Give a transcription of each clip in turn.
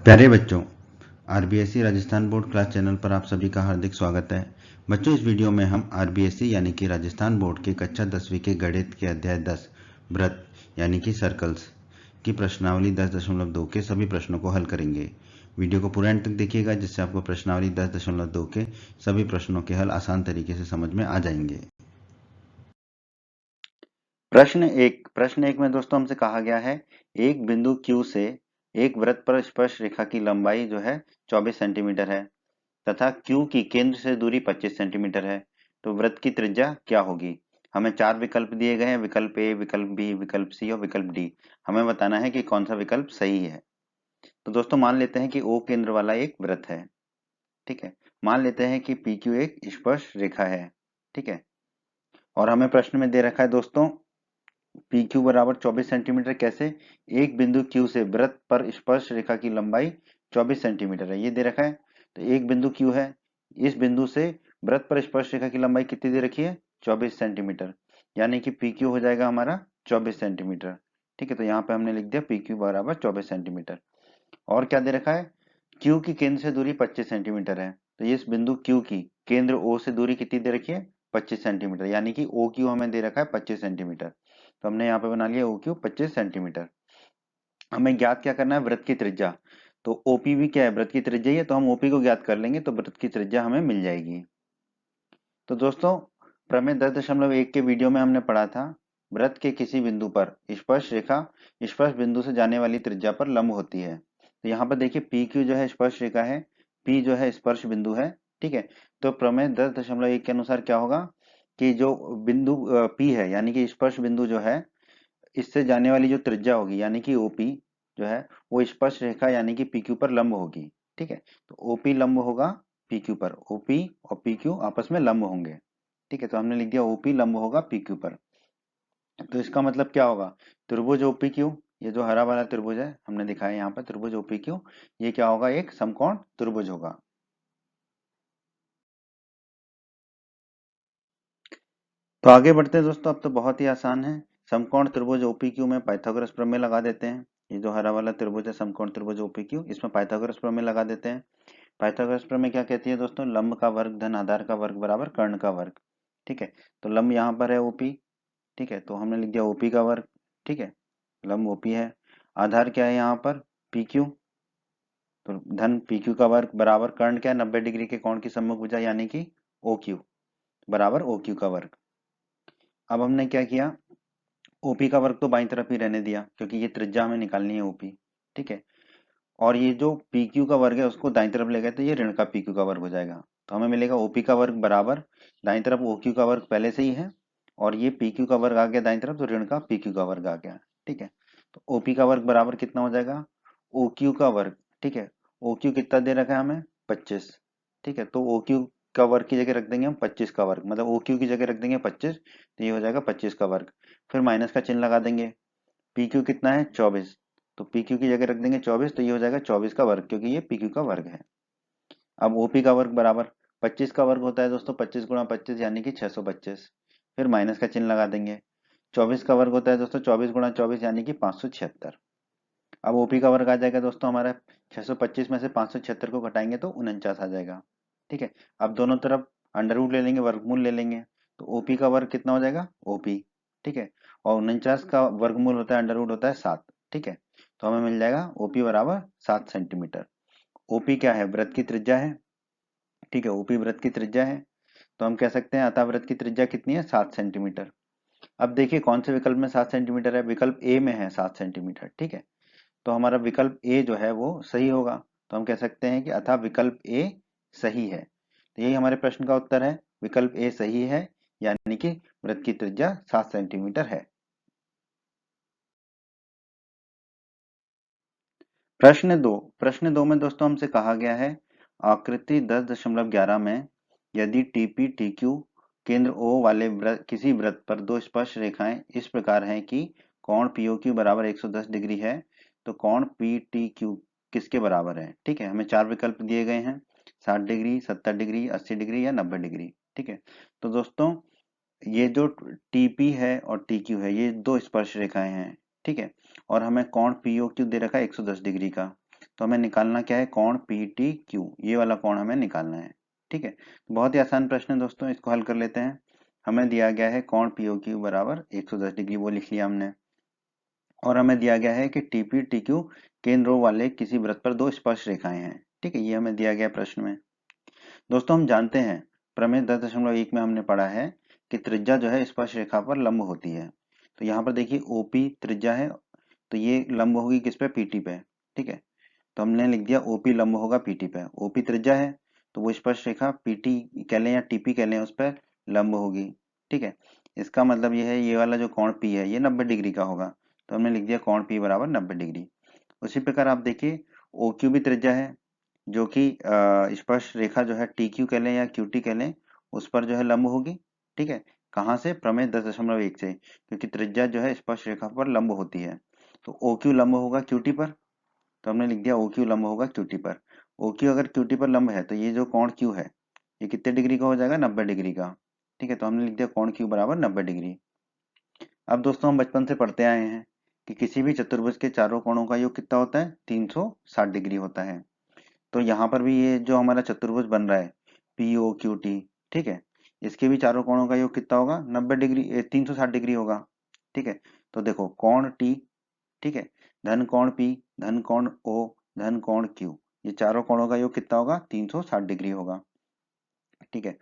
प्यारे बच्चों, RBSE Rajasthan board class channel पर आप सभी का हार्दिक स्वागत है। बच्चों, इस वीडियो में हम आरबीएसई यानी कि राजस्थान बोर्ड के कक्षा 10वीं के गणित के अध्याय 10 वृत्त यानी कि सर्कल्स की प्रश्नावली 10.2 के सभी प्रश्नों को हल करेंगे। वीडियो को पूरा अंत तक देखिएगा, जिससे आपको प्रश्नावली 10.2 के सभी प्रश्नों के हल आसान तरीके से समझ में आ जाएंगे। प्रश्न एक में दोस्तों हमसे कहा गया है, एक बिंदु Q से एक वृत्त पर स्पर्श रेखा की लंबाई जो है 24 सेंटीमीटर है तथा Q की केंद्र से दूरी 25 सेंटीमीटर है, तो वृत्त की त्रिज्या क्या होगी। हमें 4 विकल्प दिए गए हैं, विकल्प ए, विकल्प बी, विकल्प सी और विकल्प डी। हमें बताना है कि कौन सा विकल्प सही है। तो दोस्तों मान लेते हैं कि O केंद्र वाला एक वृत्त है, ठीक है। मान लेते हैं कि PQ एक स्पर्श रेखा है, ठीक है। और हमें प्रश्न में दे रखा है दोस्तों PQ बराबर 24 सेंटीमीटर। कैसे? एक बिंदु Q से वृत्त पर स्पर्श रेखा की लंबाई 24 सेंटीमीटर है, ये दे रखा है। तो एक बिंदु Q है, इस बिंदु से वृत्त पर स्पर्श रेखा की लंबाई कितनी दे रखी है? 24 सेंटीमीटर, यानी कि PQ हो जाएगा हमारा 24 सेंटीमीटर, ठीक है। तो यहाँ पे हमने लिख दिया PQ बराबर 24 सेंटीमीटर। और क्या दे रखा है? Q की केंद्र से दूरी 25 सेंटीमीटर है, तो इस बिंदु Q की केंद्र O से दूरी कितनी दे रखी है? 25 सेंटीमीटर, यानी कि OQ हमें दे रखा है 25 सेंटीमीटर। तो हमने यहाँ पे बना लिया OQ 25 सेंटीमीटर। हमें ज्ञात क्या करना है? वृत्त की त्रिज्या। तो OP भी क्या है? वृत्त की त्रिज्या ही है, तो हम OP को ज्ञात कर लेंगे तो वृत्त की त्रिज्या हमें मिल जाएगी। तो दोस्तों प्रमेय 10.1 के वीडियो में हमने पढ़ा था, वृत्त के किसी बिंदु पर स्पर्श रेखा स्पर्श बिंदु से जाने वाली त्रिज्या पर लंब होती है। तो यहाँ पर देखिए PQ जो है स्पर्श रेखा है, P जो है स्पर्श बिंदु है, ठीक है। तो प्रमेय 10.1 के अनुसार क्या होगा कि जो बिंदु P है यानी कि स्पर्श बिंदु जो है, इससे जाने वाली जो त्रिज्या होगी यानी कि OP जो है वो स्पर्श रेखा यानी कि PQ पर लंब होगी, ठीक है। तो OP लंब होगा PQ पर, OP और PQ आपस में लंब होंगे, ठीक है। तो हमने लिख दिया OP लंब होगा PQ पर। तो इसका मतलब क्या होगा? त्रिभुज OPQ, ये जो हरा वाला त्रिभुज है हमने दिखाया यहाँ पर त्रिभुज OPQ, ये क्या होगा? एक समकोण त्रिभुज होगा। तो आगे बढ़ते हैं दोस्तों, अब तो बहुत ही आसान है। समकोण त्रिभुज OPQ में पाइथागोरस प्रमेय लगा देते हैं। ये जो हरा वाला त्रिभुज है समकोण त्रिभुज OPQ, इसमें पाइथागोरस प्रमेय लगा देते हैं। पाइथागोरस प्रमेय क्या कहती है दोस्तों? लंब का वर्ग धन आधार का वर्ग बराबर कर्ण का वर्ग, ठीक है। तो लंब यहाँ पर है OP, ठीक है, तो हमने लिख दिया OP का वर्ग, ठीक है। लंब OP है, आधार क्या है यहाँ पर? PQ, तो धन PQ का वर्ग बराबर कर्ण क्या है? 90 डिग्री के कोण की सम्मुख भुजा यानी कि OQ बराबर OQ का वर्ग। अब हमने क्या किया? OP का वर्ग तो बाईं तरफ ही रहने दिया क्योंकि ये त्रिज्या हमें निकालनी है OP, ठीक है। और ये जो PQ का वर्ग है उसको दाईं तरफ ले गए तो ये ऋण का PQ का वर्ग हो जाएगा। तो हमें मिलेगा OP का वर्ग बराबर, दाईं तरफ OQ का वर्ग पहले से ही है और ये PQ का वर्ग आ गया दाईं तरफ, तो ऋण का PQ का वर्ग आ गया, ठीक है। तो OP का वर्ग बराबर कितना हो जाएगा? OQ का वर्ग, ठीक है। OQ कितना दे रखा है हमें? 25, ठीक है। तो OQ का वर्ग की जगह रख देंगे हम 25 का वर्ग, मतलब OQ की जगह रख देंगे 25, तो ये हो जाएगा 25 का वर्ग। फिर माइनस का चिन्ह लगा देंगे। PQ कितना है? 24, तो PQ की जगह रख देंगे 24, तो ये हो जाएगा 24 का वर्ग क्योंकि ये PQ का वर्ग है। अब OP का वर्ग बराबर 25 का वर्ग होता है दोस्तों 25 गुणा 25 यानी कि 625, फिर माइनस का चिन्ह लगा देंगे। 24 का वर्ग होता है दोस्तों 24 गुणा 24 यानी कि 576। अब OP का वर्ग आ जाएगा दोस्तों हमारा 625 में से 576 को घटाएंगे तो 49 आ जाएगा, ठीक है। अब दोनों तरफ अंडर रूट ले लेंगे, वर्गमूल ले लेंगे, तो OP का वर्ग कितना हो जाएगा? OP, ठीक है। और 49 का वर्गमूल होता है अंडर रूट होता है 7, ठीक है। तो हमें मिल जाएगा OP बराबर 7 सेंटीमीटर। OP क्या है? वृत्त की त्रिज्या है, ठीक है। OP वृत्त की त्रिज्या है, तो हम कह सकते हैं अतः वृत्त की त्रिज्या कितनी है? 7 सेंटीमीटर। अब देखिए कौन से विकल्प में 7 सेंटीमीटर है? विकल्प ए में है 7 सेंटीमीटर, ठीक है। तो हमारा विकल्प ए जो है वो सही होगा, तो हम कह सकते हैं कि अतः विकल्प ए सही है। तो यही हमारे प्रश्न का उत्तर है, विकल्प ए सही है, यानी कि वृत्त की त्रिज्या 7 सेंटीमीटर है। प्रश्न दो में दोस्तों हमसे कहा गया है, आकृति 10.11 में यदि टीपी टीक्यू केंद्र O वाले किसी वृत्त पर दो स्पर्श रेखाएं इस प्रकार हैं कि कोण POQ बराबर 110 डिग्री है, तो कोण PTQ किसके बराबर है? ठीक है, हमें चार विकल्प दिए गए हैं, 60 डिग्री, 70 डिग्री, 80 डिग्री या 90 डिग्री, ठीक है। तो दोस्तों ये जो TP है और TQ है ये दो स्पर्श रेखाएं हैं, ठीक है। और हमें कोण POQ दे रखा है 110 डिग्री का। तो हमें निकालना क्या है, कोण पी टी क्यू, ये वाला कोण हमें निकालना है। ठीक है, तो बहुत ही आसान प्रश्न है दोस्तों, इसको हल कर लेते हैं। हमें दिया गया है कोण पी ओ क्यू बराबर 110 डिग्री, वो लिख लिया हमने। और हमें दिया गया है कि टीपी टी क्यू केंद्रों वाले किसी वृत्त पर दो स्पर्श रेखाएं हैं। ठीक है, ये हमें दिया गया प्रश्न में। दोस्तों हम जानते हैं प्रमेय 10.1 में हमने पढ़ा है कि त्रिज्या जो है स्पर्श रेखा पर लंब होती है। तो यहाँ पर देखिए ओपी त्रिज्या है, तो ये लंब होगी किस पे, पीटी पे। ठीक है, तो हमने लिख दिया ओपी लंब होगा पीटी पे। ओपी त्रिज्या है तो वो स्पर्श रेखा पीटी कह लें या टीपी कह लें, उस पर लंब होगी। ठीक है, इसका मतलब ये है ये वाला जो कोण पी है ये 90 डिग्री का होगा। तो हमने लिख दिया कोण पी बराबर 90 डिग्री। उसी प्रकार आप देखिए ओ क्यू भी त्रिज्या है, जो कि स्पर्श रेखा जो है टी क्यू कह लें या क्यू टी कह लें, उस पर जो है लंब होगी। ठीक है, कहाँ से, प्रमेय 10.1 से, क्योंकि त्रिज्या जो है स्पर्श रेखा पर लंब होती है। तो ओ क्यू लंब होगा क्यू टी पर, तो हमने लिख दिया ओ क्यू लंब होगा क्यू टी पर। ओ क्यू अगर क्यू टी पर लंब है तो ये जो कोण क्यू है ये कितने डिग्री का हो जाएगा, 90 डिग्री का। ठीक है, तो हमने लिख दिया कोण क्यू बराबर 90 डिग्री। अब दोस्तों हम बचपन से पढ़ते आए हैं कि किसी भी चतुर्भुज के चारों कोणों का योग कितना होता है, 360 डिग्री होता है। तो यहाँ पर भी ये जो हमारा चतुर्भुज बन रहा है पी ओ क्यू टी, ठीक है, इसके भी चारों कोणों का योग कितना होगा, 90 डिग्री 360 डिग्री होगा। ठीक है, तो देखो कोण टी, ठीक है, धन कोण पी, धन कोण ओ, धन कोण क्यू, ये चारों कोणों का योग कितना होगा, 360 डिग्री होगा। ठीक है,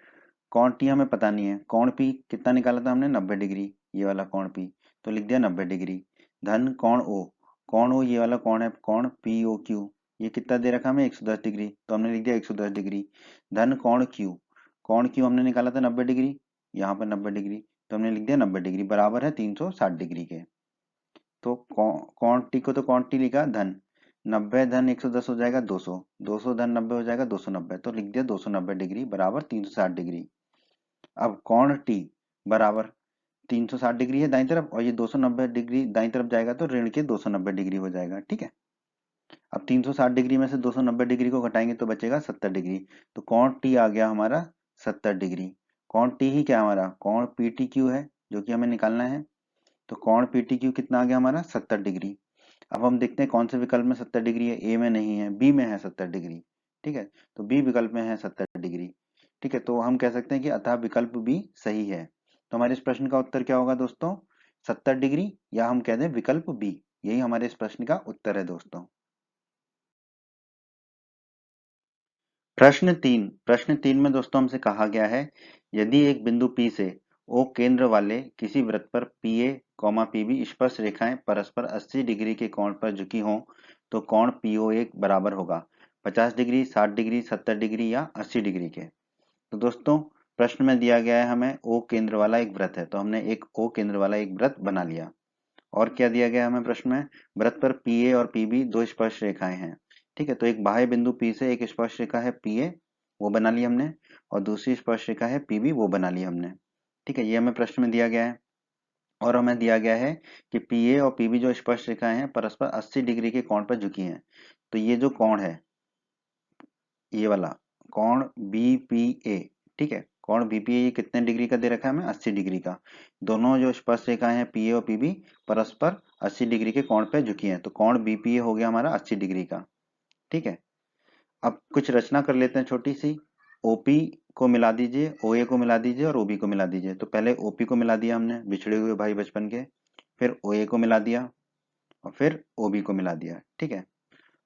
कोण टी हमें पता नहीं है, कोण पी कितना निकाला था हमने, 90 डिग्री, ये वाला कोण पी, तो लिख दिया 90 डिग्री। धन कोण ओ ये वाला कोण है कोण पी ओ क्यू, ये कितना दे रखा हमें, 110 डिग्री, तो हमने लिख दिया 110 डिग्री। धन कोण क्यू हमने निकाला था 90 डिग्री, यहाँ पर 90 डिग्री, तो हमने लिख दिया 90 डिग्री बराबर है 360 डिग्री के। तो कोण टी को तो कोण टी लिखा धन, 90 धन 110 हो जाएगा 200, 200 धन 90 हो जाएगा 290, तो लिख दिया 290 डिग्री बराबर 360 डिग्री। अब कोण टी बराबर 360 डिग्री है दाईं तरफ, और ये 290 डिग्री दाईं तरफ जाएगा तो ऋण के 290 डिग्री हो जाएगा। ठीक है, अब 360 डिग्री में से 290 डिग्री को घटाएंगे तो बचेगा 70 डिग्री। तो कोण टी आ गया हमारा 70 डिग्री। कोण टी ही क्या हमारा कोण पी टी क्यू है, जो कि हमें निकालना है। तो कोण पी टी क्यू कितना आ गया हमारा 70 डिग्री। अब हम देखते हैं कौन से विकल्प में 70 डिग्री है, ए में नहीं है, बी में है 70 डिग्री। ठीक है, तो बी विकल्प में है 70 डिग्री। ठीक है, तो हम कह सकते हैं कि अतः विकल्प बी सही है। तो हमारे इस प्रश्न का उत्तर क्या होगा दोस्तों, 70 डिग्री, या हम कह दें विकल्प बी, यही हमारे इस प्रश्न का उत्तर है दोस्तों। प्रश्न 3 में दोस्तों हमसे कहा गया है यदि एक बिंदु P से O केंद्र वाले किसी वृत्त पर PA, PB स्पर्श रेखाएं परस्पर 80 डिग्री के कोण पर झुकी हों तो कोण PO1 बराबर होगा 50 डिग्री, 60 डिग्री, 70 डिग्री या 80 डिग्री के। तो दोस्तों प्रश्न में दिया गया है हमें O केंद्र वाला एक वृत्त है, तो हमने एक O केंद्र वाला एक वृत्त बना लिया। और क्या दिया गया हमें प्रश्न में, वृत्त पर PA और PB दो स्पर्श रेखाएं हैं। ठीक है, तो एक बाह्य बिंदु P से एक स्पर्श रेखा है PA, वो बना ली हमने, और दूसरी स्पर्श रेखा है PB, वो बना ली हमने। ठीक है, ये हमें प्रश्न में दिया गया है। और हमें दिया गया है कि PA और PB जो स्पर्श रेखाएं हैं परस्पर 80 डिग्री के कोण पर झुकी हैं। तो ये जो कोण है ये वाला कोण BPA, ठीक है, कोण BPA ये कितने डिग्री का दे रखा है हमें, 80 डिग्री का। दोनों जो स्पर्श रेखाएं हैं PA और PB परस्पर 80 डिग्री के कोण पे झुकी हैं, तो कोण BPA हो गया हमारा 80 डिग्री का। ठीक है, अब कुछ रचना कर लेते हैं छोटी सी। OP को मिला दीजिए, OA को मिला दीजिए और OB को मिला दीजिए। तो पहले OP को मिला दिया हमने, बिछड़े हुए भाई बचपन के, फिर OA को मिला दिया और फिर OB को मिला दिया। ठीक है,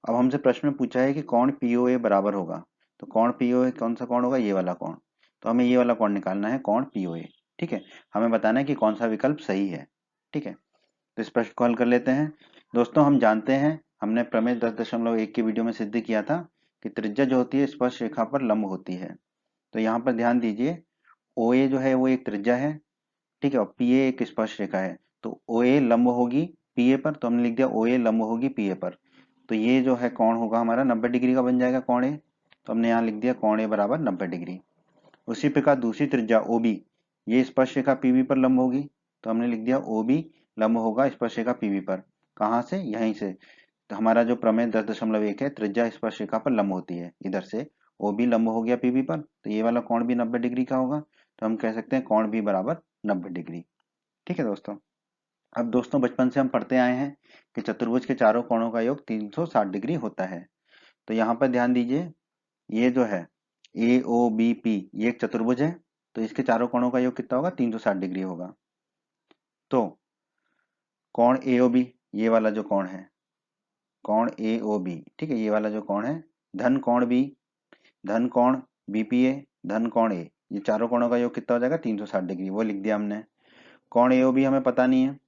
अब हमसे प्रश्न में पूछा है कि कौन POA बराबर होगा, तो कौन POA कौन सा कौन होगा, ये वाला कौन, तो हमें ये वाला कौन निकालना है, कौन POA। ठीक है, हमें बताना है कि कौन सा विकल्प सही है। ठीक है, तो इस प्रश्न को हल कर लेते हैं। दोस्तों हम जानते हैं, हमने प्रमेय 10.1 की वीडियो में सिद्ध किया था कि त्रिज्या जो होती है स्पर्श रेखा पर लंब होती है। तो यहाँ पर ध्यान दीजिए, OA जो है वो एक त्रिज्या है, ठीक है, और PA एक स्पर्श रेखा है। तो OA लंब होगी PA पर, तो हमने लिख दिया OA लंब होगी PA पर। तो ये जो है कोण होगा हमारा 90 डिग्री का बन जाएगा कोण ए, तो हमने यहाँ लिख दिया कोण ए बराबर 90 डिग्री। उसी प्रकार दूसरी त्रिज्या OB, ये स्पर्श रेखा PB पर लंब होगी, तो हमने लिख दिया OB लंब होगा स्पर्श रेखा PB पर। कहाँ से, यहीं से। तो हमारा जो प्रमेय 10.1 है, त्रिज्या स्पर्श रेखा पर लंब होती है, इधर से OB लंब हो गया PB पर, तो ये वाला कोण भी 90 डिग्री का होगा, तो हम कह सकते हैं कोण B बराबर 90 डिग्री। ठीक है दोस्तों, अब दोस्तों बचपन से हम पढ़ते आए हैं कि चतुर्भुज के चारों कोणों का योग 360 डिग्री होता है। तो यहाँ पर ध्यान दीजिए, ये जो है ए ओ बी पी ये एक चतुर्भुज है, तो इसके चारों कोणों का योग कितना होगा, 360 डिग्री होगा। तो कोण ए ओ बी, ये वाला जो कोण है, कोण ए ओ बी, ठीक है, ये वाला जो कोण है, धन कोण बी, धन कोण बीपीए, धन कोण ए, ये चारों कोणों का योग कितना हो जाएगा, 360 डिग्री, वो लिख दिया हमने। कोण ए ओ बी हमें पता नहीं है,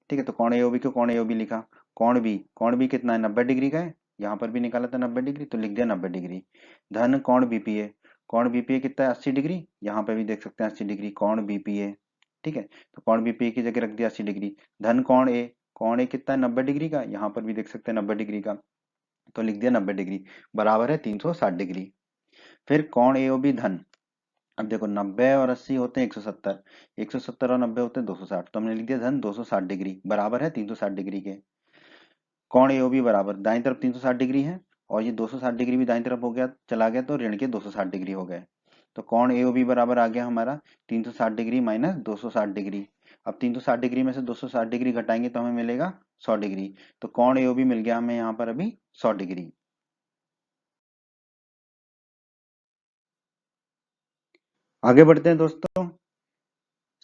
ठीक है, तो कोण ए ओ बी को कोण ए ओ बी लिखा। कोण बी कितना है, 90 डिग्री का है, यहाँ पर भी निकाला था 90 डिग्री, तो लिख दिया 90 डिग्री। धन कोण बीपीए, कोण बीपीए कितना है, 80 डिग्री, यहाँ पे भी देख सकते हैं 80 डिग्री कोण बीपीए, ठीक है, तो कोण बीपीए की जगह रख दिया 80 डिग्री। धन कोण ए कितना है, 90 डिग्री का, यहाँ पर भी देख सकते हैं 90 डिग्री का, तो लिख दिया 90 डिग्री, बराबर है 360 डिग्री। फिर कोण ए ओ बी धन, अब देखो 90 और 80 होते हैं 170, 170 और 90 होते हैं 260, तो हमने लिख दिया धन 260 डिग्री, बराबर है 360 डिग्री के। कोण एओबी बराबर, दाईं तरफ 360 डिग्री है और ये 260 डिग्री भी दाईं तरफ हो गया, चला गया, तो ऋण के 260 डिग्री हो गए। तो कोण एओबी बराबर आ गया हमारा 360 डिग्री माइनस 260 डिग्री। अब 360 डिग्री में से 260 डिग्री घटाएंगे तो हमें मिलेगा 100 डिग्री। तो कोण एओबी मिल गया हमें यहाँ पर अभी 100 डिग्री। आगे बढ़ते हैं दोस्तों,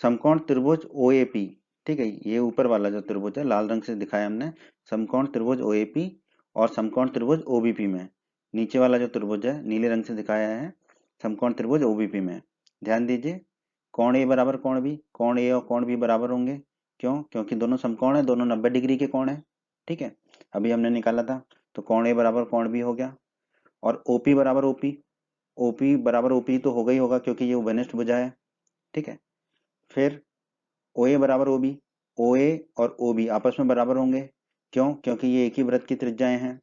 समकोण त्रिभुज ओएपी, ठीक है, ये ऊपर वाला जो त्रिभुज है लाल रंग से दिखाया हमने, समकोण त्रिभुज ओएपी और समकोण त्रिभुज ओबीपी में, नीचे वाला जो त्रिभुज है नीले रंग से दिखाया है समकोण त्रिभुज ओबीपी में। ध्यान दीजिए, कोण ए बराबर कोण बी, कोण ए और कोण बी बराबर होंगे, क्यों, क्योंकि दोनों समकोण है, दोनों 90 डिग्री के कोण है, ठीक है, अभी हमने निकाला था, तो कोण ए बराबर कोण बी हो गया। और ओपी बराबर ओपी, ओपी बराबर ओपी तो होगा ही होगा क्योंकि ये उभयनिष्ठ भुजा है, ठीक है। फिर ओ ए बराबर ओ बी, ओ ए और ओ बी आपस में बराबर होंगे, क्यों, क्योंकि ये एक ही वृत्त की त्रिज्याएं हैं,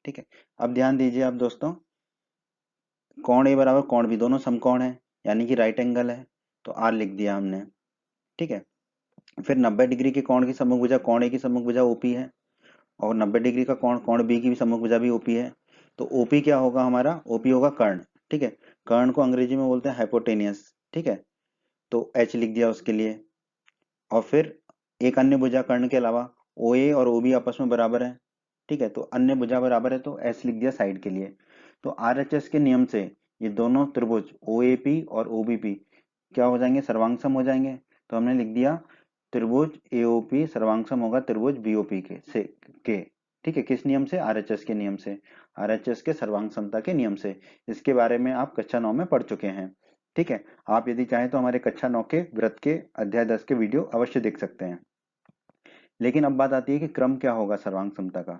ठीक है। अब ध्यान दीजिए आप दोस्तों, कोण ए बराबर कोण बी दोनों समकोण है, यानी कि राइट एंगल है, तो आर लिख दिया हमने, ठीक है। फिर 90 डिग्री के कोण की सम्मुख भुजा कोण ए की सम्मुख भुजा ओपी है, और 90 डिग्री का कोण कोण बी की भी सम्मुख भुजा भी ओपी है, तो ओपी क्या होगा हमारा, ओपी होगा कर्ण, ठीक है, कर्ण को अंग्रेजी में बोलते हैं हाइपोटेनियस, ठीक है, तो एच लिख दिया उसके लिए। और फिर एक अन्य भुजा कर्ण के अलावा ओ ए और ओ बी आपस में बराबर है, ठीक है, तो अन्य भुजा बराबर है तो एस लिख दिया साइड के लिए। तो आर एच एस के नियम से ये दोनों त्रिभुज ओ ए पी और ओ बी पी क्या हो जाएंगे, सर्वांगसम हो जाएंगे, तो हमने लिख दिया त्रिभुज एओपी सर्वांगसम होगा त्रिभुज बीओपी के, ठीक है, किस नियम से, आरएचएस के नियम से, आरएचएस के सर्वांग समता के नियम से। इसके बारे में आप कक्षा 9 में पढ़ चुके हैं, ठीक है। आप यदि चाहें तो हमारे कक्षा 9 के व्रत के अध्याय 10 के वीडियो अवश्य देख सकते हैं। लेकिन अब बात आती है कि क्रम क्या होगा सर्वांग समता का।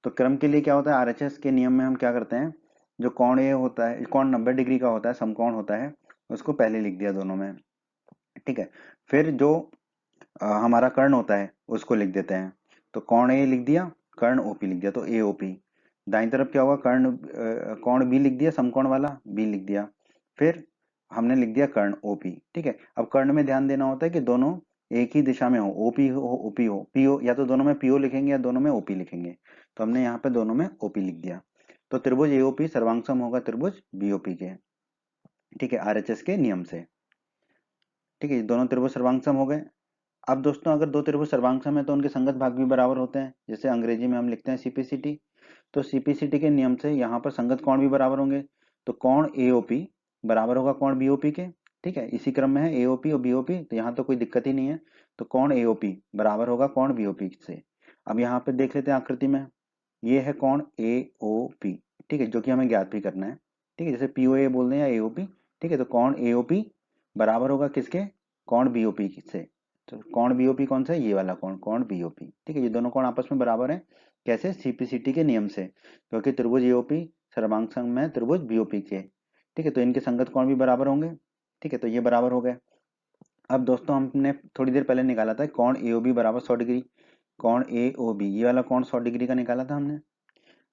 तो क्रम के लिए क्या होता है, आरएचएस के नियम में हम क्या करते हैं, जो कोण ए होता है, कोण 90 डिग्री का होता है, समकोण होता है, उसको पहले लिख दिया दोनों में, ठीक है। फिर जो हमारा कर्ण होता है उसको लिख देते हैं, तो कोण ए लिख दिया, कर्ण ओपी लिख दिया, तो ए ओपी। दाईं तरफ क्या होगा, कोण बी लिख दिया, समकोण वाला बी लिख दिया, फिर हमने लिख दिया कर्ण ओपी, ठीक है। अब कर्ण में ध्यान देना होता है कि दोनों एक ही दिशा में हो, ओपी हो ओपी हो, पीओ, या तो दोनों में पीओ लिखेंगे या दोनों में ओपी लिखेंगे, तो हमने यहाँ पे दोनों में ओपी लिख दिया। तो त्रिभुज एओपी सर्वांगसम होगा त्रिभुज बीओपी के, ठीक है, आरएचएस के नियम से, ठीक है, ये दोनों त्रिभुज सर्वांगसम हो गए। अब दोस्तों अगर दो त्रिभुज सर्वांगसम है तो उनके संगत भाग भी बराबर होते हैं, जैसे अंग्रेजी में हम लिखते हैं सीपीसीटी। तो सीपीसीटी के नियम से यहाँ पर संगत कोण भी बराबर होंगे, तो कोण एओपी बराबर होगा कोण बीओपी के, ठीक है, इसी क्रम में है एओपी और बीओपी, तो यहाँ तो कोई दिक्कत ही नहीं है, तो कोण एओपी बराबर होगा कोण बीओपी से। अब यहाँ पे देख लेते हैं आकृति में, ये है कोण एओपी, ठीक है, जो कि हमें ज्ञात भी करना है, ठीक है, जैसे पीओए बोल दें या एओपी, ठीक है, तो कोण एओपी बराबर होगा किसके, कोण बीओपी से। तो कोण बीओपी कौन सा है, ये वाला कोण, कोण बीओपी, ठीक है, ये दोनों कोण आपस में बराबर हैं, कैसे, सीपीसीटी के नियम से, क्योंकि त्रिभुज एओपी सर्वांग में त्रिभुज बीओपी के, ठीक है, तो इनके संगत कोण भी बराबर होंगे, ठीक है, तो ये बराबर हो गए। अब दोस्तों हमने थोड़ी देर पहले निकाला था कोण एओबी बराबर 100 डिग्री, कोण एओबी ये वाला कोण 100 डिग्री का निकाला था हमने।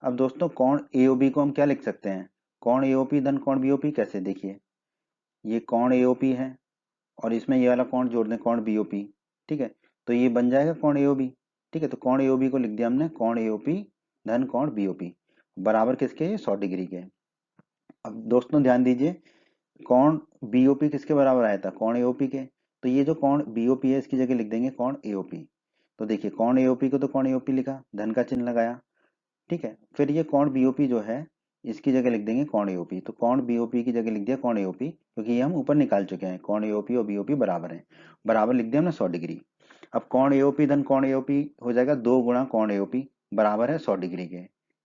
अब दोस्तों कोण एओबी को हम क्या लिख सकते हैं, कोण एओपी धन कोण बीओपी, कैसे, देखिए, ये कोण एओपी है और इसमें ये वाला कोण जोड़ दें कोण बीओपी, ठीक है, तो ये बन जाएगा कोण एओबी, ठीक है, तो कोण एओबी को लिख दिया हमने कोण एओपी धन कोण बीओपी, बराबर किसके, 100 डिग्री के। अब दोस्तों ध्यान दीजिए, कोण बीओपी किसके बराबर आया था, कोण एओपी के, तो ये जो कोण बीओपी है इसकी जगह लिख देंगे कोण एओपी। तो देखिए कोण एओपी को तो कोण एओपी लिखा, धन का चिन्ह लगाया, ठीक है, फिर ये कोण बीओपी जो है इसकी जगह लिख देंगे कोण एओपी। तो कोण बीओपी की जगह लिख दिया कोण एओपी, क्योंकि ये हम ऊपर निकाल चुके हैं, कोण एओपी और बीओपी बराबर है, बराबर लिख दिया हमने 100 डिग्री। अब कोण एओपी धन कोण एओपी हो जाएगा 2 गुणा कोण एओपी बराबर है 100 डिग्री के।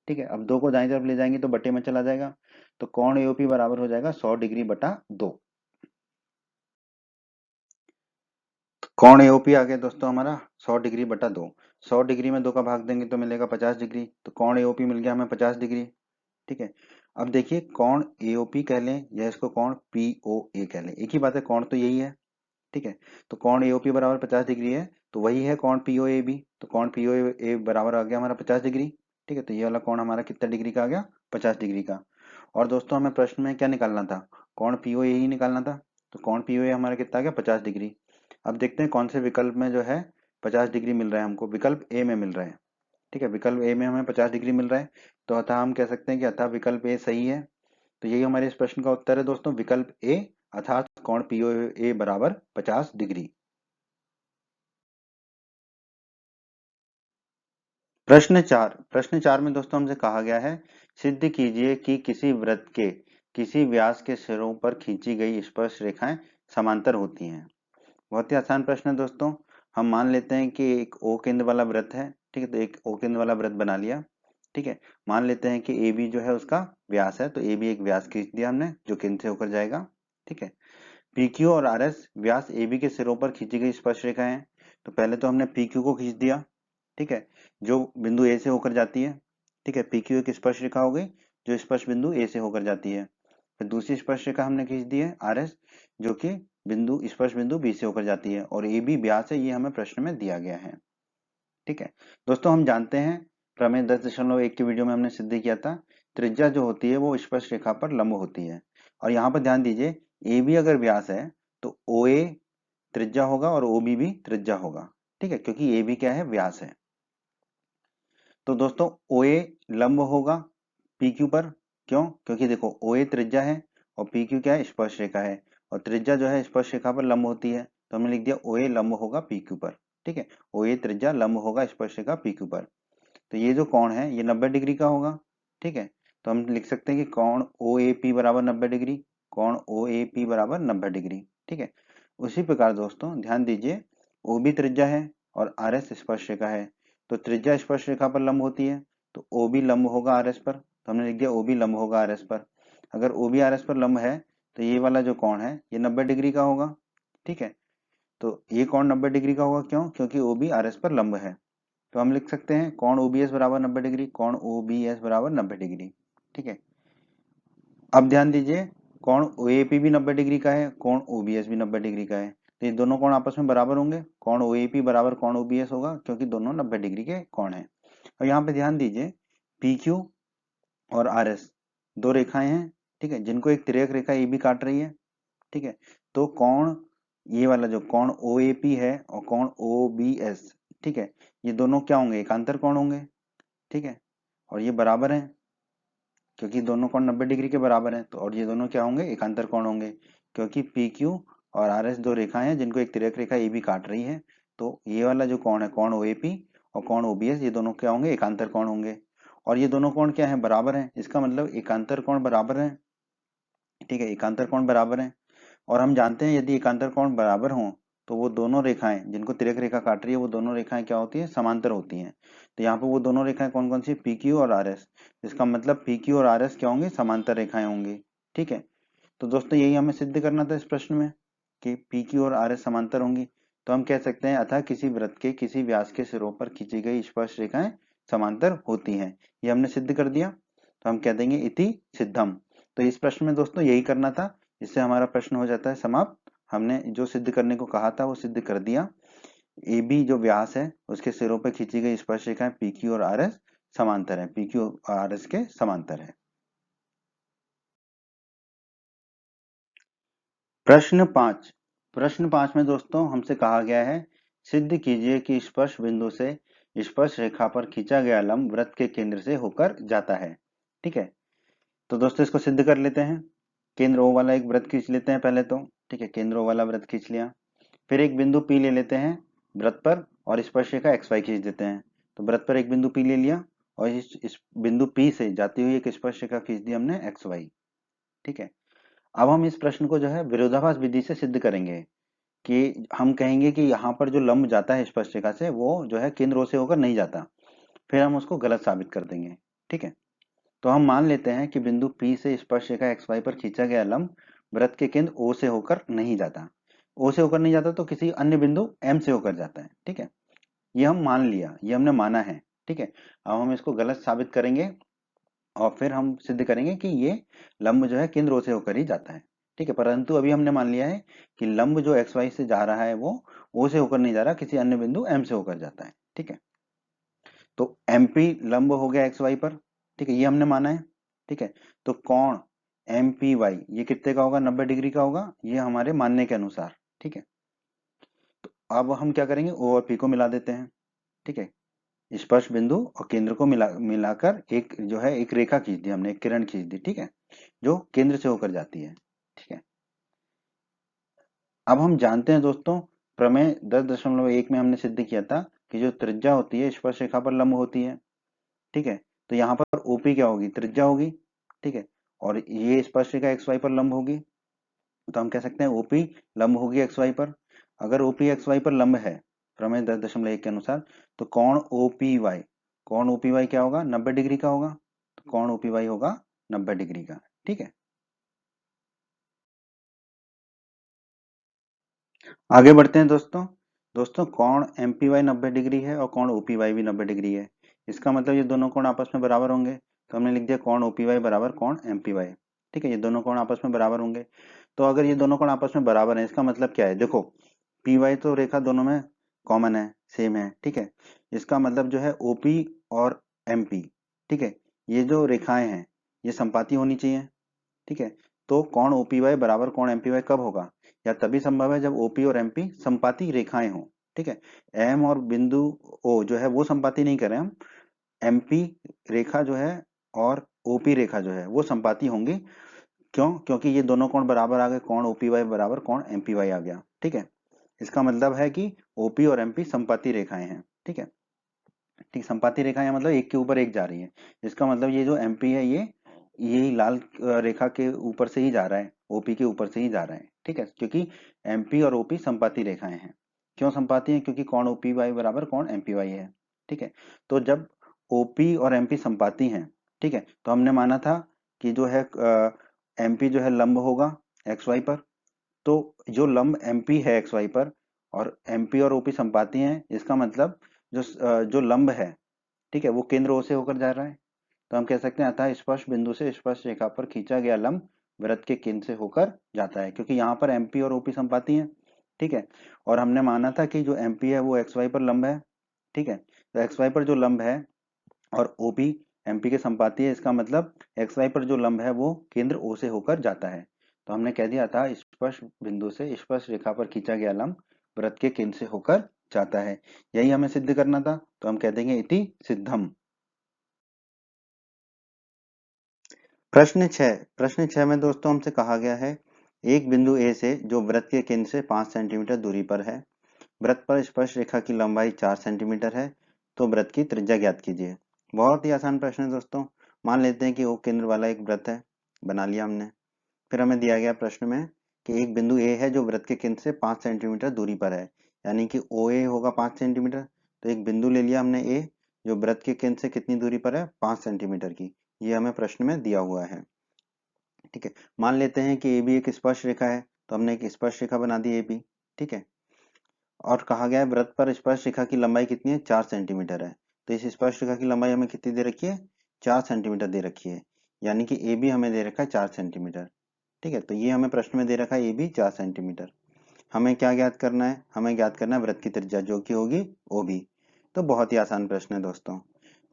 ठीक है, अब 2 को दाईं तरफ ले जाएंगे तो बटे में चला जाएगा, तो कोण एओपी बराबर हो जाएगा 100 डिग्री बटा 2। कोण एओपी आ गया दोस्तों हमारा 100 डिग्री बटा 2। 100 डिग्री में 2 का भाग देंगे तो मिलेगा 50 डिग्री, तो कोण एओपी मिल गया हमें 50 डिग्री। ठीक है, अब देखिए कोण एओपी कह लें या इसको कोण पीओए कह लें, एक ही बात है, कोण तो यही है। ठीक है, तो कोण एओपी बराबर 50 डिग्री है, तो वही है कोण पीओए भी, तो कोण पीओए बराबर आ गया हमारा 50 डिग्री। ठीक है, तो ये वाला कोण हमारा कितना डिग्री का आ गया, 50 डिग्री का। और दोस्तों हमें प्रश्न में क्या निकालना था, कोण पीओए ही निकालना था, तो कोण पीओए हमारा कितना आ गया 50 डिग्री। अब देखते हैं कौन से विकल्प में जो है 50 डिग्री मिल रहा है हमको, विकल्प ए में मिल रहा है। ठीक है, विकल्प ए में हमें 50 डिग्री मिल रहा है, तो अतः हम कह सकते हैं कि अतः विकल्प ए सही है। तो यही हमारे इस प्रश्न का उत्तर है दोस्तों, विकल्प ए, अर्थात कोण पीओए बराबर 50 डिग्री। प्रश्न 4 में दोस्तों हमसे कहा गया है, सिद्ध कीजिए कि किसी वृत्त के किसी व्यास के सिरों पर खींची गई स्पर्श रेखाएं समांतर होती हैं। बहुत ही आसान प्रश्न है दोस्तों। हम मान लेते हैं कि एक ओ केंद्र वाला वृत्त है। ठीक है, तो एक ओ केंद्र वाला वृत्त बना लिया। ठीक है, मान लेते हैं कि ए बी जो है उसका व्यास है, तो ए बी एक व्यास खींच दिया हमने जो केंद्र से होकर जाएगा। ठीक है, पी क्यू और आर एस व्यास ए बी के सिरों पर खींची गई स्पर्श रेखाएं हैं। तो पहले तो हमने पी क्यू को खींच दिया। ठीक है, जो बिंदु ए से होकर जाती है। ठीक है, पी क्यू एक स्पर्श रेखा हो गई जो स्पर्श बिंदु ए से होकर जाती है। फिर दूसरी स्पर्श रेखा हमने खींच दी है आर एस, जो कि बिंदु स्पर्श बिंदु बी से होकर जाती है, और ए बी व्यास है, ये हमें प्रश्न में दिया गया है। ठीक है दोस्तों, हम जानते हैं प्रमेय 10.1 की वीडियो में हमने सिद्ध किया था, त्रिज्या जो होती है वो स्पर्श रेखा पर लंब होती है। और यहाँ पर ध्यान दीजिए, ए बी अगर व्यास है तो ओ ए त्रिज्या होगा और ओ बी भी त्रिज्या होगा। ठीक है, क्योंकि ए बी क्या है, व्यास है। तो दोस्तों ओ ए लंब होगा पी क्यू पर, क्यों, क्योंकि देखो ओ ए त्रिज्या है और पी क्यू क्या है, स्पर्श रेखा है, और त्रिज्या जो है स्पर्श रेखा पर लंब होती है, तो हमने लिख दिया ओ ए लंब होगा पी क्यू पर। ठीक है, ओ ए त्रिज्या लंब होगा स्पर्श रेखा पी क्यू पर। तो ये जो कोण है ये 90 डिग्री का होगा। ठीक है, तो हम लिख सकते हैं कि कोण ओ ए पी बराबर 90 डिग्री, कोण ओ ए पी बराबर 90 डिग्री। ठीक है, उसी प्रकार दोस्तों ध्यान दीजिए, ओ बी त्रिज्या है और आर एस स्पर्श रेखा है, तो त्रिज्या स्पर्श रेखा पर लंब होती है, तो ओ बी लंब होगा आर एस पर, तो हमने लिख दिया ओ बी लंब होगा आर एस पर। अगर ओ बी आर एस पर लंब है तो ये वाला जो कोण है ये 90 डिग्री का होगा। ठीक है, तो ये कोण 90 डिग्री का होगा, क्यों, क्योंकि ओ बी आर एस पर लंब है। तो हम लिख सकते हैं कोण ओबीएस बराबर 90 डिग्री, कोण ओबीएस बराबर 90 डिग्री। ठीक है, अब ध्यान दीजिए, कोण ओएपी भी 90 डिग्री का है, कोण ओबीएस भी 90 डिग्री का है, तो ये दोनों कोण आपस में बराबर होंगे, कोण ओएपी बराबर कोण ओबीएस होगा, क्योंकि दोनों 90 डिग्री के कोण हैं। और यहाँ पे ध्यान दीजिए, पी क्यू और आर एस दो रेखाएं हैं। ठीक है, जिनको एक तिर्यक रेखा ए बी काट रही है। ठीक है, तो कोण ये वाला जो कोण ओ ए पी है और कोण ओ बी एस, ठीक है, ये दोनों क्या होंगे, एकांतर कोण होंगे। ठीक है, और ये बराबर है, क्योंकि दोनों कोण 90 डिग्री के बराबर हैं, तो और ये दोनों क्या होंगे, एकांतर कोण होंगे, क्योंकि पी क्यू और आर एस दो रेखाएं हैं जिनको एक तिर्यक रेखा ए बी काट रही है। तो ये वाला जो कोण है कोण ओ ए पी और कोण ओ बी एस, ये दोनों क्या होंगे, एकांतर कोण होंगे। और ये दोनों कोण क्या है, बराबर हैं, इसका मतलब एकांतर कोण बराबर है। ठीक है, एकांतर कोण बराबर है, और हम जानते हैं यदि एकांतर कोण बराबर हों तो वो दोनों रेखाएं जिनको तिर्यक रेखा काट रही है वो दोनों रेखाएं क्या होती है, समांतर होती हैं। तो यहाँ पे वो दोनों रेखाएं कौन कौन सी, पी क्यू और आर एस, इसका मतलब पी क्यू और आर एस क्या होंगे, समांतर रेखाएं होंगी। ठीक है, तो दोस्तों यही हमें सिद्ध करना था इस प्रश्न में कि पी क्यू और आर एस समांतर होंगी। तो हम कह सकते हैं अतः किसी वृत्त के किसी व्यास के सिरों पर खींची गई स्पर्श रेखाएं समांतर होती हैं, ये हमने सिद्ध कर दिया। तो हम कह देंगे इति सिद्धम। तो इस प्रश्न में दोस्तों यही करना था, इससे हमारा प्रश्न हो जाता है समाप्त। हमने जो सिद्ध करने को कहा था वो सिद्ध कर दिया। ए बी जो व्यास है उसके सिरों पर खींची गई स्पर्श रेखाएं पी क्यू और आर एस समांतर है, पी क्यू और आर एस के समांतर है। प्रश्न 5 में दोस्तों हमसे कहा गया है, सिद्ध कीजिए कि स्पर्श बिंदु से स्पर्श रेखा पर खींचा गया लंब वृत्त के केंद्र से होकर जाता है। ठीक है, तो दोस्तों इसको सिद्ध कर लेते हैं। केंद्र ओ वाला एक वृत्त खींच लेते हैं पहले तो। ठीक है, केंद्र ओ वाला वृत्त खींच लिया, फिर एक बिंदु P ले लेते हैं वृत्त पर और स्पर्श रेखा XY खींच देते हैं। तो वृत्त पर एक बिंदु P ले लिया और इस बिंदु P से जाती हुई एक स्पर्श रेखा खींच दी हमने XY। ठीक है, अब हम इस प्रश्न को जो है विरोधाभास विधि से सिद्ध करेंगे कि हम कहेंगे कि यहाँ पर जो लंब जाता है स्पर्श रेखा से वो जो है केंद्र O से होकर नहीं जाता, फिर हम उसको गलत साबित कर देंगे। ठीक है, तो हम मान लेते हैं कि बिंदु P से स्पर्श रेखा XY पर खींचा गया लंब वृत्त के केंद्र O से होकर नहीं जाता। O से होकर नहीं जाता तो किसी अन्य बिंदु M से होकर जाता है। ठीक है, ये हम मान लिया, ये हमने माना है। ठीक है, अब हम इसको गलत साबित करेंगे और फिर हम सिद्ध करेंगे कि ये लंब जो है केंद्र O से होकर ही जाता है। ठीक है, परंतु अभी हमने मान लिया है कि लंब जो XY से जा रहा है वो O से होकर नहीं जा रहा, किसी अन्य बिंदु M से होकर जाता है। ठीक है, तो MP लंब हो गया XY पर। ठीक है, ये हमने माना है। ठीक है, तो कोण MPY ये कितने का होगा? 90 डिग्री का होगा, ये हमारे मानने के अनुसार। ठीक है, तो अब हम क्या करेंगे, O और P को मिला देते हैं। ठीक है, स्पर्श बिंदु और केंद्र को मिलाकर एक जो है एक रेखा खींच दी हमने, एक किरण खींच दी। ठीक है, जो केंद्र से होकर जाती है। ठीक है, अब हम जानते हैं दोस्तों, प्रमेय 10.1 में हमने सिद्ध किया था कि जो त्रिज्या होती है स्पर्श रेखा पर लंब होती है। ठीक है, तो यहाँ पर OP क्या होगी? त्रिज्या होगी। ठीक है, और ये स्पर्श रेखा XY पर लंब होगी, तो हम कह सकते हैं OP लंब होगी XY पर। अगर OP XY पर लंब है प्रमेय 10.1 के अनुसार, तो कोण OPY, कोण OPY क्या होगा? 90 डिग्री का होगा। तो कोण OPY होगा 90 डिग्री का। ठीक है, आगे बढ़ते हैं दोस्तों। दोस्तों कोण MPY 90 डिग्री है और कोण OPY भी 90 डिग्री है। इसका मतलब ये दोनों कोण आपस में बराबर होंगे, तो हमने लिख दिया कोण OPY बराबर कोण MPY। ठीक है, ये दोनों कोण आपस में बराबर होंगे। तो अगर ये दोनों कोण आपस में बराबर हैं, इसका मतलब क्या है? देखो, PY तो रेखा दोनों में कॉमन है, सेम है। ठीक है, इसका मतलब जो है OP और MP, ठीक है, ये जो रेखाएं हैं ये संपाती होनी चाहिए। ठीक है, तो कोण OPY बराबर कोण MPY कब होगा? या तभी संभव है जब OP और MP संपाती रेखाएं हों। ठीक है, M और बिंदु O जो है वो संपाती नहीं कर रहे हम, MP रेखा जो है और OP रेखा जो है वो संपाती होंगी। क्यों? क्योंकि ये दोनों कोण बराबर आ गए, कोण OPY बराबर कोण MPY आ गया। ठीक है, इसका मतलब है कि OP और MP संपाती रेखाएं हैं। ठीक है, ठीक, संपाती रेखाएं मतलब एक के ऊपर एक जा रही है। इसका मतलब ये जो MP है ये यही लाल रेखा के ऊपर से ही जा रहा है, OP के ऊपर से ही जा रहा है। ठीक है, क्योंकि MP और OP संपाती रेखाएं हैं। क्यों संपाती हैं? क्योंकि कोण OPY बराबर कोण MPY है। ठीक है, तो जब OP और MP संपाती हैं, ठीक है, तो हमने माना था कि जो है MP जो है लंब होगा XY पर। तो जो लंब MP है XY पर और MP और OP संपाती हैं, इसका मतलब जो लंब है, ठीक है, वो केंद्र O से होकर जा रहा है। तो हम कह सकते हैं अतः स्पर्श बिंदु से स्पर्श रेखा पर खींचा गया लंब वृत्त के केंद्र से होकर जाता है, क्योंकि यहाँ पर MP और OP संपाती हैं। ठीक है, और हमने माना था कि जो MP है वो XY पर लंब है। ठीक है, तो XY पर जो लंब है और OP MP के संपाती है, इसका मतलब XY पर जो लंब है वो केंद्र O से होकर जाता है। तो हमने कह दिया था स्पर्श बिंदु से स्पर्श रेखा पर खींचा गया लंब वृत्त के केंद्र से होकर जाता है। यही हमें सिद्ध करना था, तो हम कह देंगे इति सिद्धम। प्रश्न 6 में दोस्तों हमसे कहा गया है, एक बिंदु ए से जो वृत्त के केंद्र से 5 सेंटीमीटर दूरी पर है, वृत्त पर स्पर्श रेखा की लंबाई 4 सेंटीमीटर है, तो वृत्त की त्रिज्या ज्ञात कीजिए। बहुत ही आसान प्रश्न है दोस्तों। मान लेते हैं कि वो केंद्र वाला एक वृत्त है, बना लिया हमने। फिर हमें दिया गया प्रश्न में कि एक बिंदु ए है जो वृत्त के केंद्र से 5 सेंटीमीटर दूरी पर है, यानी कि ओ ए होगा 5 सेंटीमीटर। तो एक बिंदु ले लिया हमने ए, जो वृत्त के केंद्र से कितनी दूरी पर है? 5 सेंटीमीटर की। ये हमें प्रश्न में दिया हुआ है। ठीक है, मान लेते हैं कि ए भी एक स्पर्श रेखा है, तो हमने एक स्पर्श रेखा बना दी ए बी। ठीक है, और कहा गया है वृत्त पर स्पर्श रेखा की लंबाई कितनी है? 4 सेंटीमीटर है। तो इस स्पर्श रेखा की लंबाई हमें कितनी दे रखी है? 4 सेंटीमीटर दे रखी है, यानी कि ए बी हमें दे रखा है 4 सेंटीमीटर। ठीक है, तो ये हमें प्रश्न में दे रखा है ए बी 4 सेंटीमीटर। हमें क्या ज्ञात करना है? हमें ज्ञात करना है वृत्त की त्रिज्या, जो कि होगी ओ बी। तो बहुत ही आसान प्रश्न है दोस्तों।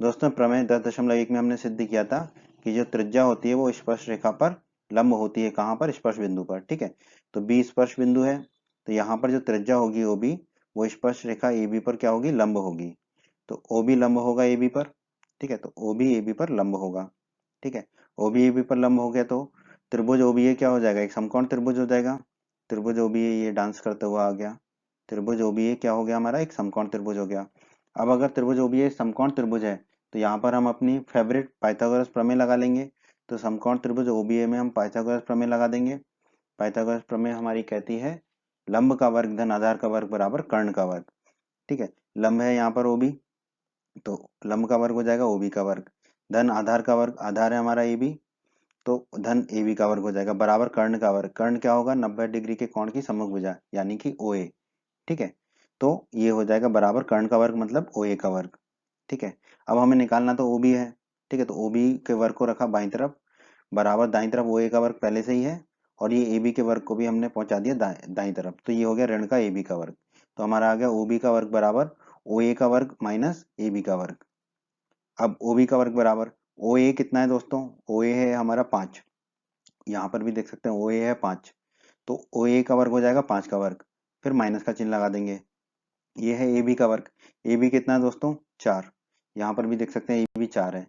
दोस्तों प्रमेय 10.1 में हमने सिद्ध किया था कि जो त्रिज्या होती है वो स्पर्श रेखा पर लंब होती है। कहाँ पर? स्पर्श बिंदु पर। ठीक है, तो बी स्पर्श बिंदु है, तो यहाँ पर जो त्रिज्या होगी ओ बी, वो स्पर्श रेखा ए बी पर क्या होगी? लंब होगी। तो ओ बी लंब होगा ए बी पर। ठीक है, तो ओ बी ए बी पर लंब होगा। ठीक है, ओ बी ए बी पर लंब हो गया तो त्रिभुज ओ बी ए क्या हो जाएगा? एक समकोण त्रिभुज हो जाएगा। त्रिभुज ओ बी ए ये डांस करता हुआ आ गया। त्रिभुज ओ बी ए क्या हो गया हमारा? एक समकोण त्रिभुज हो गया। अब अगर त्रिभुज ओ बी ए समकोण त्रिभुज है, तो यहाँ पर हम अपनी फेवरेट पाइथागोरस प्रमेय लगा लेंगे। तो समकोण त्रिभुज ओबीए में हम पाइथागोरस प्रमेय लगा देंगे। पाइथागोरस प्रमेय हमारी कहती है लंब का वर्ग धन आधार का वर्ग बराबर कर्ण का वर्ग। ठीक है, लंब है यहाँ पर ओबी, तो लंब का वर्ग हो जाएगा ओबी का वर्ग, धन आधार का वर्ग, आधार है हमारा एबी, तो धन ए बी का वर्ग हो जाएगा बराबर कर्ण का वर्ग। कर्ण क्या होगा, 90 डिग्री के कोण की सम्मुख भुजा यानी कि ओ ए। ठीक है, तो ये हो जाएगा बराबर कर्ण का वर्ग मतलब ओ ए का वर्ग। ठीक है, अब हमें निकालना तो ओ बी है। ठीक है, तो ओ बी के वर्ग को रखा बाईं तरफ बराबर दाईं तरफ ओ ए का वर्ग पहले से ही है, और ये ए बी के वर्ग को भी हमने पहुंचा दिया दाईं तरफ, तो ये हो गया ऋण का ए बी का वर्ग। तो हमारा आ गया ओ बी का वर्ग बराबर ओ ए का वर्ग माइनस ए बी का वर्ग। अब ओ बी का वर्ग बराबर ओ ए कितना है दोस्तों, ओ ए है हमारा 5, यहाँ पर भी देख सकते हैं ओ ए है 5, तो ओ ए का वर्ग हो जाएगा 5 का वर्ग, फिर माइनस का चिन्ह लगा देंगे। ये है ए बी का वर्ग, ए बी कितना है दोस्तों 4, यहाँ पर भी देख सकते हैं ए बी 4 है,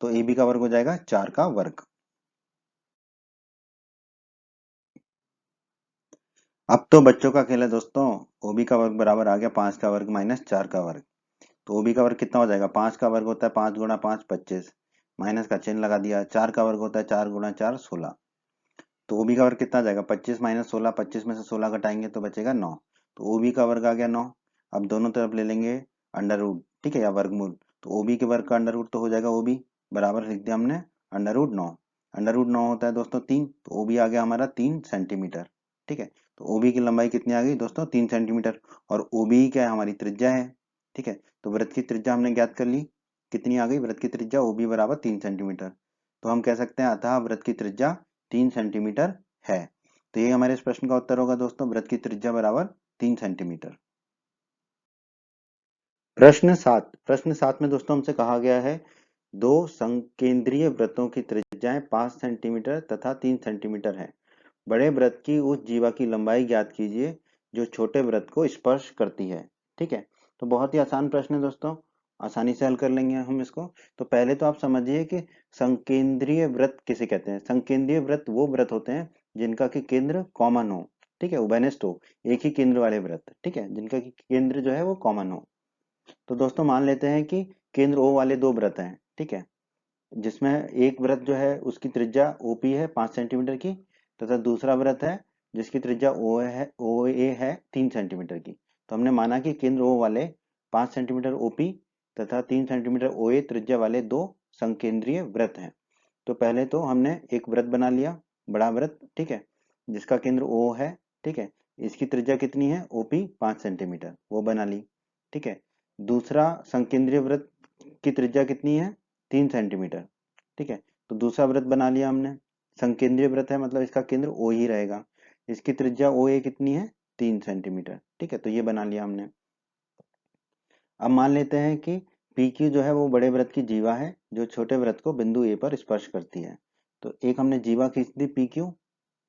तो ए बी का वर्ग हो जाएगा 4 का वर्ग। अब तो बच्चों का खेल है दोस्तों, ओ बी का वर्ग बराबर आ गया 5 का वर्ग माइनस 4 का वर्ग। तो ओ बी का वर्ग कितना हो जाएगा, 5 का वर्ग होता है 5 गुणा 5 25, माइनस का चिन्ह लगा दिया। 4 का वर्ग होता है 4 गुणा 4 16, तो ओबी का वर्ग कितना आ जाएगा 25 माइनस 16, 25 में से 16 घटाएंगे तो बचेगा 9, तो ओबी का वर्ग आ गया 9। अब दोनों तरफ ले लेंगे अंडर रूट, ठीक है, या वर्गमूल, तो ओबी के वर्ग का अंडर रूट तो हो जाएगा ओबी बराबर लिख दिया हमने अंडर रूट 9। अंडर रूट 9 होता है दोस्तों 3, तो ओबी आ गया हमारा 3 सेंटीमीटर। ठीक है, तो ओबी की लंबाई कितनी आ गई दोस्तों 3 सेंटीमीटर, और ओबी क्या है हमारी त्रिज्या है। ठीक है, तो वृत्त की त्रिज्या हमने ज्ञात कर ली, कितनी आ गई वृत्त की त्रिज्या ओबी बराबर 3 सेंटीमीटर। तो हम कह सकते हैं अतः वृत्त की त्रिज्या 3 सेंटीमीटर है। तो ये हमारे इस प्रश्न का उत्तर होगा दोस्तों, वृत्त की त्रिज्या बराबर 3 सेंटीमीटर। प्रश्न 7 में दोस्तों हमसे कहा गया है दो संकेंद्रीय वृत्तों की त्रिज्याएं 5 सेंटीमीटर तथा 3 सेंटीमीटर है। बड़े वृत्त की उस जीवा की लंबाई ज्ञात कीजिए जो छोटे वृत्त को स्पर्श करती है। ठीक है, तो बहुत ही आसान प्रश्न है दोस्तों, आसानी से हल कर लेंगे हम इसको। तो पहले तो आप समझिए कि संकेंद्रीय वृत्त किसे कहते हैं। संकेंद्रीय वृत्त वो वृत्त होते हैं जिनका कि केंद्र कॉमन हो, ठीक है, उभयनिष्ठ हो, एक ही केंद्र वाले वृत्त, ठीक है, जिनका कि केंद्र जो है वो कॉमन हो। तो दोस्तों मान लेते हैं कि केंद्र ओ वाले दो वृत्त हैं, ठीक है, जिसमें एक वृत्त जो है उसकी त्रिज्या ओपी है 5 सेंटीमीटर की, तथा दूसरा वृत्त है जिसकी त्रिज्या ओ ए है 3 सेंटीमीटर की। तो हमने माना कि केंद्र ओ वाले 5 सेंटीमीटर ओपी तथा 3 सेंटीमीटर ओ ए त्रिज्या वाले दो संकेंद्रीय वृत्त हैं। तो पहले तो हमने एक वृत्त बना लिया, बड़ा वृत्त, ठीक है, जिसका केंद्र ओ है, ठीक है, इसकी त्रिज्या कितनी है ओपी 5 सेंटीमीटर, वो बना ली। ठीक है, दूसरा संकेंद्रीय वृत्त की त्रिज्या कितनी है 3 सेंटीमीटर। ठीक है, तो दूसरा वृत्त बना लिया हमने, संकेंद्रीय वृत्त है मतलब इसका केंद्र ओ ही रहेगा, इसकी त्रिज्या ओ ए कितनी है 3 सेंटीमीटर। ठीक है, तो ये बना लिया हमने। अब मान लेते हैं कि पी क्यू जो है वो बड़े वृत्त की जीवा है जो छोटे वृत्त को बिंदु ए पर स्पर्श करती है। तो एक हमने जीवा खींच दी पी क्यू,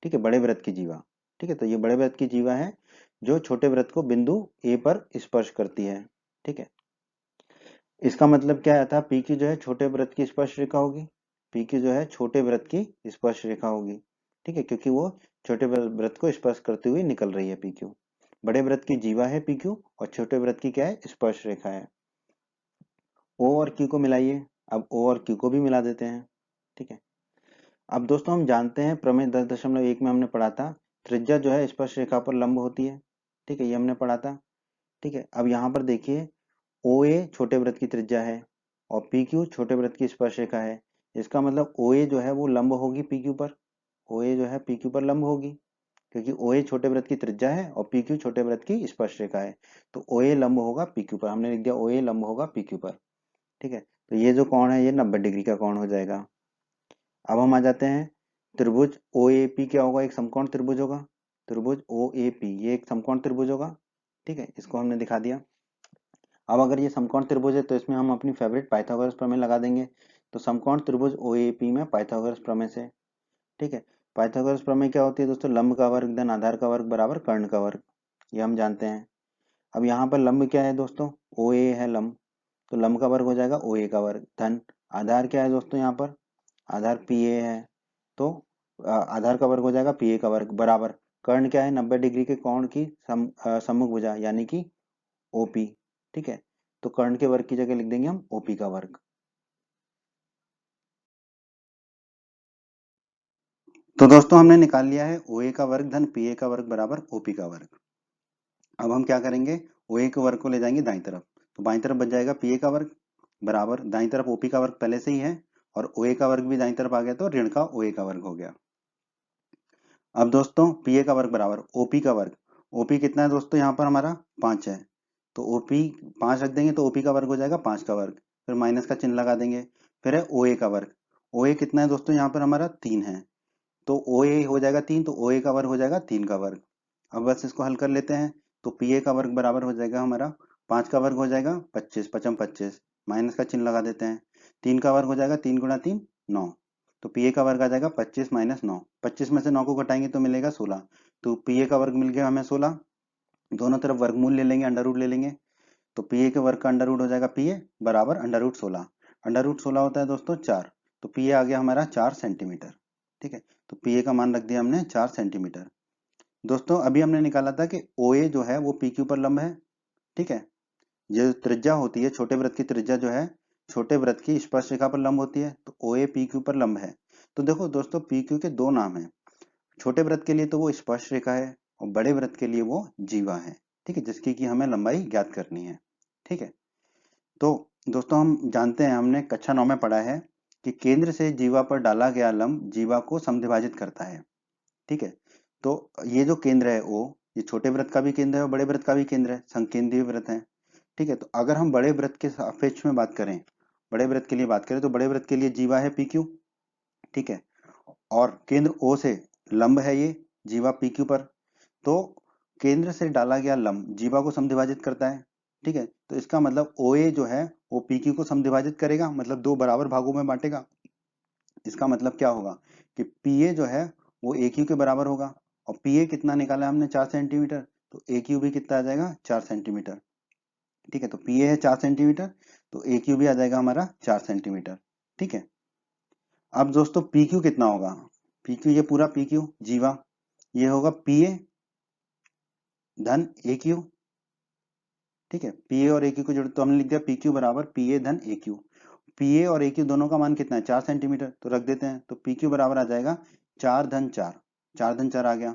ठीक है, बड़े वृत्त की जीवा। ठीक है, तो ये बड़े वृत्त की जीवा है जो छोटे वृत्त को बिंदु ए पर स्पर्श करती है। ठीक है, इसका मतलब क्या था, पी क्यू जो है छोटे वृत्त की स्पर्श रेखा होगी, पी क्यू जो है छोटे वृत्त की स्पर्श रेखा होगी। ठीक है, क्योंकि वो छोटे वृत्त को स्पर्श करते हुए निकल रही है पी क्यू, बड़े वृत्त की जीवा है पी क्यू और छोटे वृत्त की क्या है स्पर्श रेखा है। ओ और क्यू को मिलाइए, अब ओ और क्यू को भी मिला देते हैं। ठीक है, अब दोस्तों हम जानते हैं प्रमेय 10.1 में हमने पढ़ा था त्रिज्या जो है स्पर्श रेखा पर लंब होती है। ठीक है, ये हमने पढ़ा था। ठीक है, अब यहाँ पर देखिए ओ ए छोटे वृत्त की त्रिज्या है और पी क्यू छोटे वृत्त की स्पर्श रेखा है। इसका मतलब ओ ए जो है वो लंब होगी पी क्यू पर, ओ ए जो है पी क्यू पर लंब होगी, क्योंकि ओ ए छोटे वृत्त की त्रिज्या है और पी क्यू छोटे वृत्त की स्पर्श रेखा है। तो ओ ए लंब होगा पी क्यू पर, हमने लिख दिया ओ ए लंब होगा पी क्यू पर। ठीक है, तो ये जो कोण है ये 90 डिग्री का कोण हो जाएगा। अब हम आ जाते हैं त्रिभुज ओ ए पी क्या होगा, एक समकोण त्रिभुज होगा, त्रिभुज ओ ए पी ये एक समकोण त्रिभुज होगा। ठीक है, इसको हमने दिखा दिया। अब अगर ये समकोण त्रिभुज है तो इसमें हम अपनी फेवरेट पाइथागोरस प्रमेय लगा देंगे। तो समकोण त्रिभुज ओ ए पी में पाइथागोरस प्रमेय से, ठीक है, पाइथागोरस प्रमेय क्या होती है दोस्तों, लंब का वर्ग धन आधार का वर्ग बराबर कर्ण का वर्ग, ये हम जानते हैं। अब यहाँ पर लंब क्या है दोस्तों, ओ ए है लंब, तो लंब का वर्ग हो जाएगा ओ ए का वर्ग, धन आधार क्या है दोस्तों, यहाँ पर आधार पी ए है, तो आधार का वर्ग हो जाएगा पी ए का वर्ग बराबर कर्ण क्या है 90 डिग्री के कोण की सम्मुख भुजा यानी कि ओपी। ठीक है, तो कर्ण के वर्ग की जगह लिख देंगे हम ओपी का वर्ग। तो दोस्तों हमने निकाल लिया है OA का वर्ग धन PA का वर्ग बराबर OP का वर्ग। अब हम क्या करेंगे, OA के वर्ग को ले जाएंगे दाईं तरफ, तो बाईं तरफ बच जाएगा PA का वर्ग बराबर दाईं तरफ OP का वर्ग पहले से ही है और OA का वर्ग भी दाईं तरफ आ गया तो ऋण का OA का वर्ग हो गया। अब दोस्तों PA का वर्ग बराबर OP का वर्ग। OP कितना है दोस्तों, यहाँ पर हमारा 5 है, तो OP 5 रख देंगे तो OP का वर्ग हो जाएगा 5 का वर्ग, फिर माइनस का चिन्ह लगा देंगे। फिर है OA का वर्ग। OA कितना है दोस्तों, यहाँ पर हमारा 3 है, तो OA हो जाएगा 3, तो OA का वर्ग हो जाएगा 3 का वर्ग। अब बस इसको हल कर लेते हैं, तो PA का वर्ग बराबर हो जाएगा हमारा 5 का वर्ग हो जाएगा 25, 55 25, माइनस का चिन्ह लगा देते हैं। 3 का वर्ग हो जाएगा 3 गुणा 3 9, तो PA का वर्ग आ जाएगा 25 माइनस 9, 25 में से 9 को घटाएंगे तो मिलेगा 16, तो PA का वर्ग मिल गया हमें 16। दोनों तरफ वर्गमूल ले लेंगे, अंडर रूट ले लेंगे, तो PA के वर्ग का अंडर रूट हो जाएगा PA बराबर अंडर रूट 16। अंडर रूट 16 होता है दोस्तों 4, तो PA आ गया हमारा 4 सेंटीमीटर। ठीक है, तो PA का मान रख दिया हमने 4 सेंटीमीटर। दोस्तों अभी हमने निकाला था कि OA जो है वो PQ पर लंब है। ठीक है, ये त्रिज्या होती है, छोटे वृत्त की त्रिज्या जो है छोटे वृत्त की स्पर्श रेखा पर लंब होती है, तो OA PQ पर लंब है। तो देखो दोस्तों PQ के दो नाम हैं, छोटे वृत्त के लिए तो वो स्पर्श रेखा है और बड़े वृत्त के लिए वो जीवा है। ठीक है, जिसकी की हमें लंबाई ज्ञात करनी है। ठीक है, तो दोस्तों हम जानते हैं, हमने कक्षा 9 में पढ़ा है कि केंद्र से जीवा पर डाला गया लंब जीवा को समद्विभाजित करता है। ठीक है, तो ये जो केंद्र है O, ये छोटे वृत्त का भी केंद्र है और बड़े वृत्त का भी केंद्र है, संकेंद्रीय वृत्त है। ठीक है, तो अगर हम बड़े वृत्त के सापेक्ष में बात करें, बड़े वृत्त के लिए बात करें, तो बड़े वृत्त के लिए जीवा है PQ। ठीक है, और केंद्र O से लंब है ये जीवा PQ पर, तो केंद्र से डाला गया लंब जीवा को समद्विभाजित करता है। ठीक है, तो इसका मतलब OA जो है वो PQ को समद्विभाजित करेगा, मतलब दो बराबर भागों में बांटेगा। इसका मतलब क्या होगा कि PA जो है वो AQ के बराबर होगा, और PA कितना निकाला हमने 4 सेंटीमीटर, तो AQ भी कितना आ जाएगा 4 सेंटीमीटर। ठीक है, तो PA है 4 सेंटीमीटर, तो AQ भी आ जाएगा हमारा 4 सेंटीमीटर। ठीक है, अब दोस्तों PQ कितना होगा, PQ ये पूरा PQ जीवा, ये होगा PA धन AQ। ठीक है, PA और AQ को जोड़ तो हमने लिख दिया PQ बराबर PA धन AQ। PA और AQ दोनों का मान कितना है 4 सेंटीमीटर, तो रख देते हैं, तो PQ बराबर आ जाएगा 4 धन 4, 4 धन 4 आ गया,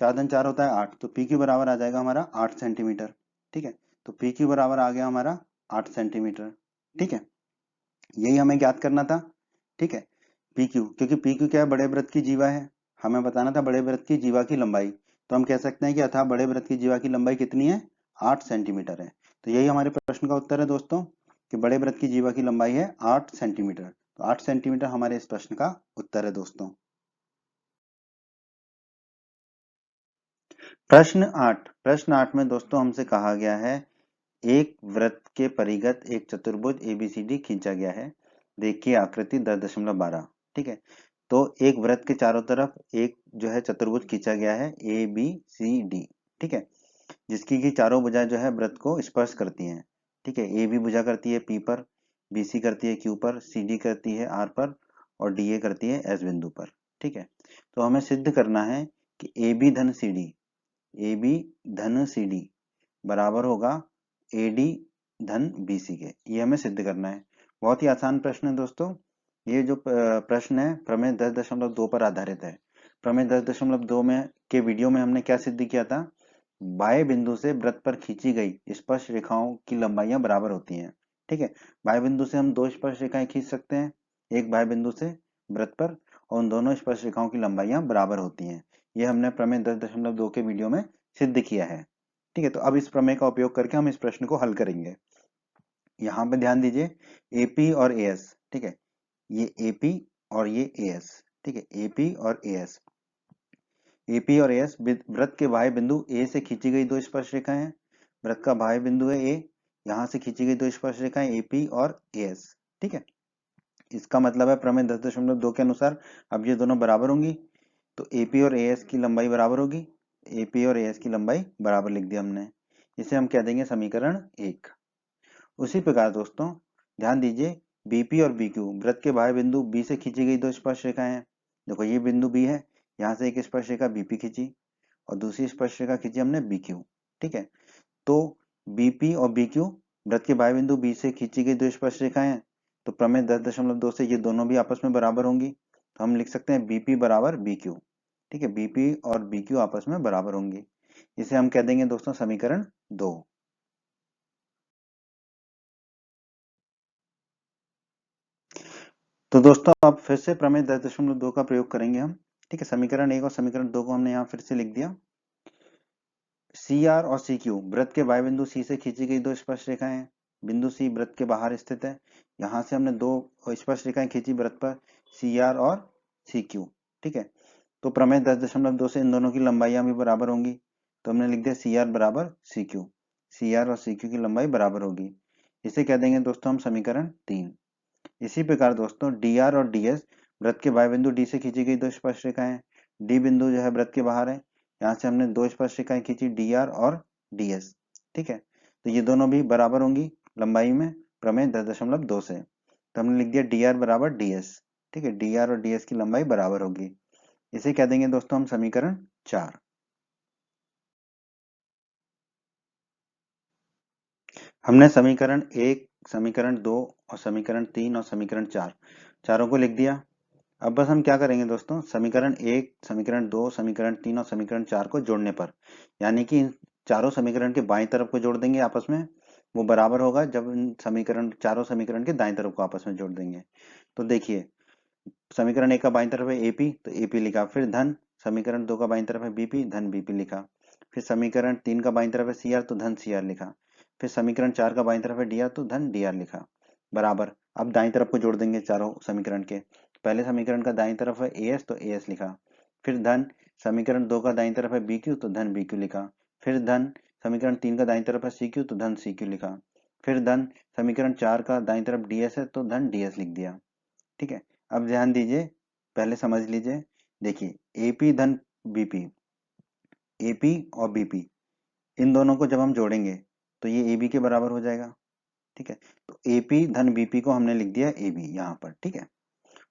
4 धन 4 होता है 8, तो PQ बराबर आ जाएगा हमारा 8 सेंटीमीटर। ठीक है, तो PQ बराबर आ गया हमारा 8 सेंटीमीटर। ठीक है, यही हमें ज्ञात करना था। ठीक है, PQ, क्योंकि PQ क्या है, बड़े वृत्त की जीवा है, हमें बताना था बड़े वृत्त की जीवा की लंबाई, तो हम कह सकते हैं कि अतः बड़े वृत्त की जीवा की लंबाई कितनी है 8 सेंटीमीटर है। तो यही हमारे प्रश्न का उत्तर है दोस्तों, कि बड़े वृत्त की जीवा की लंबाई है 8 सेंटीमीटर, तो 8 सेंटीमीटर हमारे इस प्रश्न का उत्तर है दोस्तों। प्रश्न 8 में दोस्तों हमसे कहा गया है एक वृत्त के परिगत एक चतुर्भुज ABCD खींचा गया है, देखिए आकृति 10.12। ठीक है, तो एक वृत्त के चारों तरफ एक जो है चतुर्भुज खींचा गया है ABCD। ठीक है, जिसकी की चारों भुजाएं जो है वृत्त को स्पर्श करती हैं। ठीक है, AB भुजा करती है P पर, BC करती है Q पर, CD करती है R पर और DA करती है S बिंदु पर। ठीक है, तो हमें सिद्ध करना है कि AB धन CD बराबर होगा AD धन BC के, ये हमें सिद्ध करना है। बहुत ही आसान प्रश्न है दोस्तों। ये जो प्रश्न है प्रमेय 10.2 पर आधारित है। प्रमेय 10.2 में के वीडियो में हमने क्या सिद्ध किया था, बाएं बिंदु से वृत्त पर खींची गई स्पर्श रेखाओं की लंबाइयां बराबर होती हैं। ठीक है, बाएं बिंदु से हम दो स्पर्श रेखाएं खींच सकते हैं, एक बाएं बिंदु से वृत्त पर, और उन दोनों स्पर्श रेखाओं की लंबाइयां बराबर होती हैं। यह हमने प्रमेय 10.2 के वीडियो में सिद्ध किया है। ठीक है, तो अब इस प्रमेय का उपयोग करके हम इस प्रश्न को हल करेंगे। यहाँ पे ध्यान दीजिए AP और AS। ठीक है, ये AP और ये AS। ठीक है, AP और AS, AP और AS वृत्त के बाह्य बिंदु A से खींची गई दो स्पर्श रेखाएं हैं। वृत्त का बाह्य बिंदु है A, यहाँ से खींची गई दो स्पर्श रेखाएं AP और AS। ठीक है, इसका मतलब है प्रमेय 10.2 के अनुसार अब ये दोनों बराबर होंगी, तो AP और AS की लंबाई बराबर होगी। AP और AS की लंबाई बराबर लिख दिया हमने, इसे हम कह देंगे समीकरण 1। उसी प्रकार दोस्तों ध्यान दीजिए BP और BQ वृत्त के बाह्य बिंदु B से खींची गई दो स्पर्श रेखाएं हैं। देखो ये बिंदु B है, यहाँ से एक स्पर्श रेखा BP खींची और दूसरी स्पर्श रेखा खींची हमने BQ। ठीक है, तो BP और BQ वृत्त के बाह्य बिंदु B से खींची गई दो स्पर्श रेखाएं हैं, तो प्रमेय 10.2 से ये दोनों भी आपस में बराबर होंगी, तो हम लिख सकते हैं BP बराबर BQ। ठीक है, बीपी और बीक्यू आपस में बराबर होंगी। इसे हम कह देंगे दोस्तों समीकरण 2। तो दोस्तों अब फिर से प्रमेय 10.2 का प्रयोग करेंगे हम। ठीक है, समीकरण 1 और समीकरण 2 को हमने यहाँ फिर से लिख दिया। सी आर और सी क्यू वृत्त के वाय बिंदु सी से खींची गई दो स्पर्श रेखाएं हैं। बिंदु सी वृत्त के बाहर स्थित है। यहाँ से हमने दो स्पर्श रेखाएं खींची वृत्त पर, सी आर और सी क्यू। ठीक है, तो प्रमेय 10.2 से इन दोनों की लंबाइयां भी बराबर होंगी। तो हमने लिख दिया सी आर बराबर सी क्यू। सी आर और सी क्यू की लंबाई बराबर होगी। इसे कह देंगे दोस्तों हम समीकरण 3। इसी प्रकार दोस्तों डी आर और डी एस वृत्त के वाय बिंदु डी से खींची गई दो स्पर्श रेखाएं हैं। डी बिंदु जो है वृत्त के बाहर है। यहाँ से हमने दो स्पर्श रेखाएं खींची डी आर और डी एस। ठीक है, तो ये दोनों भी बराबर होंगी लंबाई में प्रमेय 10.2 से। तो हमने लिख दिया डी आर बराबर डी एस। ठीक है, डी आर और डी एस की लंबाई बराबर होगी। इसे कह देंगे दोस्तों हम समीकरण 4। हमने समीकरण 1, समीकरण 2 और समीकरण 3 और समीकरण 4 चारों को लिख दिया। अब बस हम क्या करेंगे दोस्तों, समीकरण 1, समीकरण 2, समीकरण 3 और समीकरण 4 को जोड़ने पर, यानी कि इन चारों समीकरण के बाईं तरफ को जोड़ देंगे आपस में। वो बराबर होगा जब इन समीकरण चारों समीकरण के दाईं तरफ को आपस में जोड़ देंगे। तो देखिए, समीकरण 1 का बाईं तरफ है एपी, तो एपी लिखा। फिर धन समीकरण 2 का बाईं तरफ है बीपी, धन बीपी लिखा। फिर समीकरण 3 का बाईं तरफ है सीआर, तो धन सीआर लिखा। फिर समीकरण 4 का बाईं तरफ है डीआर, तो धन डीआर लिखा। बराबर। अब दाईं तरफ को जोड़ देंगे चारों समीकरण के। पहले समीकरण का दाईं तरफ है एएस, तो एएस लिखा। फिर धन समीकरण 2 का दाईं तरफ है बीक्यू, तो धन बीक्यू लिखा। फिर धन समीकरण 3 का दाईं तरफ है सीक्यू, तो धन सीक्यू लिखा। फिर धन समीकरण 4 का दाईं तरफ डीएस है, तो धन डीएस लिख दिया। ठीक है, अब ध्यान दीजिए, पहले समझ लीजिए। देखिए एपी धन बीपी, एपी और बीपी इन दोनों को जब हम जोड़ेंगे तो ये एबी के बराबर हो जाएगा। ठीक है, तो एपी धन बीपी को हमने लिख दिया एबी यहाँ पर। ठीक है,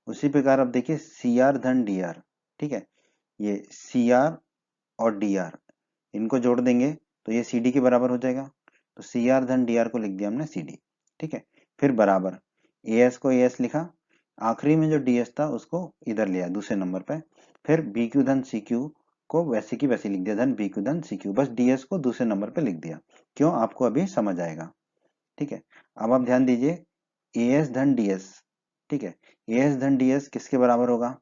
उसी प्रकार अब देखिए सी आर धन डी आर। ठीक है, ये सी आर और डी आर इनको जोड़ देंगे तो ये सी डी के बराबर हो जाएगा। तो सी आर धन डी आर को लिख दिया हमने सी डी। ठीक है, फिर बराबर ए एस को ए एस लिखा। आखिरी में जो डी एस था उसको इधर लिया दूसरे नंबर पे। फिर बी क्यू धन सी क्यू को वैसे की वैसे लिख दिया, धन बी क्यू धन सी क्यू, बस डी एस को दूसरे नंबर पे लिख दिया। क्यों, आपको अभी समझ आएगा। ठीक है, अब आप ध्यान दीजिए ए एस धन डी एस। ठीक है, ए एस धन डी एस किसके बराबर होगा,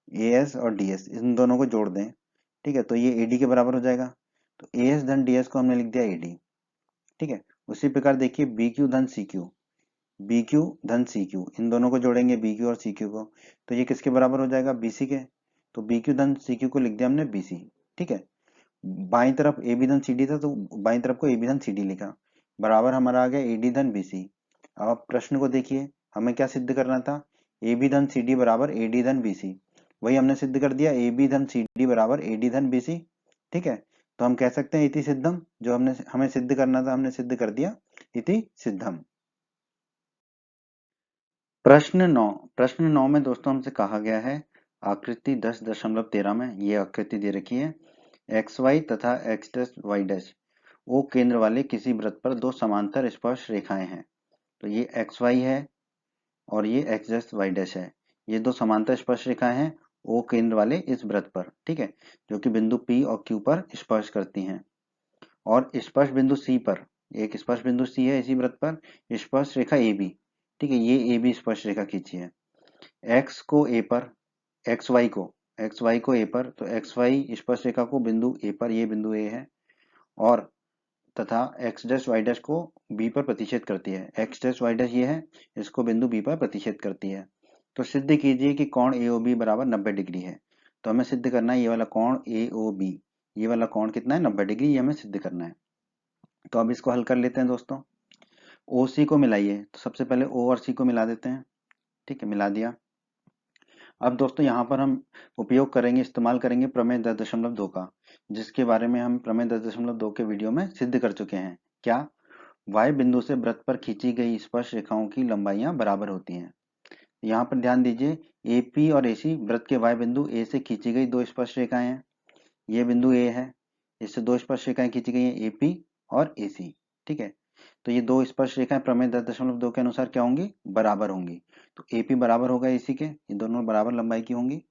ए एस और डी एस इन दोनों को जोड़ दें। ठीक है, तो ये ए डी के बराबर हो जाएगा। तो ए एस धन डी एस को हमने लिख दिया ए डी। ठीक है, उसी प्रकार देखिए बी क्यू धन सी क्यू, बी क्यू धन सी क्यू इन दोनों को जोड़ेंगे बी क्यू और सी क्यू को, तो ये किसके बराबर हो जाएगा, बीसी के। तो बी क्यू धन सी क्यू को लिख दिया हमने बीसी। ठीक है, बाईं तरफ ए बी धन सी डी था तो बाईं तरफ को ए बी धन सी डी लिखा। बराबर हमारा आ गया ए डी धन बीसी। अब आप प्रश्न को देखिए, हमें क्या सिद्ध करना था, ए बी धन सी डी बराबर ए डी धन बीसी। वही हमने सिद्ध कर दिया, ए बी धन सी डी बराबर ए डी धन बीसी। ठीक है, तो हम कह सकते हैं इति सिद्धम, जो हमने हमें सिद्ध करना था हमने सिद्ध कर दिया, इति सिद्धम। प्रश्न 9 में दोस्तों हमसे कहा गया है, आकृति 10.13 में ये आकृति दे रखी है, एक्स वाई तथा X dash Y dash O केंद्र वाले किसी वृत्त पर दो समांतर स्पर्श रेखाएं हैं। तो ये एक्स वाई है और ये एक्स डैश वाई डैश है। ये दो समांतर स्पर्श रेखाएं हैं ओ केंद्र वाले इस वृत्त पर। ठीक है, जो कि बिंदु पी और क्यू पर स्पर्श करती हैं। और स्पर्श बिंदु सी पर, एक स्पर्श बिंदु सी है इसी वृत्त पर, स्पर्श रेखा ए बी। ठीक है, ये ए बी स्पर्श रेखा खींची है। एक्स को ए पर, एक्स वाई को, एक्स वाई को ए पर, तो एक्स वाई स्पर्श रेखा को बिंदु ए पर, ये बिंदु ए है। और तथा एक्स डैश वाई डैश को बी पर प्रतिच्छेद करती है। एक्स डैश वाई डैश ये है, इसको बिंदु बी पर प्रतिच्छेद करती है। तो सिद्ध कीजिए कि कोण ए ओ बी बराबर 90 डिग्री है। तो हमें सिद्ध करना है ये वाला कोण ए ओ बी, ये वाला कोण कितना है, 90 डिग्री, ये हमें सिद्ध करना है। तो अब इसको हल कर लेते हैं दोस्तों। ओ सी को मिलाइए, तो सबसे पहले ओ और सी को मिला देते हैं। ठीक है, मिला दिया। अब दोस्तों यहाँ पर हम उपयोग करेंगे, इस्तेमाल करेंगे प्रमेय 10.2 का, जिसके बारे में हम प्रमेय 10.2 के वीडियो में सिद्ध कर चुके हैं। क्या, वाई बिंदु से वृत्त पर खींची गई स्पर्श रेखाओं की लंबाइयां बराबर होती हैं। यहाँ पर ध्यान दीजिए, एपी और एसी वृत्त के वाई बिंदु ए से खींची गई दो स्पर्श रेखाएं हैं। ये बिंदु ए है, इससे दो स्पर्श रेखाएं खींची गई हैं एपी और एसी। ठीक है, तो ये दो स्पर्श रेखाएं प्रमेय 10.2 के अनुसार क्या होंगी, बराबर होंगी। तो एपी बराबर होगा एसी के, ये दोनों बराबर लंबाई की होंगी।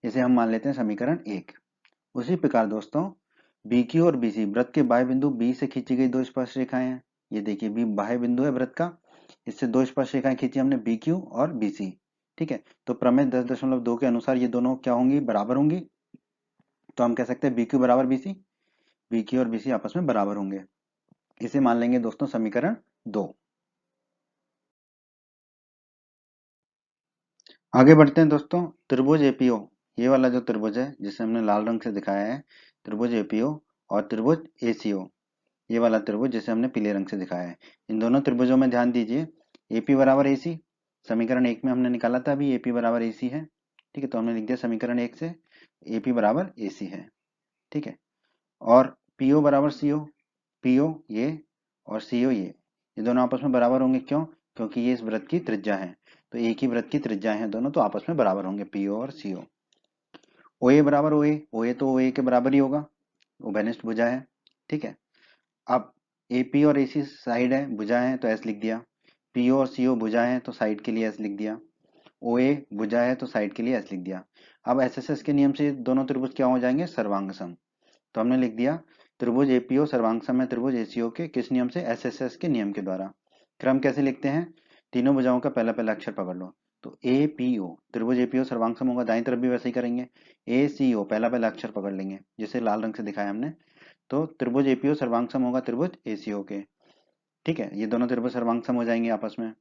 इसे हम मान लेते हैं समीकरण 1। उसी प्रकार दोस्तों बी क्यू और बी सी वृत्त के बाह्य बिंदु बी से खींची गई दो स्पर्श रेखाएं हैं। ये देखिए बी बाह्य बिंदु है वृत्त का, इससे दो स्पर्श रेखाएं खींची हमने बी क्यू और बी सी। ठीक है, तो प्रमेय 10.2 के अनुसार ये दोनों क्या होंगी, बराबर होंगी। तो हम कह सकते हैं बी क्यू बराबर बी सी, बी क्यू और बी सी आपस में बराबर होंगे। इसे मान लेंगे दोस्तों समीकरण 2। आगे बढ़ते हैं दोस्तों, त्रिभुज एपीओ, ये वाला जो त्रिभुज है जिसे हमने लाल रंग से दिखाया है, त्रिभुज एपीओ और त्रिभुज एसीओ, ये वाला त्रिभुज जिसे हमने पीले रंग से दिखाया है। इन दोनों त्रिभुजों में ध्यान दीजिए, एपी बराबर एसी, समीकरण 1 में हमने निकाला था अभी एपी बराबर एसी है। ठीक है, तो हमने लिख दिया समीकरण 1 से एपी बराबर एसी है। ठीक है, और पीओ बराबर सीओ, पीओ ये और सीओ ये दोनों आपस में बराबर होंगे। क्यों? क्योंकि ये इस वृत्त की त्रिज्या है, तो एक ही वृत्त की त्रिज्या है दोनों, तो आपस में बराबर होंगे पीओ और सीओ। ओए बराबर ओए, ओए तो ओए के बराबर ही होगा, उभयनिष्ठ भुजा है। ठीक है, अब एपी और एसी साइड है, भुजा है, तो एस लिख दिया। पीओ और सीओ भुजा है, तो साइड के लिए एस लिख दिया। ओए भुजा है, तो साइड के लिए एस लिख दिया। अब एसएसएस के नियम से दोनों त्रिभुज क्या हो जाएंगे, सर्वांग सम। तो हमने लिख दिया त्रिभुज एपीओ सर्वांग सम है त्रिभुज एसीओ के किस नियम से, एसएसएस के नियम के द्वारा। क्रम कैसे लिखते हैं, तीनों भुजाओं का पहला पहला अक्षर पकड़ लो। तो एपीओ त्रिभुज एपीओ सर्वांग सम होगा, दाईं तरफ भी वैसे ही करेंगे। एसीओ पहला पहला अक्षर पकड़ लेंगे जिसे लाल रंग से दिखाया हमने, तो त्रिभुज एपीओ सर्वांग सम होगा त्रिभुज एसीओ के। ठीक है, ये दोनों त्रिभुज सर्वांग सम हो जाएंगे आपस में।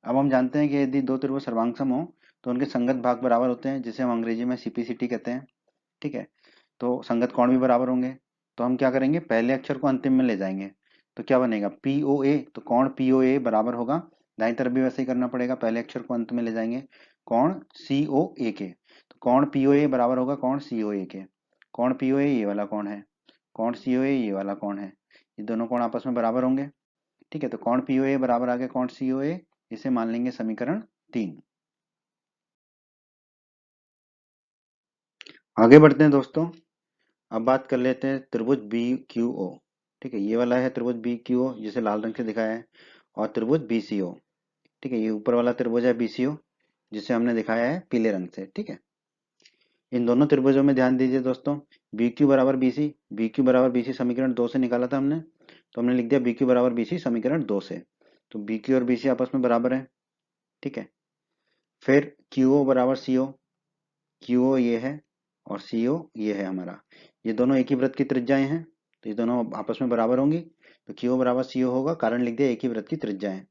अब हम जानते हैं कि यदि दो त्रिभुज सर्वांग सम हो तो उनके संगत भाग बराबर होते हैं, जिसे हम अंग्रेजी में सीपीसीटी कहते हैं। ठीक है, तो संगत कोण भी बराबर होंगे। तो हम क्या करेंगे, पहले अक्षर को अंतिम में ले जाएंगे, तो क्या बनेगा पी ओ ए, तो कोण पी ओ ए बराबर होगा, दाईं तरफ भी वैसे ही करना पड़ेगा, पहले अक्षर को अंत में ले जाएंगे, कोण सी ओ ए के। तो कोण पी ओ ए बराबर होगा कोण सी ओ ए के। कोण पी ओ ए ये वाला कोण है, कोण सी ओ ए ये वाला कोण है, ये दोनों कोण आपस में बराबर होंगे। ठीक है, तो कोण पी ओ ए बराबर आ गया कोण सी ओ ए, इसे मान लेंगे समीकरण 3। आगे बढ़ते हैं दोस्तों, अब बात कर लेते हैं त्रिभुज बी क्यू ओ। ठीक है, ये वाला है त्रिभुज बी क्यू ओ जिसे लाल रंग से दिखाया है, और त्रिभुज बी सी ओ। ठीक है, ये ऊपर वाला त्रिभुज है बी सी ओ जिसे हमने दिखाया है पीले रंग से। ठीक है, इन दोनों त्रिभुजों में ध्यान दीजिए दोस्तों, बी क्यू बराबर बी सी, बी क्यू बराबर बी सी समीकरण 2 से निकाला था हमने, तो हमने लिख दिया बी क्यू बराबर बी सी समीकरण 2 से। तो बी क्यू और बी सी आपस में बराबर है। ठीक है, फिर क्यू ओ बराबर सी ओ, क्यू ओ ये है और सी ओ ये है हमारा, ये दोनों एक ही वृत्त की त्रिज्याएं हैं, तो ये दोनों आपस में बराबर होंगी। तो क्यू ओ बराबर सी ओ होगा, कारण लिख दिया एक ही वृत्त की त्रिज्या है।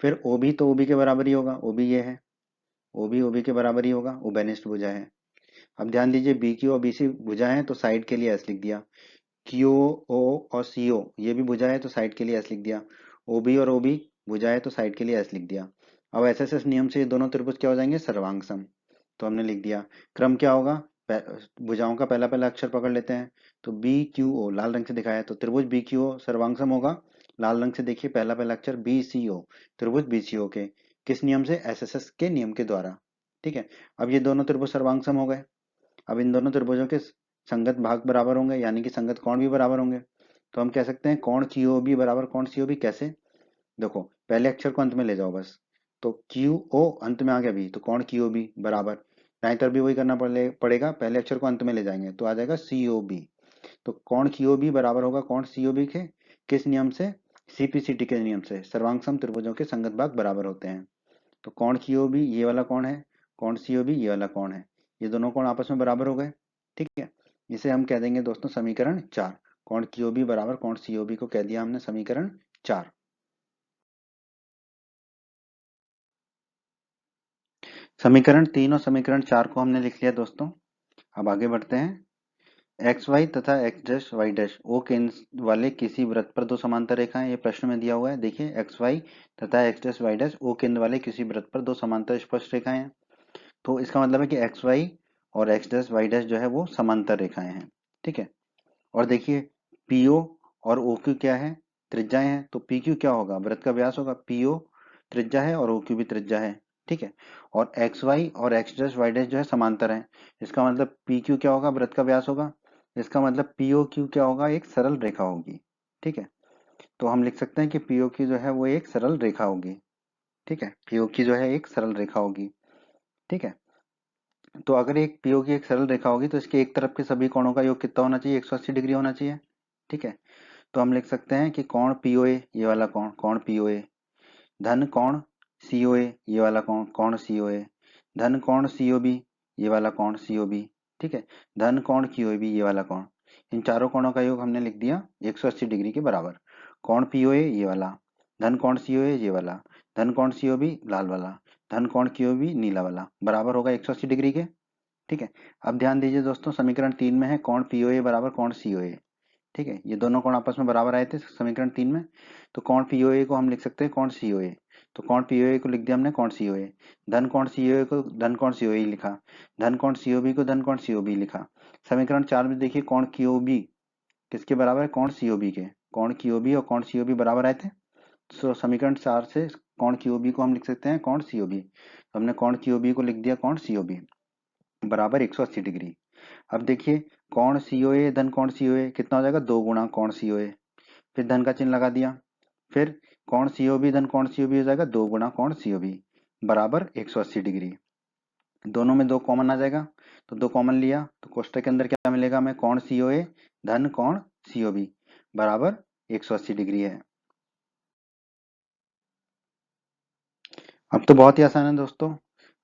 फिर ओ बी, तो ओ बी के बराबर ही होगा, ओ बी ये है, ओ बी के बराबर ही होगा, उभयनिष्ठ भुजा है। अब ध्यान दीजिए बी क्यू और बी सी भुजा है, तो साइड के लिए एस लिख दिया। क्यू ओ और सी ओ ये भी भुजा है, तो साइड के लिए एस लिख दिया। ओ बी और ओ बी भुजा है, तो साइड के लिए एस लिख दिया। अब एस एस एस नियम से ये दोनों त्रिभुज क्या हो जाएंगे, सर्वांग सम। तो हमने लिख दिया, क्रम क्या होगा, भुजाओं का पहला पहला अक्षर पकड़ लेते हैं। तो बी क्यू ओ लाल रंग से दिखाया है, तो त्रिभुज बी क्यू ओ सर्वांग सम होगा, लाल रंग से देखिए पहला पहला अक्षर बी सी ओ, त्रिभुज बी सी ओ के किस नियम से, एस एस एस के नियम के द्वारा। ठीक है, अब ये दोनों त्रिभुज सर्वांग सम हो गए। अब इन दोनों त्रिभुजों के संगत भाग बराबर होंगे, यानी कि संगत कोण भी बराबर होंगे। तो हम कह सकते हैं कोण क्यू ओ बी बराबर कोण सी ओ बी। कैसे, देखो पहले अक्षर को अंत में ले जाओ बस, तो क्यू ओ अंत में आ गया बी, तो कोण क्यू ओ बी बराबर, दाईं तरफ भी वही करना पड़ेगा, पहले अक्षर को अंत में ले जाएंगे तो आ जाएगा सी ओ बी। तो कोण क्यू ओ बी बराबर होगा कोण सी ओ बी के किस नियम से, सीपीसीटी के नियम से, सर्वांग सम त्रिभुजों के संगत भाग बराबर होते हैं। तो कोण क्यू ओ बी ये वाला कोण है, कोण सी ओ बी ये वाला कोण है, ये दोनों कोण आपस में बराबर हो गए। ठीक है, इसे हम कह देंगे दोस्तों समीकरण 4। कोण क्यू ओ बी बराबर कोण सी ओ बी को कह दिया हमने समीकरण 4। समीकरण 3 और समीकरण 4 को हमने लिख लिया दोस्तों। अब आगे बढ़ते हैं, एक्स वाई तथा X dash Y dash O केंद्र वाले किसी वृत्त पर दो समांतर रेखाएं, ये प्रश्न में दिया हुआ है। देखिए एक्स वाई तथा X dash Y dash O केंद्र वाले किसी वृत्त पर दो समांतर स्पर्श रेखाएं हैं। तो इसका मतलब है कि एक्स वाई और एक्स डैश वाई डैश जो है वो समांतर रेखाएं हैं। ठीक है, और देखिए पीओ और ओ क्यू क्या है, त्रिज्याएं हैं, तो पी क्यू क्या होगा, वृत्त का व्यास होगा, पीओ त्रिज्या है और ओ क्यू भी त्रिज्या है। ठीक है, और एक्स वाई और एक्स डैश वाई डैश जो है समांतर है, इसका मतलब पी क्यू क्या होगा, वृत्त का व्यास होगा, इसका मतलब पीओ क्यू क्या होगा, एक सरल रेखा होगी। ठीक है, तो हम लिख सकते हैं कि पीओ की जो है वो एक सरल रेखा होगी। ठीक है, पीओ की जो है एक सरल रेखा होगी। ठीक है, तो अगर एक पीओ की एक सरल रेखा होगी तो इसके एक तरफ के सभी कोणों का योग कितना होना चाहिए, 180 डिग्री होना चाहिए। ठीक है, तो हम लिख सकते हैं कि कोण पीओए, ये वाला कोण कोण पीओए, धन कोण सीओए, ये वाला कोण कोण सीओए, धन कोण सीओबी, ये वाला कोण सीओबी। ठीक है, धन कोण क्यूओबी, ये वाला कोण। इन चारों कोणों का योग हमने लिख दिया 180 डिग्री के बराबर। कोण पीओए ये वाला, धन कोण सीओए ये वाला, धन कोण सीओबी लाल वाला, धन कोण क्यूओबी नीला वाला, बराबर होगा 180 डिग्री के। ठीक है, अब ध्यान दीजिए दोस्तों, समीकरण 3 में है कोण पीओए बराबर कोण सीओए। ठीक है, ये दोनों कोण आपस में बराबर आए थे समीकरण 3 में, तो कोण पीओए को हम लिख सकते हैं कोण सीओए। तो कोण पीओए को लिख दिया हमने कोण सीओए, धन कोण सीओए को धन कोण सीओए लिखा, धन कोण सीओबी को धन कोण सीओबी लिखा। समीकरण 4 में देखिए कोण क्यूओबी किसके बराबर है, कोण सीओबी के। कोण क्यूओबी और कोण सीओबी बराबर आए थे, तो समीकरण 4 से कोण क्यूओबी को हम लिख सकते हैं कोण सीओबी। तो हमने कोण क्यूओबी को लिख दिया कोण सीओबी बराबर 180 डिग्री। अब देखिए कोण सीओए धन कोण सीओए कितना हो जाएगा, 2 गुणा कोण सीओए, फिर धन का चिन्ह लगा दिया, फिर कोण सीओबी धन कोण सीओबी हो जाएगा 2 गुणा कोण सीओबी बराबर 180 डिग्री। दोनों में 2 कॉमन आ जाएगा, तो 2 कॉमन लिया तो कोष्टक के अंदर क्या मिलेगा हमें, कोण सीओए धन कोण सीओबी बराबर 180 डिग्री है। अब तो बहुत ही आसान है दोस्तों।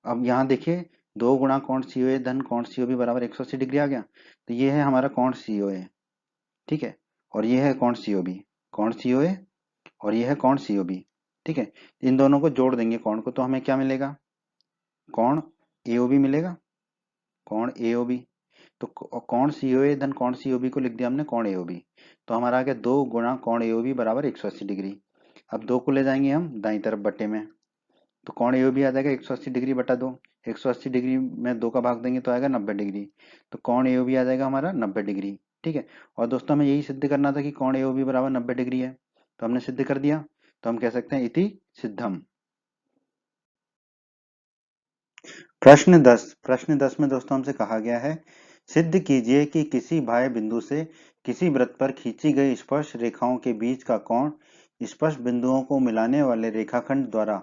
अब यहाँ देखिए 2 गुणा कोण सीओए धन कोण सीओबी बराबर 180 डिग्री आ गया, तो ये है हमारा कोण सीओए। ठीक है, और ये है कोण सीओबी, कोण सीओए और ये है कोण सीओबी। ठीक है, इन दोनों को जोड़ देंगे कोण को, तो हमें क्या मिलेगा, कोण एओबी मिलेगा, कोण एओबी। तो कोण सीओए धन कोण सीओबी को लिख दिया हमने कोण एओबी, तो हमारा आ गया 2 गुणा कोण एओबी बराबर 180 डिग्री। अब 2 को ले जाएंगे हम दाई तरफ बट्टे में, तो कोण एओबी आ जाएगा 180 डिग्री बटा 2। 180 डिग्री में 2 का भाग देंगे तो आएगा 90 डिग्री, तो कोण एओबी आ जाएगा हमारा 90 डिग्री। ठीक है, और दोस्तों हमें यही सिद्ध करना था कि कोण एओबी बराबर 90 डिग्री है, तो हमने सिद्ध कर दिया। तो हम कह सकते हैं इति सिद्धम। प्रश्न 10 में दोस्तों हमसे कहा गया है, सिद्ध कीजिए कि किसी बाह्य बिंदु से किसी वृत्त पर खींची गई स्पर्श रेखाओं के बीच का कोण स्पर्श बिंदुओं को मिलाने वाले रेखाखंड द्वारा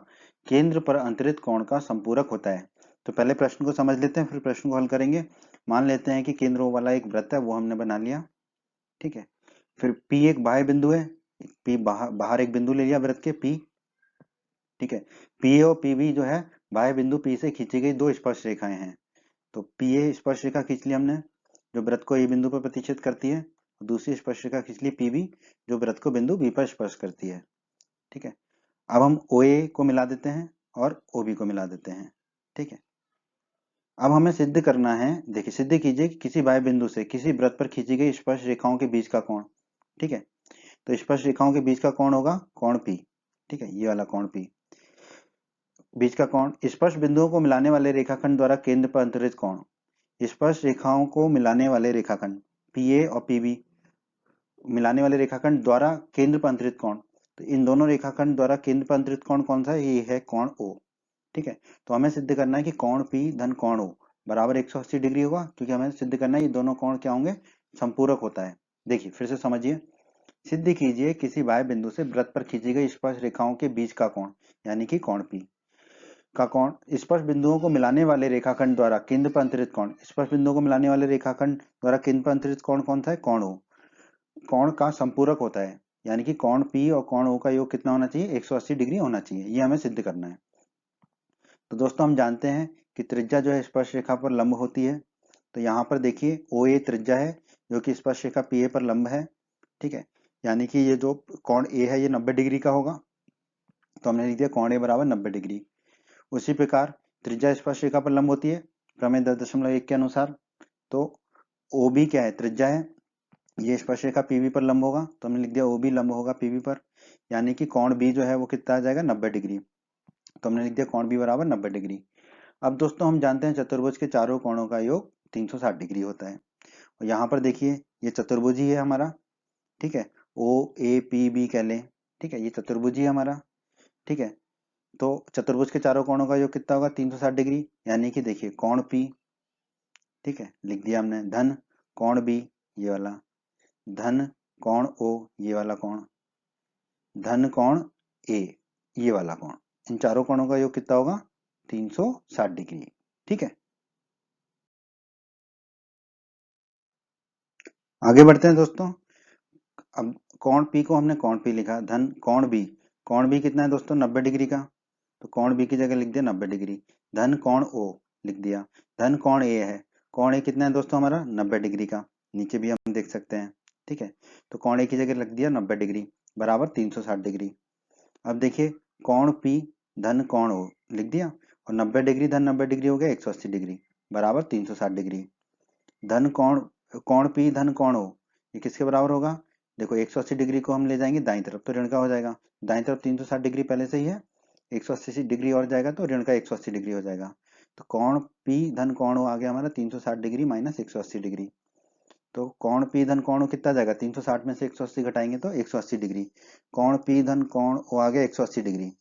केंद्र पर अंतरित कोण का संपूरक होता है। तो पहले प्रश्न को समझ लेते हैं, फिर प्रश्न को हल करेंगे। मान लेते हैं कि केंद्र वाला एक वृत्त है, वो हमने बना लिया। ठीक है, फिर P एक बाह्य बिंदु है, P बाहर एक बिंदु ले लिया वृत्त के P। ठीक है, पी ए और पीबी जो है बाह्य बिंदु P से खींची गई 2 स्पर्श रेखाएं हैं। तो पी ए स्पर्श रेखा खींच ली हमने जो वृत्त को ए बिंदु पर प्रतिच्छेद करती है, और दूसरी स्पर्श रेखा खींच ली पीबी जो वृत्त को बिंदु बी पर स्पर्श करती है। ठीक है, अब हम ओ ए को मिला देते हैं और ओ बी को मिला देते हैं। ठीक है, अब हमें सिद्ध करना है, देखिए सिद्ध कीजिए कि किसी बाह्य बिंदु से किसी वृत्त पर खींची गई स्पर्श रेखाओं के बीच का कोण। ठीक है, तो स्पर्श रेखाओं के बीच का कोण होगा कोण पी। ठीक है, ये वाला कोण पी, बीच का कोण स्पर्श बिंदुओं को मिलाने वाले रेखाखंड द्वारा केंद्र पर अंतरित कोण, स्पर्श रेखाओं को मिलाने वाले रेखाखंड पी ए और पीबी मिलाने वाले रेखाखंड द्वारा केंद्र पर अंतरित कोण, तो इन दोनों रेखाखंड द्वारा केंद्र पर अंतरित कोण कौन सा है, ये है कोण ओ। ठीक है, तो हमें सिद्ध करना है कि कोण पी धन कोण ओ बराबर 180 डिग्री होगा, क्योंकि हमें सिद्ध करना है ये दोनों कोण क्या होंगे, संपूरक होता है। देखिए फिर से समझिए, सिद्ध कीजिए किसी बाह्य बिंदु से वृत्त पर खींची गई स्पर्श रेखाओं के बीच का कोण यानी कि कोण पी का कोण स्पर्श बिंदुओं को मिलाने वाले रेखाखंड द्वारा केंद्र पर अंतरित कोण, स्पर्श बिंदुओं को मिलाने वाले रेखाखंड द्वारा केंद्र पर अंतरित कोण कौन सा है, कोण ओ, कोण का संपूरक होता है, यानी कि कोण पी और कोण ओ का योग कितना होना चाहिए, 180 डिग्री होना चाहिए। ये हमें सिद्ध करना है। तो दोस्तों हम जानते हैं कि त्रिज्या जो है स्पर्श रेखा पर लंब होती है, तो यहाँ पर देखिए ओ ए त्रिज्या है जो कि स्पर्श रेखा पी ए पर लंब है। ठीक है, यानी कि ये जो कोण ए है ये 90 डिग्री का होगा, तो हमने लिख दिया कोण ए बराबर 90 डिग्री। उसी प्रकार त्रिज्या स्पर्श रेखा पर लंब होती है प्रमेय 10.1 के अनुसार, तो ओ बी क्या है, त्रिज्या है, ये स्पर्श रेखा पीबी पर लंब होगा, तो हमने लिख दिया ओ बी लंब होगा पीबी पर, यानी कि कोण बी जो है वो कितना आ जाएगा, 90 डिग्री। तो हमने लिख दिया कोण बी बराबर 90 डिग्री। अब दोस्तों हम जानते हैं चतुर्भुज के चारों कोणों का योग 360 डिग्री होता है, और यहाँ पर देखिए ये चतुर्भुज ही है हमारा। ठीक है, ओ ए पी बी कह लें। ठीक है, ये चतुर्भुज ही है हमारा। ठीक है, तो चतुर्भुज के चारों कोणों का योग कितना होगा, 360 डिग्री, यानी कि देखिए कोण पी, ठीक है लिख दिया हमने, धन कोण बी ये वाला, धन कोण ओ ये वाला कोण, धन कोण ए ये वाला कोण, इन चारों कोणों का योग कितना होगा, 360 डिग्री। ठीक है, आगे बढ़ते हैं दोस्तों। अब कोण पी को हमने कोण पी लिखा, धन कोण बी कितना है दोस्तों 90 डिग्री का, तो कोण बी की जगह लिख दिया 90 डिग्री। धन कोण ओ लिख दिया। धन कोण ए है, कोण ए कितना है दोस्तों हमारा 90 डिग्री का, नीचे भी हम देख सकते हैं। ठीक है, तो कोण ए की जगह लिख दिया 90 डिग्री बराबर 360 डिग्री। अब देखिए कोण पी धन कोण ओ लिख दिया, और 90 डिग्री धन 90 डिग्री हो गया 180 डिग्री बराबर 360 डिग्री। धन कोण कोण पी धन कोण ओ ये किसके बराबर होगा? देखो 180 डिग्री को हम ले जाएंगे दाईं तरफ तो ऋण का हो जाएगा, दाईं तरफ 360 डिग्री पहले से ही है, 180 डिग्री और जाएगा तो ऋण का 180 डिग्री हो जाएगा। तो कोण पी धन कोण ओ आ गया हमारा 360 डिग्री माइनस 180 डिग्री। तो कोण पी धन कोण ओ कितना जाएगा? 360 में से 180 घटाएंगे तो 180 डिग्री। कोण पी धन कोण ओ आ गया 180 डिग्री।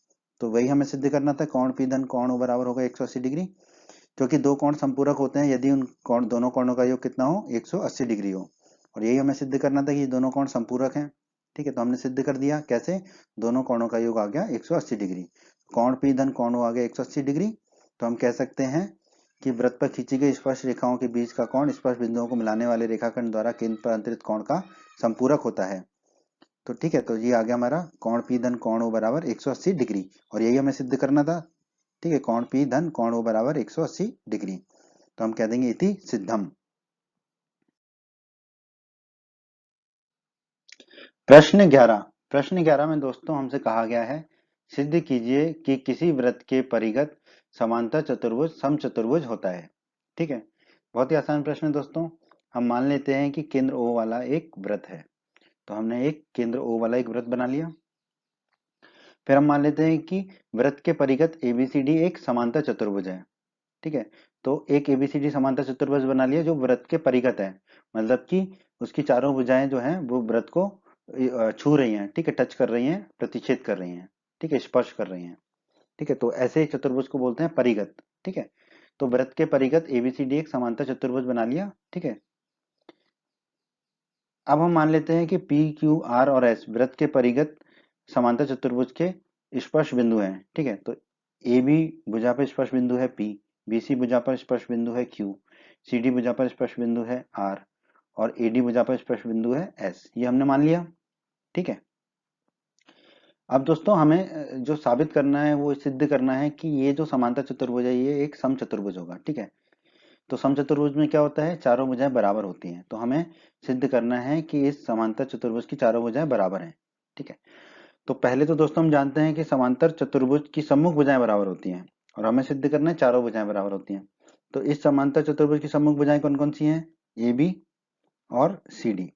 तो वही हमें सिद्ध करना था, कोण पी धन कोण ओ बराबर होगा 180 डिग्री, क्योंकि दो कोण संपूरक होते हैं यदि उन कोण दोनों कोणों का योग कितना हो 180 डिग्री हो, और यही हमें सिद्ध करना था कि ये दोनों कोण संपूरक हैं। ठीक है, तो हमने सिद्ध कर दिया कैसे? दोनों कोणों का योग आ गया 180 डिग्री। कोण पी धन कोण ओ आ गया 180 डिग्री। तो हम कह सकते हैं कि वृत्त पर खींची गई स्पर्श रेखाओं के बीच का कोण स्पर्श बिंदुओं को मिलाने वाले रेखाखंड द्वारा केंद्र पर अंतरित कोण का संपूरक होता है। तो ठीक है, तो ये आ गया हमारा कोण पी धन कोण ओ बराबर 180 डिग्री, और यही हमें सिद्ध करना था। ठीक है, कोण पी धन कोण ओ बराबर 180 डिग्री, तो हम कह देंगे इति सिद्धम। प्रश्न 11 में दोस्तों हमसे कहा गया है सिद्ध कीजिए कि किसी वृत्त के परिगत समांतर चतुर्भुज समचतुर्भुज होता है। ठीक है, बहुत ही आसान प्रश्न है दोस्तों। हम मान लेते हैं कि केंद्र ओ वाला एक वृत्त है, तो हमने एक केंद्र ओ वाला एक वृत्त बना लिया। फिर हम मान लेते हैं कि वृत्त के परिगत एबीसीडी एक समांतर चतुर्भुज है। ठीक है, तो एक एबीसीडी समांतर चतुर्भुज बना लिया जो वृत्त के परिगत है, मतलब कि उसकी चारों भुजाएं जो हैं वो वृत्त को छू रही हैं। ठीक है, टच कर रही हैं, प्रतिच्छेद कर रही हैं। ठीक है, स्पर्श कर रही हैं। ठीक है, तो ऐसे चतुर्भुज को बोलते हैं परिगत। ठीक है, तो वृत्त के परिगत एबीसीडी एक समांतर चतुर्भुज बना लिया। ठीक है, अब हम मान लेते हैं कि पी क्यू आर और एस वृत्त के परिगत समांतर चतुर्भुज के स्पर्श बिंदु हैं। ठीक है, तो ए बी भुजा पर स्पर्श बिंदु है पी, बी सी भुजा पर स्पर्श बिंदु है क्यू, सी डी भुजा पर स्पर्श बिंदु है आर, और ए डी भुजा पर स्पर्श बिंदु है एस। ये हमने मान लिया। ठीक है, अब दोस्तों हमें जो साबित करना है वो सिद्ध करना है कि ये जो समांतर चतुर्भुज है ये एक समचतुर्भुज होगा। ठीक है, तो समचतुर्भुज में क्या होता है? चारों भुजाएं बराबर होती हैं, तो हमें सिद्ध करना है कि इस समांतर चतुर्भुज की चारों भुजाएं बराबर हैं। ठीक है, तो पहले तो दोस्तों हम जानते हैं कि समांतर चतुर्भुज की सम्मुख भुजाएं बराबर होती हैं, और हमें सिद्ध करना है चारों भुजाएं बराबर होती हैं। तो इस समांतर चतुर्भुज की सम्मुख भुजाएं कौन कौन सी हैं? ए बी और सी डी।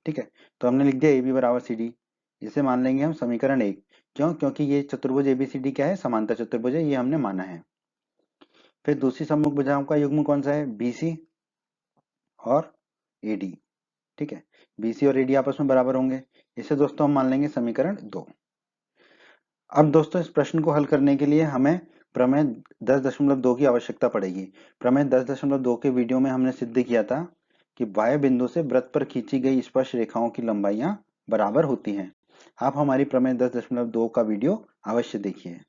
ठीक है, तो हमने लिख दिया ए बी बराबर सी डी, जिसे मान लेंगे हम समीकरण 1। क्यों? क्योंकि ये चतुर्भुज एबीसीडी क्या है? समांतर चतुर्भुज है, ये हमने माना है। फिर दूसरी सम्मुख भुजाओं का युग्म कौन सा है? बीसी और एडी। ठीक है, बीसी और एडी आपस में बराबर होंगे, इसे दोस्तों हम मान लेंगे समीकरण 2। अब दोस्तों इस प्रश्न को हल करने के लिए हमें प्रमेय 10.2 की आवश्यकता पड़ेगी। प्रमेय 10.2 के वीडियो में हमने सिद्ध किया था कि वाय बिंदु से वृत्त पर खींची गई स्पर्श रेखाओं की लंबाइयां बराबर होती हैं। आप हमारी प्रमेय 10.2 का वीडियो अवश्य देखिए।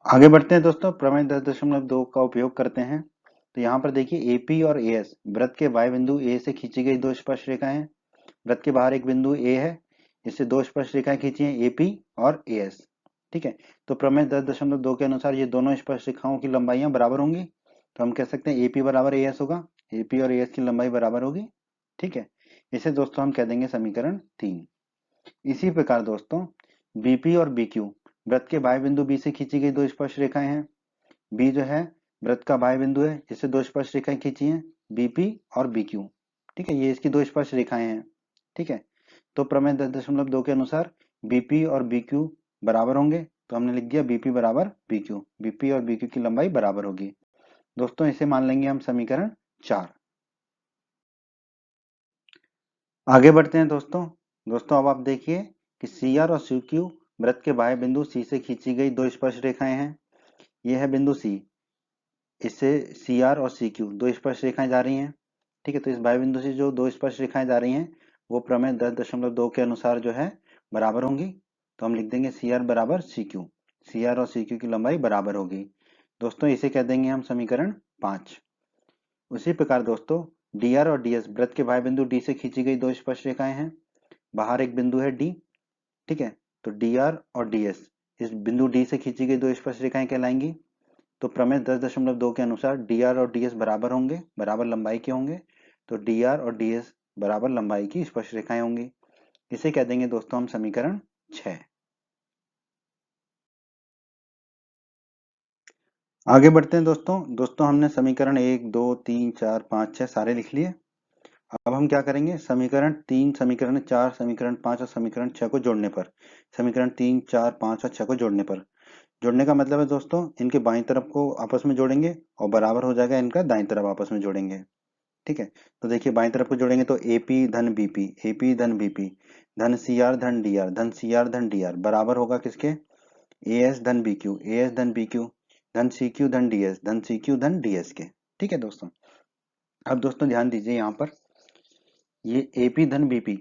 आगे बढ़ते हैं दोस्तों, प्रमेय 10.2 का उपयोग करते हैं। तो यहाँ पर देखिए एपी और एएस वृत्त के वाय बिंदु ए से खींची गई दो स्पर्श रेखाएं हैं। वृत्त के बाहर एक बिंदु ए है, इससे दो स्पर्श रेखाएं खींची हैं एपी और एएस। ठीक है, तो प्रमेय 10.2 के अनुसार ये दोनों स्पर्श रेखाओं की लंबाइयां बराबर होंगी, तो हम कह सकते हैं एपी बराबर एएस होगा, एपी और एएस की लंबाई बराबर होगी। ठीक है, इसे दोस्तों हम कह देंगे समीकरण 3। इसी प्रकार दोस्तों बीपी और बीक्यू वृत्त के बाह्य बिंदु बी से खींची गई दो स्पर्श रेखाएं हैं। बी जो है वृत्त का बाह्य बिंदु है, जिससे दो स्पर्श रेखाएं खींची हैं बीपी और बीक्यू। ठीक है, ये इसकी दो स्पर्श रेखाएं हैं। ठीक है, तो प्रमेय 10.2 के अनुसार बीपी और बीक्यू बराबर होंगे, तो हमने लिख दिया बीपी बराबर बीक्यू, बीपी और बीक्यू की लंबाई बराबर होगी। दोस्तों इसे मान लेंगे हम समीकरण 4। आगे बढ़ते हैं दोस्तों। दोस्तों अब आप देखिए कि सी आर और सी क्यू वृत्त के बाह्य बिंदु सी से खींची गई दो स्पर्श रेखाएं हैं। यह है बिंदु सी, इससे सी आर और सी क्यू दो स्पर्श रेखाएं जा रही हैं। ठीक है, तो इस बाह्य बिंदु से जो दो स्पर्श रेखाएं जा रही हैं वो प्रमेय 10.2 के अनुसार जो है बराबर होंगी, तो हम लिख देंगे सी आर बराबर सी क्यू, सी आर और सी क्यू की लंबाई बराबर होगी। दोस्तों इसे कह देंगे हम समीकरण 5। उसी प्रकार दोस्तों डी आर और डी एस वृत्त के बाह्य बिंदु डी से खींची गई दो स्पर्श रेखाएं हैं। बाहर एक बिंदु है डी, ठीक है, तो डी आर और डी एस इस बिंदु डी से खींची गई दो स्पर्श रेखाएं कहलाएंगी। तो प्रमेय 10.2 के अनुसार डी आर और डी एस बराबर होंगे, बराबर लंबाई के होंगे। तो डी आर और डी एस बराबर लंबाई की स्पर्श रेखाएं होंगी। इसे कह देंगे दोस्तों हम समीकरण 6। आगे बढ़ते हैं दोस्तों हमने समीकरण 1, 2, 3, 4, 5, 6 सारे लिख लिए। अब हम क्या करेंगे, समीकरण 3, समीकरण 4, समीकरण 5 और समीकरण 6 को जोड़ने पर, समीकरण 3, 4, 5 और 6 को जोड़ने पर, जोड़ने का मतलब है दोस्तों इनके बाईं तरफ को आपस में जोड़ेंगे और बराबर हो जाएगा इनका दाईं तरफ आपस में जोड़ेंगे। ठीक है, तो देखिए बाईं तरफ को जोड़ेंगे तो एपी धन बीपी, एपी धन बीपी धन सी आर धन डी आर, धन सी आर धन डी आर बराबर होगा किसके, ए एस धन बी क्यू, ए एस धन बी क्यू धन सी क्यू धन डी एस, धन सी क्यू धन डी एस के। ठीक है दोस्तों, अब दोस्तों ध्यान दीजिए यहाँ पर ये एपी धन बीपी,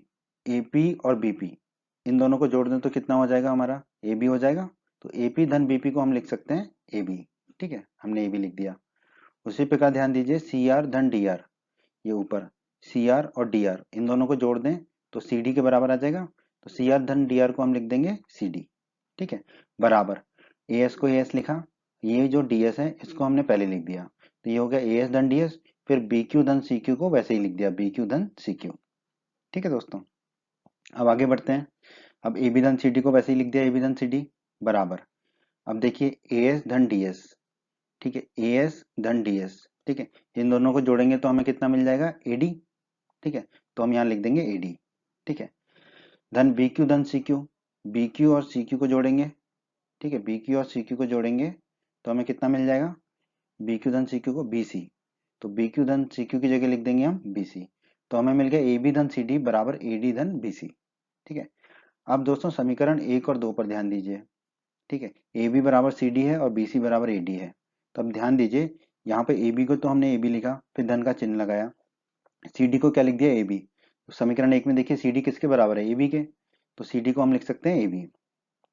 एपी और बीपी इन दोनों को जोड़ दें तो कितना हो जाएगा हमारा, ए बी हो जाएगा। तो एपी धन बीपी को हम लिख सकते हैं ए बी। ठीक है, हमने ए बी लिख दिया। उसी प्रकार ध्यान दीजिए सी आर धन डी आर, ये ऊपर सी आर और डी आर इन दोनों को जोड़ दें तो सी डी के बराबर आ जाएगा। तो सी आर धन डी आर को हम लिख देंगे सी डी। ठीक है, बराबर ए एस को ए एस लिखा, ये जो डी एस है इसको हमने पहले लिख दिया, तो ये हो गया ए एस धन डी एस, फिर बी क्यू धन सी क्यू को वैसे ही लिख दिया बी क्यू धन सी क्यू। ठीक है दोस्तों, अब आगे बढ़ते हैं। अब ए बी धन सी डी को वैसे ही लिख दिया ए बी धन सी डी बराबर, अब देखिए ए एस धन डी एस, ठीक है, ए एस धन डी एस, ठीक है, इन दोनों को जोड़ेंगे तो हमें कितना मिल जाएगा ए डी। ठीक है, तो हम यहाँ लिख देंगे ए डी। ठीक है, धन बी क्यू धन सी क्यू, बी क्यू और सी क्यू को जोड़ेंगे। ठीक है, बी क्यू और सी क्यू को जोड़ेंगे तो हमें कितना मिल जाएगा, बी क्यू धन सी क्यू को बी सी, तो बी क्यू धन सी क्यू की जगह लिख देंगे हम बी सी, तो हमें मिल गया ए बी धन सी डी बराबर ए डी धन बी सी। ठीक है, अब दोस्तों समीकरण 1 और 2 पर ध्यान दीजिए। ठीक है, ए बी बराबर सी डी है और बी सी बराबर ए डी है। तो अब ध्यान दीजिए यहाँ पे ए बी को तो हमने ए बी लिखा, फिर धन का चिन्ह लगाया, सी डी को क्या लिख दिया ए बी। तो समीकरण 1 में देखिए सी डी किसके बराबर है, ए बी के, तो सी डी को हम लिख सकते हैं ए बी।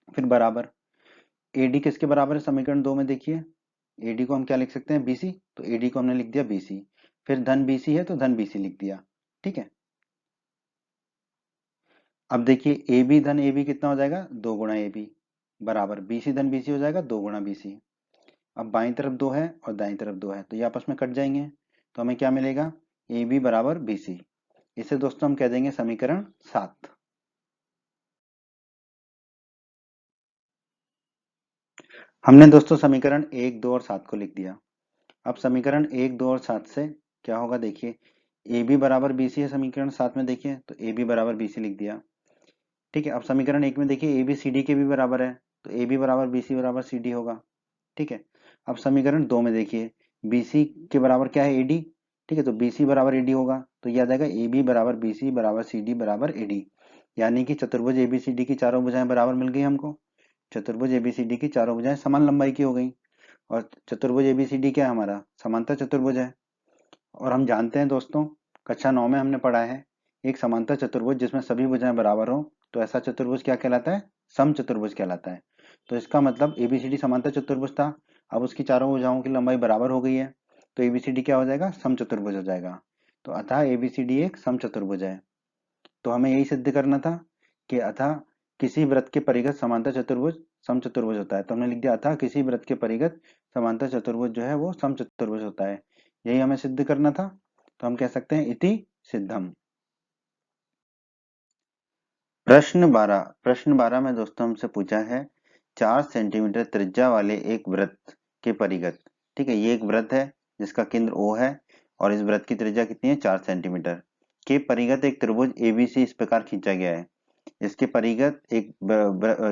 फिर बराबर ए डी किसके बराबर है, समीकरण 2 में देखिए ए डी को हम क्या लिख सकते हैं बी सी, तो ए डी को हमने लिख दिया बी सी। फिर धन बी सी है तो धन बी सी लिख दिया। ठीक है, अब देखिए ए बी धन ए बी कितना हो जाएगा, 2 गुणा ए बी बराबर बी सी धन बी सी हो जाएगा 2 गुणा बी सी। अब बाईं तरफ 2 है और दाईं तरफ 2 है तो ये आपस में कट जाएंगे, तो हमें क्या मिलेगा, ए बी बराबर बी सी। इसे दोस्तों हम कह देंगे समीकरण 7। हमने दोस्तों समीकरण 1, 2 और 7 को लिख दिया। अब समीकरण 1, 2 और 7 से क्या होगा, देखिए ए बी बराबर बी सी है समीकरण 7 में, देखिए तो ए बी बराबर बी सी लिख दिया। ठीक है, अब समीकरण 1 में देखिए ए बी सी डी के भी बराबर है, तो ए बी बराबर बी सी बराबर सी डी होगा। ठीक है, अब समीकरण 2 में देखिए बी सी के बराबर क्या है, ए डी। ठीक है, तो बी सी बराबर ए डी होगा, तो याद आएगा ए बी बराबर बी सी बराबर सी डी बराबर ए डी, यानी कि चतुर्भुज ए बी सी डी की चारों भुजाएं बराबर मिल गई हमको। चतुर्भुज ए बी सी डी की चारों भुजाएं समान लंबाई की हो गई, और चतुर्भुज ए बी सी डी क्या है हमारा, समांतर चतुर्भुज है। और हम जानते हैं दोस्तों कक्षा 9 में हमने पढ़ा है एक समांतर चतुर्भुज जिसमें सभी भुजाएं बराबर हो तो ऐसा चतुर्भुज क्या कहलाता है, सम चतुर्भुज कहलाता है। तो इसका मतलब एबीसीडी समांतर चतुर्भुज था, अब उसकी चारों भुजाओं की लंबाई बराबर हो गई है, तो एबीसीडी क्या हो जाएगा, सम चतुर्भुज हो जाएगा। तो अतः एबीसीडी एक सम चतुर्भुज है। तो हमें यही सिद्ध करना था कि अतः किसी वृत्त के परिगत समांतर चतुर्भुज सम चतुर्भुज होता है, तो हमने लिख दिया अतः किसी वृत्त के परिगत समांतर चतुर्भुज जो है वो सम चतुर्भुज होता है। यही हमें सिद्ध करना था, तो हम कह सकते हैं इति सिद्धम। प्रश्न 12 में दोस्तों हमसे पूछा है 4 सेंटीमीटर त्रिज्या वाले एक वृत्त के परिगत, ठीक है, ये एक वृत्त है जिसका केंद्र O है और इस वृत्त की त्रिज्या कितनी है 4 सेंटीमीटर के परिगत एक त्रिभुज एबीसी इस प्रकार खींचा गया है। इसके परिगत एक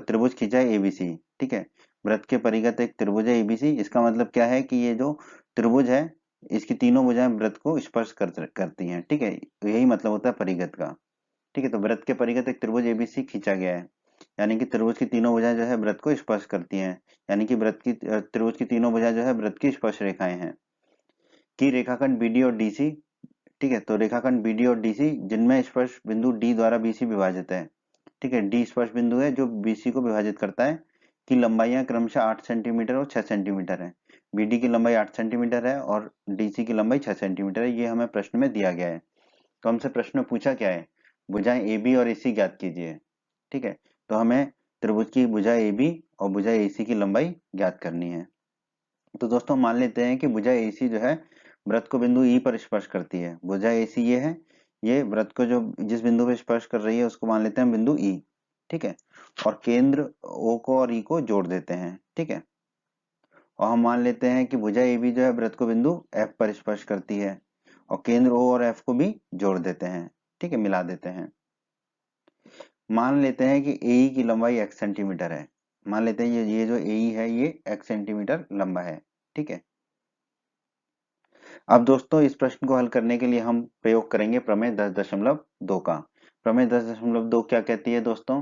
त्रिभुज खींचा है एबीसी। ठीक है, वृत्त के परिगत एक त्रिभुज है एबीसी, इसका मतलब क्या है कि ये जो त्रिभुज है इसकी तीनों भुजाएं वृत्त को स्पर्श करती हैं। ठीक है, यही मतलब होता है परिगत का। ठीक है, तो वृत्त के परिगत एक त्रिभुज एबीसी खींचा गया है, यानी कि त्रिभुज की तीनों भुजाएं जो है वृत्त को स्पर्श करती हैं, यानी कि वृत्त की त्रिभुज की तीनों भुजाएं जो है वृत्त की स्पर्श रेखाएं हैं। कि रेखाखंड बीडी और डीसी, ठीक है, तो रेखाखंड बीडी और डीसी जिनमें स्पर्श बिंदु डी द्वारा बीसी विभाजित है। ठीक है, डी स्पर्श बिंदु है जो बीसी को विभाजित करता है, की लंबाइयां क्रमशः 8 सेंटीमीटर और 6 सेंटीमीटर है। BD की लंबाई 8 सेंटीमीटर है और DC की लंबाई 6 सेंटीमीटर है। ये हमें प्रश्न में दिया गया है। तो हमसे प्रश्न में पूछा क्या है, भुजाएं AB और AC ज्ञात कीजिए। ठीक है, तो हमें त्रिभुज की भुजा AB और भुजा AC की लंबाई ज्ञात करनी है। तो दोस्तों मान लेते हैं कि भुजा AC जो है वृत्त को बिंदु E पर स्पर्श करती है। भुजा AC ये है, ये वृत्त को जो जिस बिंदु पर स्पर्श कर रही है उसको मान लेते हैं बिंदु E। ठीक है, और केंद्र O को और E को जोड़ देते हैं। ठीक है, और हम मान लेते हैं कि भुजा AB जो है वृत्त को बिंदु F पर स्पर्श करती है और केंद्र O और F को भी जोड़ देते हैं। ठीक है, मिला देते हैं। मान लेते हैं कि AE की लंबाई x सेंटीमीटर है। मान लेते हैं ये जो AE है ये x सेंटीमीटर लंबा है। ठीक है, अब दोस्तों इस प्रश्न को हल करने के लिए हम प्रयोग करेंगे प्रमेय 10.2 का। प्रमेय 10.2 क्या कहती है दोस्तों,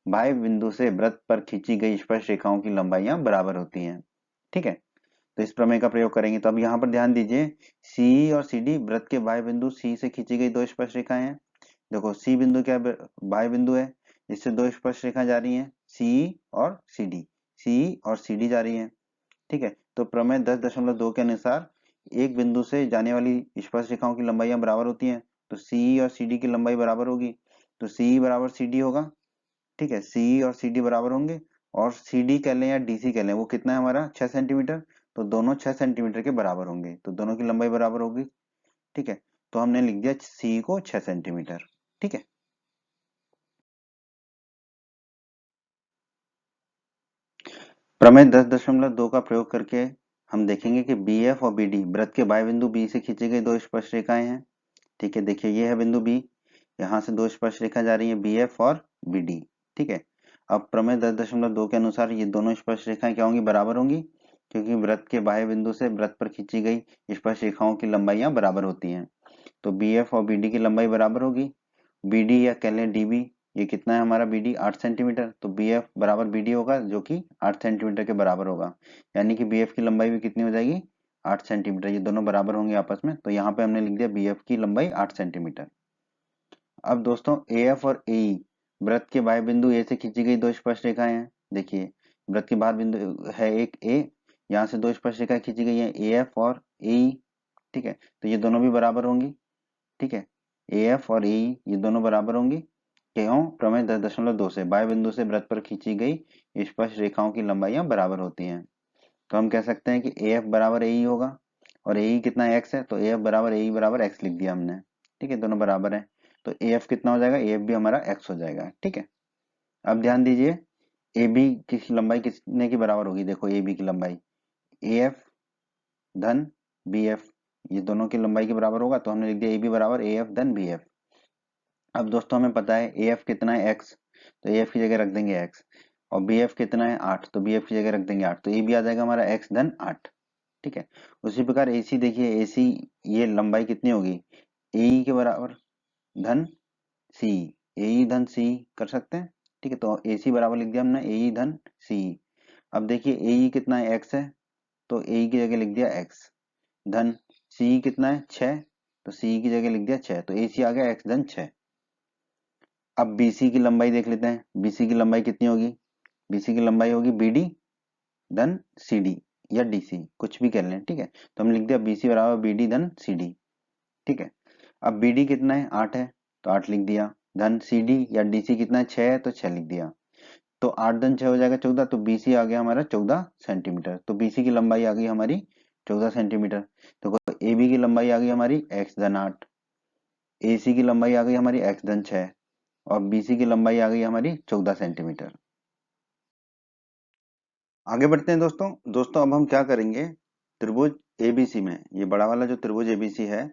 बाह्य बिंदु से वृत्त पर खींची गई स्पर्श रेखाओं की लंबाइयां बराबर होती हैं। ठीक है, तो इस प्रमेय का प्रयोग करेंगे। तो अब यहाँ पर ध्यान दीजिए, सी और सी डी वृत्त के बाह्य बिंदु सी से खींची गई दो स्पर्श रेखाएं हैं। देखो सी बिंदु क्या बाह्य बिंदु है, इससे दो स्पर्श रेखा जा रही हैं, सी और सी डी, सी और सी डी जा रही हैं। ठीक है, तो प्रमेय 10.2 के अनुसार एक बिंदु से जाने वाली स्पर्श रेखाओं की लंबाइयां बराबर होती हैं। तो सी और सी डी की लंबाई बराबर होगी, तो सी बराबर सी डी होगा। ठीक है, सी और सी डी बराबर होंगे और सी डी कह लें या डीसी कह लें, वो कितना है हमारा 6 सेंटीमीटर। तो दोनों 6 सेंटीमीटर के बराबर होंगे, तो दोनों की लंबाई बराबर होगी। ठीक है, तो हमने लिख दिया सी को 6 सेंटीमीटर। ठीक है, प्रमेय 10.2 का प्रयोग करके हम देखेंगे कि बी एफ और बी डी वृत्त के बाह्य बिंदु बी से खींची गई दो स्पर्श रेखाएं हैं। ठीक है, देखिए ये है बिंदु बी, यहाँ से दो स्पर्श रेखा जा रही है बी एफ और बी डी। ठीक है, अब प्रमेय 10.2 के अनुसार ये दोनों स्पर्श रेखाएं क्या होंगी, बराबर होंगी, क्योंकि वृत्त के बाह्य बिंदु से वृत्त पर खींची गई स्पर्श रेखाओं की लंबाइयां बराबर होती हैं। तो बी एफ और बी डी की लंबाई बराबर होगी। बी डी या कह लें डीबी, ये कितना है हमारा बी डी 8 सेंटीमीटर, तो बी एफ बराबर बी डी होगा जो कि 8 सेंटीमीटर के बराबर होगा। यानी कि बी एफ की लंबाई भी कितनी हो जाएगी, 8 सेंटीमीटर। ये दोनों बराबर होंगे आपस में, तो यहाँ पे हमने लिख दिया बी एफ की लंबाई 8 सेंटीमीटर। अब दोस्तों ए एफ और ए ई वृत्त के बाह्य बिंदु ए से खींची गई दो स्पर्श रेखाएं हैं। देखिए वृत्त के बाहर बिंदु है एक ए, यहाँ से दो स्पर्श रेखाएं खींची गई है ए एफ और ए ई। ठीक है, तो ये दोनों भी बराबर होंगी। ठीक है, ए एफ और ए ई ये दोनों बराबर होंगी। क्यों, प्रमेय 10.2 से बाह्य बिंदु से वृत्त पर खींची गई स्पर्श रेखाओं की लंबाइयां बराबर होती हैं। तो हम कह सकते हैं कि ए एफ बराबर ए ई होगा, और ए ई कितना एक्स है, तो ए एफ बराबर ए ई बराबर एक्स लिख दिया हमने। ठीक है, दोनों बराबर है, तो ए एफ कितना हो जाएगा, ए एफ भी हमारा एक्स हो जाएगा। ठीक है, अब ध्यान दीजिए ए बी की लंबाई कितने की बराबर होगी, देखो ए बी की लंबाई ए एफ धन बी एफ, ये दोनों की लंबाई के बराबर होगा, तो हमने लिख दिया ए बी बराबर ए एफ धन बी एफ। अब दोस्तों हमें पता है ए एफ कितना है एक्स, तो ए एफ की जगह रख देंगे एक्स, और बी एफ कितना है 8, तो बी एफ की जगह रख देंगे 8, तो ए बी आ जाएगा हमारा एक्स धन 8। ठीक है, उसी प्रकार ए सी, देखिए ए सी ये लंबाई कितनी होगी, ए ई के बराबर धन सी, ए ई धन सी कर सकते हैं। ठीक है, तो ए सी बराबर लिख दिया हमने ए ई धन सी। अब देखिए ए ई कितना है एक्स है, तो ए ई की जगह लिख दिया एक्स धन सी कितना है 6, तो सी की जगह लिख दिया 6, तो ए सी आ गया एक्स धन 6। अब BC की लंबाई देख लेते हैं, BC की लंबाई कितनी होगी, BC की लंबाई होगी BD धन CD या DC, कुछ भी कर लें। ठीक है, तो हम लिख दिया BC बराबर BD धन CD। ठीक है, अब BD कितना है 8 है, तो 8 लिख दिया, धन CD या DC कितना है 6 है, तो 6 लिख दिया, तो 8 धन 6 हो जाएगा 14, तो BC आ गया हमारा 14 सेंटीमीटर। तो BC की लंबाई आ गई हमारी 14 सेंटीमीटर। तो AB की लंबाई आ गई हमारी x धन 8, AC की लंबाई आ गई हमारी x धन 6, और BC की लंबाई आ गई हमारी 14 सेंटीमीटर। आगे बढ़ते हैं दोस्तों। दोस्तों अब हम क्या करेंगे, त्रिभुज एबीसी में, ये बड़ा वाला जो त्रिभुज एबीसी है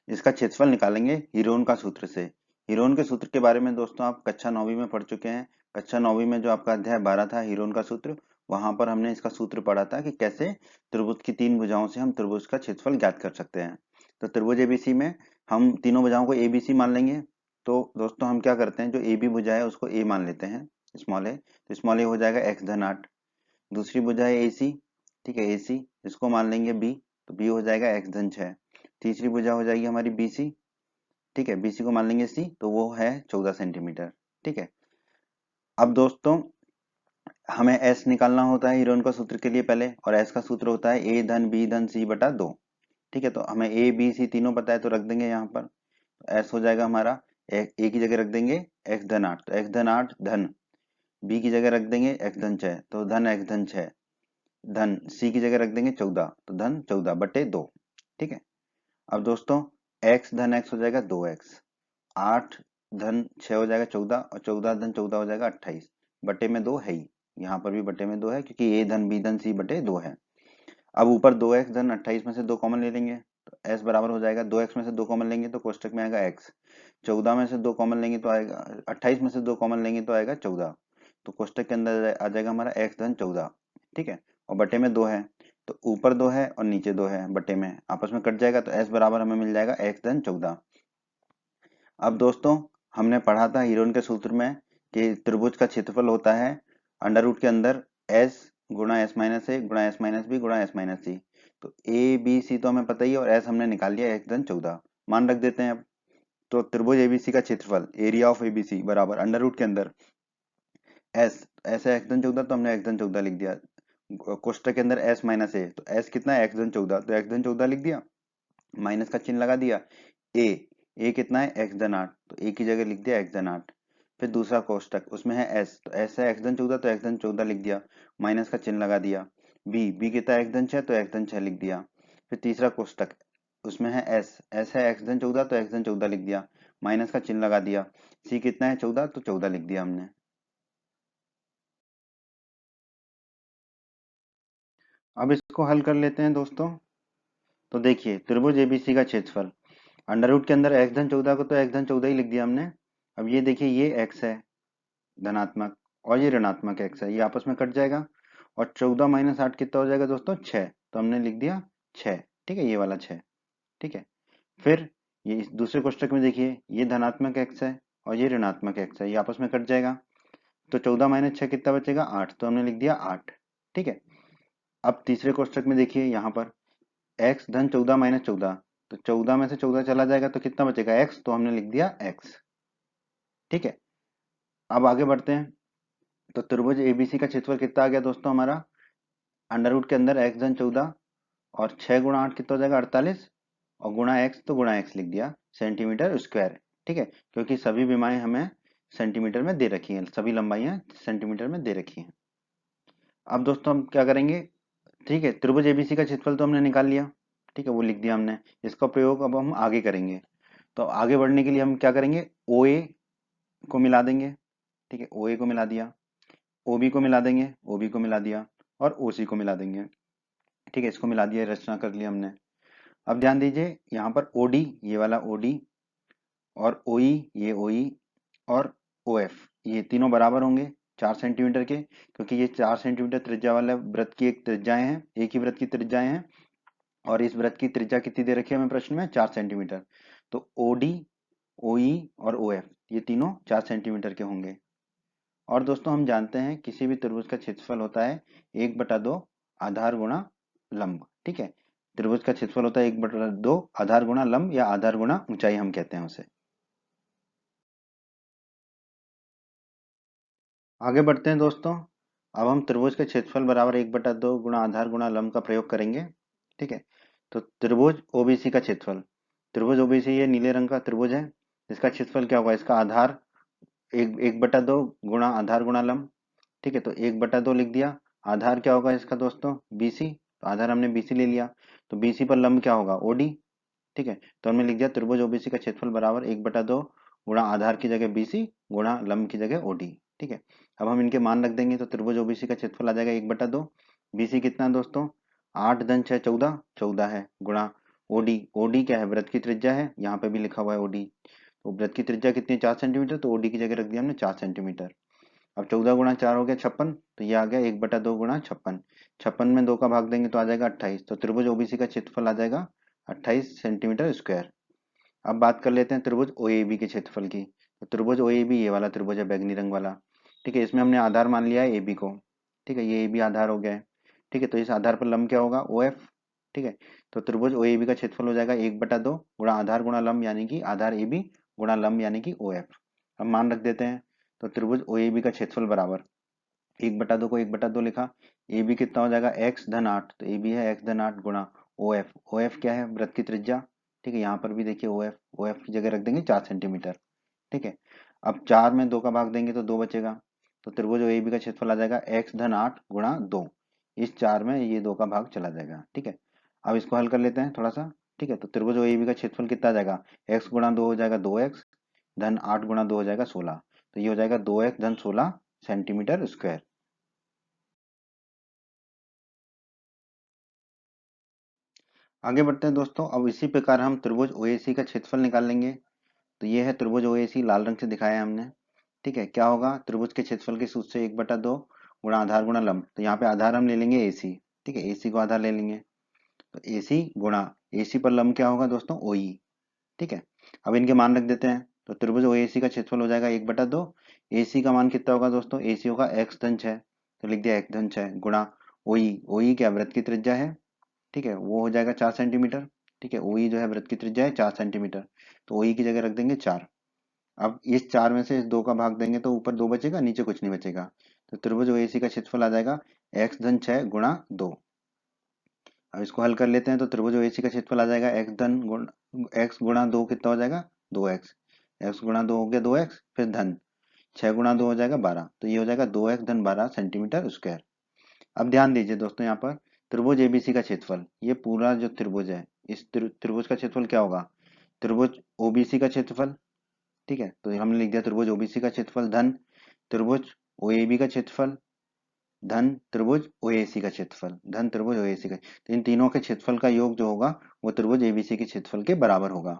इसका क्षेत्रफल निकालेंगे हीरोन का सूत्र से। हीरोन के सूत्र के बारे में दोस्तों आप कक्षा 9वीं में पढ़ चुके हैं। कक्षा 9वीं में जो आपका अध्याय 12 था हीरोन का सूत्र, वहां पर हमने इसका सूत्र पढ़ा था कि कैसे त्रिभुज की तीन भुजाओं से हम त्रिभुज का क्षेत्रफल ज्ञात कर सकते हैं। तो त्रिभुज एबीसी में हम तीनों भुजाओं को एबीसी मान लेंगे। तो दोस्तों हम क्या करते हैं, जो ए बी भुजा है उसको ए मान लेते हैं, स्मॉल ए, तो स्मॉल ए हो जाएगा एक्स धन 8। दूसरी भुजा है AC, ठीक है AC, इसको मान लेंगे B, तो B हो जाएगा x धन 6। तीसरी भुजा हो जाएगी हमारी BC, ठीक है BC को मान लेंगे C, तो वो है 14 सेंटीमीटर। ठीक है, अब दोस्तों हमें एस निकालना होता है हीरोन का सूत्र के लिए पहले, और एस का सूत्र होता है ए धन बी धन सी बटा 2। ठीक है, तो हमें ए बी सी तीनों पता है तो रख देंगे यहाँ पर। एस हो जाएगा हमारा ए की जगह रख देंगे एक्स धन 8, तो एक्स धन 8 धन बी की जगह रख देंगे एक्स धन 6, तो धन एक्स धन 6 धन सी की जगह रख देंगे 14, तो धन 14 बटे 2। ठीक है, अब दोस्तों एक्स धन एक्स हो जाएगा 2x, 8 धन 6 हो जाएगा 14, और 14 धन 14 हो जाएगा 28, बटे में 2 है ही, यहाँ पर भी बटे में 2 है क्योंकि ए धन बी धन सी बटे 2 है। अब ऊपर 2x धन 28 में से 2 कॉमन ले लेंगे तो s बराबर हो जाएगा 2x में से 2 कॉमन लेंगे तो कोष्टक में आएगा x, 14 में से 2 कॉमन लेंगे तो आएगा 28 में से 2 कॉमन लेंगे तो आएगा 14, तो कोष्टक के अंदर आ जाएगा हमारा x धन 14। ठीक है, और बटे में 2 है तो ऊपर 2 है और नीचे 2 है, बटे में आपस में कट जाएगा तो s बराबर हमें मिल जाएगा x धन 14। अब दोस्तों हमने पढ़ा था हीरोन के सूत्र में कि त्रिभुज का क्षेत्रफल होता है अंडर रूट के अंदर s गुणा s माइनस ए गुणा s माइनस बी गुणा s माइनस सी। तो ए बी सी तो हमें पता ही है और s हमने निकाल लिया x धन 14, मान रख देते हैं अब। तो त्रिभुज एबीसी का क्षेत्रफल एरिया ऑफ एबीसी बराबर अंडर रूट के अंदर s, s है x धन 14 तो हमने x धन 14 लिख दिया, कोष्टक के अंदर s माइनस ए तो s कितना है x धन 14 तो x धन 14 लिख दिया, माइनस का चिन्ह लगा दिया। ए ए कितना है एक्स धन 8 तो ए की जगह लिख दिया एक्स धन 8। फिर दूसरा कोष्टक उसमें है एस तो एस है एक्स धन 14 तो एक्स धन 14 लिख दिया, माइनस का चिन्ह लगा दिया। बी बी कितना है एक्स धन 6 तो एक्स धन 6 लिख दिया। फिर तीसरा कोष्टक उसमें है एस एस है एक्स धन 14 तो एक्स धन 14 लिख दिया, माइनस का चिन्ह लगा दिया। सी कितना है 14 तो 14 लिख दिया हमने। अब इसको हल कर लेते हैं दोस्तों। तो देखिए त्रिभुज एबीसी का क्षेत्रफल अंडर रूट के अंदर एक्स धन 14 को तो एक्स धन 14 ही लिख दिया हमने। अब ये देखिए ये एक्स है धनात्मक और ये ऋणात्मक एक्स है, ये आपस में कट जाएगा और 14 माइनस 8 कितना हो जाएगा दोस्तों 6, तो हमने लिख दिया 6। ठीक है, ये वाला 6। ठीक है, फिर ये इस दूसरे कोष्टक में देखिए ये धनात्मक एक्स है और ये ऋणात्मक एक्स है, ये आपस में कट जाएगा तो 14 माइनस 6 कितना बचेगा 8, तो हमने लिख दिया 8। ठीक है, अब तीसरे कोष्टक में देखिए यहाँ पर एक्स धन 14 माइनस 14, तो 14 में से 14 चला जाएगा तो कितना बचेगा एक्स, तो हमने लिख दिया एक्स। ठीक है, अब आगे बढ़ते हैं। तो त्रिभुज एबीसी का क्षेत्रफल कितना आ गया दोस्तों हमारा अंडर रूट के अंदर एक्स धन 14 और 6 गुणा 8 कितना हो जाएगा 48, और गुणा एक्स तो गुणा एक्स लिख दिया सेंटीमीटर स्क्वायर। ठीक है, क्योंकि सभी विमाएं हमें सेंटीमीटर में दे रखी हैं, सभी लंबाइयां सेंटीमीटर में दे रखी हैं। अब दोस्तों हम क्या करेंगे, ठीक है त्रिभुज एबीसी का क्षेत्रफल तो हमने निकाल लिया, ठीक है वो लिख दिया हमने, इसका प्रयोग अब हम आगे करेंगे। तो आगे बढ़ने के लिए हम क्या करेंगे, ओ ए को मिला देंगे। ठीक है, ओ ए को मिला दिया, ओबी को मिला देंगे, ओबी को मिला दिया और ओसी को मिला देंगे। ठीक है, इसको मिला दिया, रचना कर लिया हमने। अब ध्यान दीजिए यहाँ पर ओडी ये वाला ओडी और ओई ये ओई और ओएफ ये तीनों बराबर होंगे 4 सेंटीमीटर के, क्योंकि ये 4 सेंटीमीटर त्रिज्या वाले वृत्त की एक त्रिज्याएं हैं, एक ही वृत्त की त्रिज्याएं हैं, और इस वृत्त की त्रिज्या कितनी दे रखी है हमें प्रश्न में 4 सेंटीमीटर। तो ओडी ओई और ओएफ ये तीनों 4 सेंटीमीटर के होंगे। और दोस्तों हम जानते हैं किसी भी त्रिभुज का क्षेत्रफल होता है 1/2 आधार गुणा लंब। ठीक है, त्रिभुज का क्षेत्रफल होता है 1/2 आधार गुणा लंब या आधार गुणा ऊंचाई हम कहते हैं उसे। आगे बढ़ते हैं दोस्तों। अब हम त्रिभुज के क्षेत्रफल बराबर 1/2 गुणा आधार गुणा लंब का प्रयोग करेंगे। ठीक है, तो त्रिभुज ओबीसी का क्षेत्रफल, त्रिभुज ओबीसी ये नीले रंग का त्रिभुज है, इसका क्षेत्रफल क्या होगा, इसका आधार 1/2 गुणा आधार गुणा लंब। ठीक है, तो 1/2 लिख दिया, आधार क्या होगा इसका दोस्तों बीसी, तो आधार हमने बीसी ले लिया, तो बीसी पर लंब क्या होगा ओडी। ठीक है, तो हमने लिख दिया त्रिभुज ओबीसी का क्षेत्रफल बराबर 1/2 गुणा आधार की जगह बीसी गुणा लंब की जगह ओडी। ठीक है, अब हम इनके मान रख देंगे तो त्रिभुज ओबीसी का क्षेत्रफल आ जाएगा 1/2, बीसी कितना है दोस्तों 8 धन 6 14 14 है, गुणा ओडी, ओडी क्या है वृत्त की त्रिज्या है, यहाँ पे भी लिखा हुआ है ओडी, तो वृत्त की त्रिज्या कितनी है 4 सेंटीमीटर, तो ओडी की जगह रख दिया हमने 4 सेंटीमीटर। अब 14 गुणा 4 हो गया 56, तो ये आ गया 1/2 गुणा 56, 56 में 2 का भाग देंगे तो आ जाएगा 28, तो त्रिभुज ओबीसी का क्षेत्रफल आ जाएगा 28 सेंटीमीटर स्क्वायर। अब बात कर लेते हैं त्रिभुज ओएबी के क्षेत्रफल की। तो त्रिभुज ओएबी ये वाला त्रिभुज है बैगनी रंग वाला। ठीक है, इसमें हमने आधार मान लिया है एबी को। ठीक है, ये एबी आधार हो गया है। ठीक है, तो इस आधार पर लंब क्या होगा ओ एफ। ठीक है, तो त्रिभुज ओएबी का क्षेत्रफल हो जाएगा 1/2 गुणा आधार गुणा लंब यानी कि आधार एबी गुणा लंब यानी कि ओ एफ। अब मान रख देते हैं, तो त्रिभुज ओएबी का क्षेत्रफल बराबर 1/2 को 1/2 लिखा। ए बी कितना हो जाएगा, x धन 8, तो ए बी है x धन 8 गुणा ओ एफ। ओ एफ क्या है, वृत्त की त्रिज्या। ठीक है, यहाँ पर भी देखिए ओ एफ की जगह रख देंगे 4 सेंटीमीटर। ठीक है, अब 4 में 2 का भाग देंगे तो 2 बचेगा। तो त्रिभुज ए बी का क्षेत्रफल आ जाएगा x धन 8 गुणा 2। इस 4 में ये 2 का भाग चला जाएगा। ठीक है, अब इसको हल कर लेते हैं थोड़ा सा। ठीक है, तो त्रिभुज ए बी का क्षेत्रफल कितना आ जाएगा, x गुणा 2 हो जाएगा 2x धन 8 गुणा 2 हो जाएगा 16। तो ये हो जाएगा 2x धन 16 सेंटीमीटर स्क्वायर। आगे बढ़ते हैं दोस्तों। अब इसी प्रकार हम त्रिभुज ओएसी का क्षेत्रफल निकाल लेंगे। तो ये है त्रिभुज ओएसी, लाल रंग से दिखाया है हमने। ठीक है, क्या होगा, त्रिभुज के क्षेत्रफल के सूत्र से 1/2 गुणा आधार गुणा लंब। तो यहाँ पे आधार हम ले लेंगे एसी। ठीक है, एसी को आधार ले लेंगे, तो एसी गुणा एसी पर लंब क्या होगा दोस्तों, ओई। ठीक है, अब इनके मान रख देते हैं। तो त्रिभुज ओएसी का क्षेत्रफल हो जाएगा 1/2। एसी का मान कितना होगा दोस्तों, एसी होगा एक्स धन 6, तो लिख दिया एक्स धन 6 गुणा ओई। ओई क्या, वृत्त की त्रिज्या है। ठीक है, वो हो जाएगा 4 सेंटीमीटर। ठीक है, ओई जो है वृत्त की त्रिज्या है 4 सेंटीमीटर, तो ओई की जगह रख देंगे 4। अब इस 4 में से इस 2 का भाग देंगे तो ऊपर 2 बचेगा, नीचे कुछ नहीं बचेगा। तो त्रिभुज ओएसी का क्षेत्रफल आ जाएगा एक्स धन 6 गुणा 2। अब इसको हल कर लेते हैं। तो त्रिभुज ओएसी का क्षेत्रफल आ जाएगा एक्स गुणा 2 कितना हो जाएगा, 2x। एक्स गुणा 2 हो गया 2x, फिर धन 6 गुणा 2 हो जाएगा 12, तो ये हो जाएगा 2x धन 12 सेंटीमीटर स्क्वायर। अब ध्यान दीजिए दोस्तों, यहाँ पर त्रिभुज एबीसी का क्षेत्रफल, ये पूरा जो त्रिभुज है, इस त्रिभुज का क्षेत्रफल क्या होगा, त्रिभुज ओबीसी का क्षेत्रफल। ठीक है, तो हमने लिख दिया त्रिभुज ओबीसी का क्षेत्रफल धन त्रिभुज ओएबी का क्षेत्रफल धन त्रिभुज ओएसी का क्षेत्रफल धन त्रिभुज ओएसी का। तो इन तीनों के क्षेत्रफल का योग जो होगा वो त्रिभुज एबीसी के क्षेत्रफल के बराबर होगा।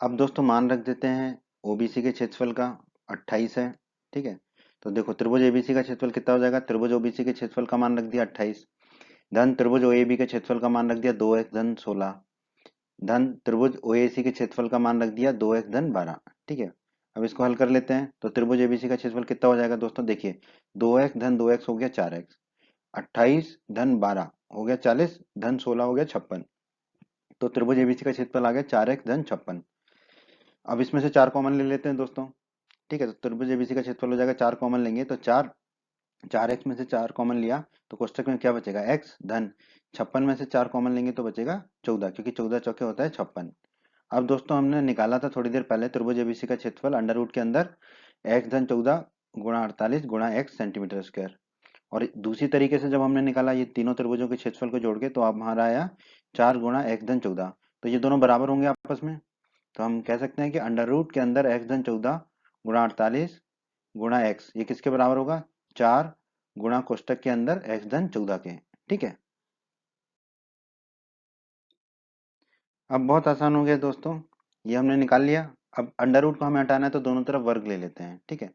अब दोस्तों मान रख देते हैं ओबीसी के क्षेत्रफल का 28 है। ठीक है, तो देखो त्रिभुज एबीसी का क्षेत्रफल कितना हो जाएगा, त्रिभुज ओबीसी के क्षेत्रफल का मान रख दिया 28 धन त्रिभुज ओएबी के क्षेत्रफल का मान रख दिया 2x धन 16 धन त्रिभुज ओएसी के क्षेत्रफल का मान रख दिया 2x धन 12। ठीक है, अब इसको हल कर लेते हैं। तो त्रिभुज एबीसी का क्षेत्रफल कितना हो जाएगा दोस्तों, देखिए 2x धन 2x हो गया 4x, 28 धन 12 हो गया 40 धन 16 हो गया 56। तो त्रिभुज एबीसी का क्षेत्रफल आ गया 4x धन 56। अब इसमें से 4 कॉमन ले लेते हैं दोस्तों। ठीक है, तो त्रिभुज एबीसी का क्षेत्रफल हो जाएगा, 4 कॉमन लेंगे तो 4x में से 4 कॉमन लिया तो कोष्टक में क्या बचेगा, x धन 56 में से 4 कॉमन लेंगे तो बचेगा 14, क्योंकि 14 चौके होता है 56। अब दोस्तों हमने निकाला था थोड़ी देर पहले त्रिभुज एबीसी का क्षेत्रफल अंडर रूट के अंदर x धन 14 गुणा 48 गुणा x सेंटीमीटर स्क्वायर। और दूसरी तरीके से जब हमने निकाला ये तीनों त्रिभुजों के क्षेत्रफल को जोड़ के, तो अब हमारा आया 4 गुणा x धन 14। तो ये दोनों बराबर होंगे आपस में। तो हम कह सकते हैं कि अंडर रूट के अंदर x धन 14 गुणा 48 गुणा x ये किसके बराबर होगा, 4 गुणा कोष्टक के अंदर x धन 14 के। ठीक है, अब बहुत आसान हो गया दोस्तों, ये हमने निकाल लिया। अब अंडर रूट को हमें हटाना है तो दोनों तरफ वर्ग ले लेते हैं। ठीक है,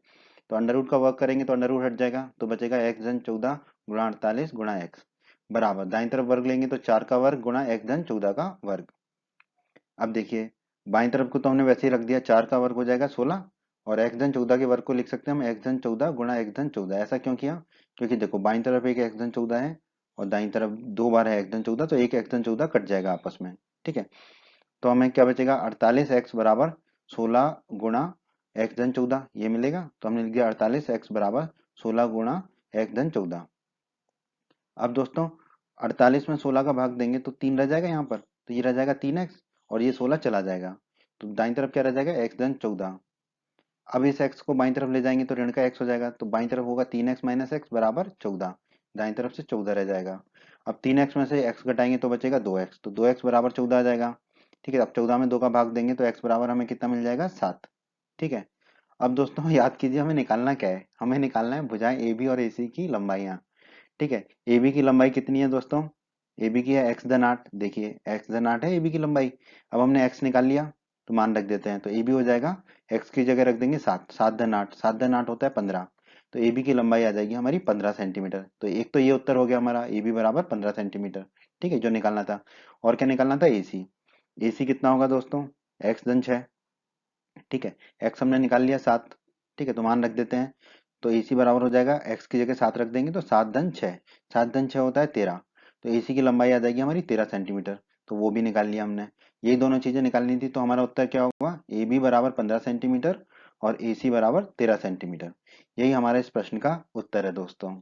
तो अंडर रूट का वर्ग करेंगे तो अंडर रूट हट जाएगा, तो बचेगा x धन 14 गुणा 48 गुणा x बराबर, दाईं तरफ वर्ग लेंगे तो 4 का वर्ग गुणा x धन 14 का वर्ग। अब देखिए बाईं तरफ को तो हमने वैसे ही रख दिया, 4 का वर्ग हो जाएगा 16 और x धन 14 के वर्ग को लिख सकते हैं हम x धन 14 गुणा x धन 14। ऐसा क्यों किया, क्योंकि देखो बाईं तरफ एक x धन 14 है और दाईं तरफ 2 बार है x धन 14, तो एक x धन 14 कट जाएगा आपस में। ठीक है, तो हमें क्या बचेगा, 48x बराबर 16 गुणा x धन 14 ये मिलेगा। तो हमने लिख दिया 48x बराबर 16 गुणा x धन 14। अब दोस्तों 48 में 16 का भाग देंगे तो 3 रह जाएगा यहाँ पर, तो ये रह जाएगा 3x और ये 16 चला जाएगा, तो दाईं तरफ क्या रह जाएगा, x धन 14। अब इस x को बाईं तरफ ले जाएंगे तो ऋण का x हो जाएगा, तो बाईं तरफ होगा 3x माइनस एक्स बराबर 14, दाईं तरफ से 14 रह जाएगा। अब 3x में से x घटाएंगे तो बचेगा 2x, तो 2x बराबर 14 आ जाएगा। ठीक है, अब 14 में 2 का भाग देंगे तो x बराबर हमें कितना मिल जाएगा, 7। ठीक है, अब दोस्तों याद कीजिए हमें निकालना क्या है, हमें निकालना है भुजाएं AB और AC की लंबाइयाँ। ठीक है, AB की लंबाई कितनी है दोस्तों, AB की है x धन 8, देखिए x धन 8 है AB की लंबाई। अब हमने x निकाल लिया तो मान रख देते हैं, तो AB हो जाएगा x की जगह रख देंगे 7, 7 धन 8, 7 धन 8 होता है 15, तो AB की लंबाई आ जाएगी हमारी 15 सेंटीमीटर। तो एक तो ये उत्तर हो गया हमारा, AB बराबर 15 सेंटीमीटर। ठीक है, जो निकालना था। और क्या निकालना था, AC। AC कितना होगा दोस्तों, x धन 6। ठीक है, x हमने निकाल लिया 7। ठीक है, तो मान रख देते हैं, तो AC बराबर हो जाएगा x की जगह 7 रख देंगे तो 7 धन 6, 7 धन 6 होता है 13, तो AC की लंबाई आ जाएगी हमारी 13 सेंटीमीटर। तो वो भी निकाल लिया हमने। यही दोनों चीजें निकालनी थी, तो हमारा उत्तर क्या होगा, AB बराबर 15 सेंटीमीटर और AC बराबर 13 सेंटीमीटर। यही हमारे इस प्रश्न का उत्तर है दोस्तों।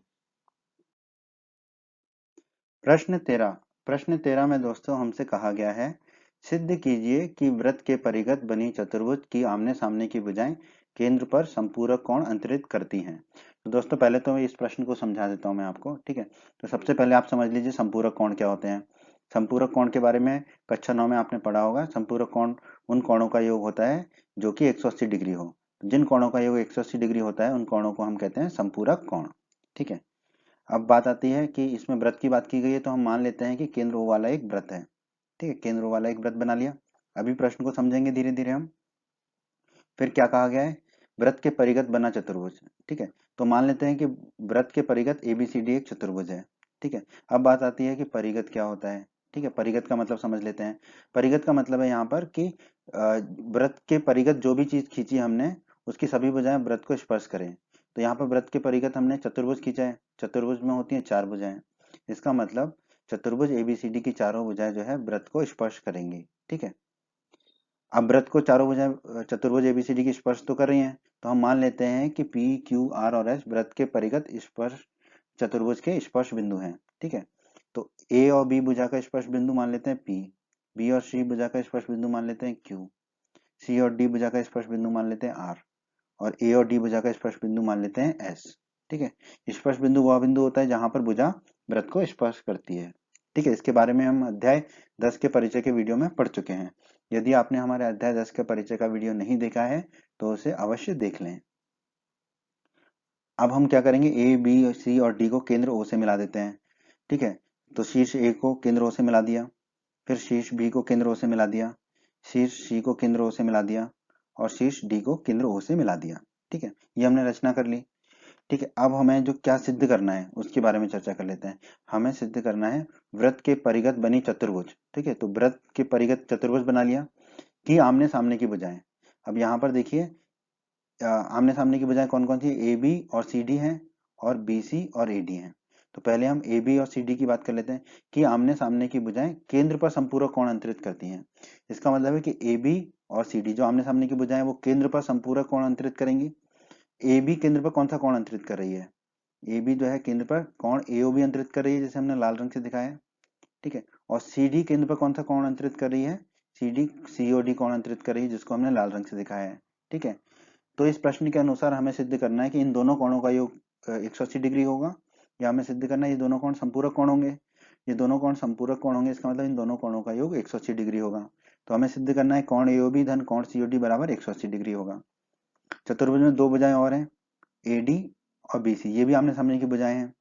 प्रश्न 13 में दोस्तों हमसे कहा गया है, सिद्ध कीजिए कि वृत्त के परिघत बनी चतुर्भुज की आमने सामने की भुजाएं केंद्र पर संपूरक कोण अंतरित करती हैं। तो दोस्तों पहले तो इस प्रश्न को समझा देता हूं मैं आपको, ठीक है। तो सबसे पहले आप समझ लीजिए संपूरक कोण क्या होते हैं। संपूरक कोण के बारे में कक्षा 9 में आपने पढ़ा होगा। संपूरक कोण उन कोणों का योग होता है जो कि 180 डिग्री हो। जिन कोणों का योग 180 डिग्री होता है उन कोणों को हम कहते हैं संपूरक कोण, ठीक है। अब बात आती है कि इसमें वृत्त की बात की गई है, तो हम मान लेते हैं कि केंद्र O वाला एक वृत्त है, ठीक है। केंद्र O वाला एक वृत्त बना लिया। अभी प्रश्न को समझेंगे धीरे धीरे हम। फिर क्या कहा गया है, वृत्त के परिघत बना चतुर्भुज, ठीक है। तो मान लेते हैं कि वृत्त के परिघत ABCD एक चतुर्भुज है, ठीक है। अब बात आती है कि परिघत क्या होता है, ठीक है। परिघत का मतलब समझ लेते हैं। परिघत का मतलब है यहाँ पर कि वृत्त के परिघत जो भी चीज खींची हमने उसकी सभी भुजाएं वृत्त को स्पर्श करें। तो यहाँ पर वृत्त के परिघत हमने चतुर्भुज खींचा है। चतुर्भुज में होती है 4 भुजाएं। इसका मतलब चतुर्भुज ABCD की चारों भुजाएं जो है वृत्त को स्पर्श करेंगी, ठीक है। अब वृत्त को चारों भुजाएं चतुर्भुज ABCD की स्पर्श तो कर रही हैं, तो हम मान लेते हैं कि P, Q, R और S वृत्त के परिघत स्पर्श चतुर्भुज के स्पर्श बिंदु हैं, ठीक है। तो A और B भुजा का स्पर्श बिंदु मान लेते हैं P, B और C भुजा का स्पर्श बिंदु मान लेते हैं Q, C और D भुजा का स्पर्श बिंदु मान लेते हैं R, और A और D भुजा का स्पर्श बिंदु मान लेते हैं S, ठीक है। स्पर्श बिंदु वह बिंदु होता है जहां पर भुजा वृत्त को स्पर्श करती है, ठीक है। इसके बारे में हम अध्याय 10 के परिचय के वीडियो में पढ़ चुके हैं। यदि आपने हमारे अध्याय 10 के परिचय का वीडियो नहीं देखा है तो उसे अवश्य देख लें। अब हम क्या करेंगे, A, B, C और D को केंद्र O से मिला देते हैं, ठीक है। तो शीर्ष A को केंद्र O से मिला दिया, फिर शीर्ष B को केंद्र O से मिला दिया, शीर्ष C को केंद्र O से मिला दिया और शीर्ष D को केंद्र O से मिला दिया, ठीक है। ये हमने रचना कर ली, ठीक है। अब हमें जो क्या सिद्ध करना है उसके बारे में चर्चा कर लेते हैं। हमें सिद्ध करना है वृत्त के परिघत बनी चतुर्भुज, ठीक है। तो वृत्त के परिघत चतुर्भुज बना लिया कि आमने सामने की भुजाएं। अब यहाँ पर देखिए आमने सामने की भुजाएं कौन कौन सी, AB और CD हैं और BC और AD हैं। तो पहले हम AB और CD की बात कर लेते हैं कि आमने सामने की भुजाएं केंद्र पर संपूरक कोण अंतरित करती हैं। इसका मतलब है कि AB और CD जो आमने सामने की भुजाएं वो केंद्र पर संपूरक कोण अंतरित करेंगी। AB केंद्र पर कौन सा कोण अंतरित कर रही है, AB जो है केंद्र पर कोण AOB अंतरित कर रही है, जैसे हमने लाल रंग से दिखाया है, ठीक है। और CD केंद्र पर कौन सा कोण अंतरित कर रही है, CD COD कोण अंतरित कर रही है, जिसको हमने लाल रंग से दिखाया है, ठीक है। तो इस प्रश्न के अनुसार हमें सिद्ध करना है कि इन दोनों कोणों का योग 180 डिग्री होगा, या हमें सिद्ध करना है ये दोनों कोण संपूरक कोण होंगे। ये दोनों कोण संपूरक कोण होंगे, इसका मतलब इन दोनों कोणों का योग 180 डिग्री होगा। तो हमें सिद्ध करना है कोण AOB धन कोण COD बराबर 180 डिग्री होगा। चतुर्भुज में दो भुजाएं और हैं, AD और BC, ये भी आमने सामने की भुजाएं हैं।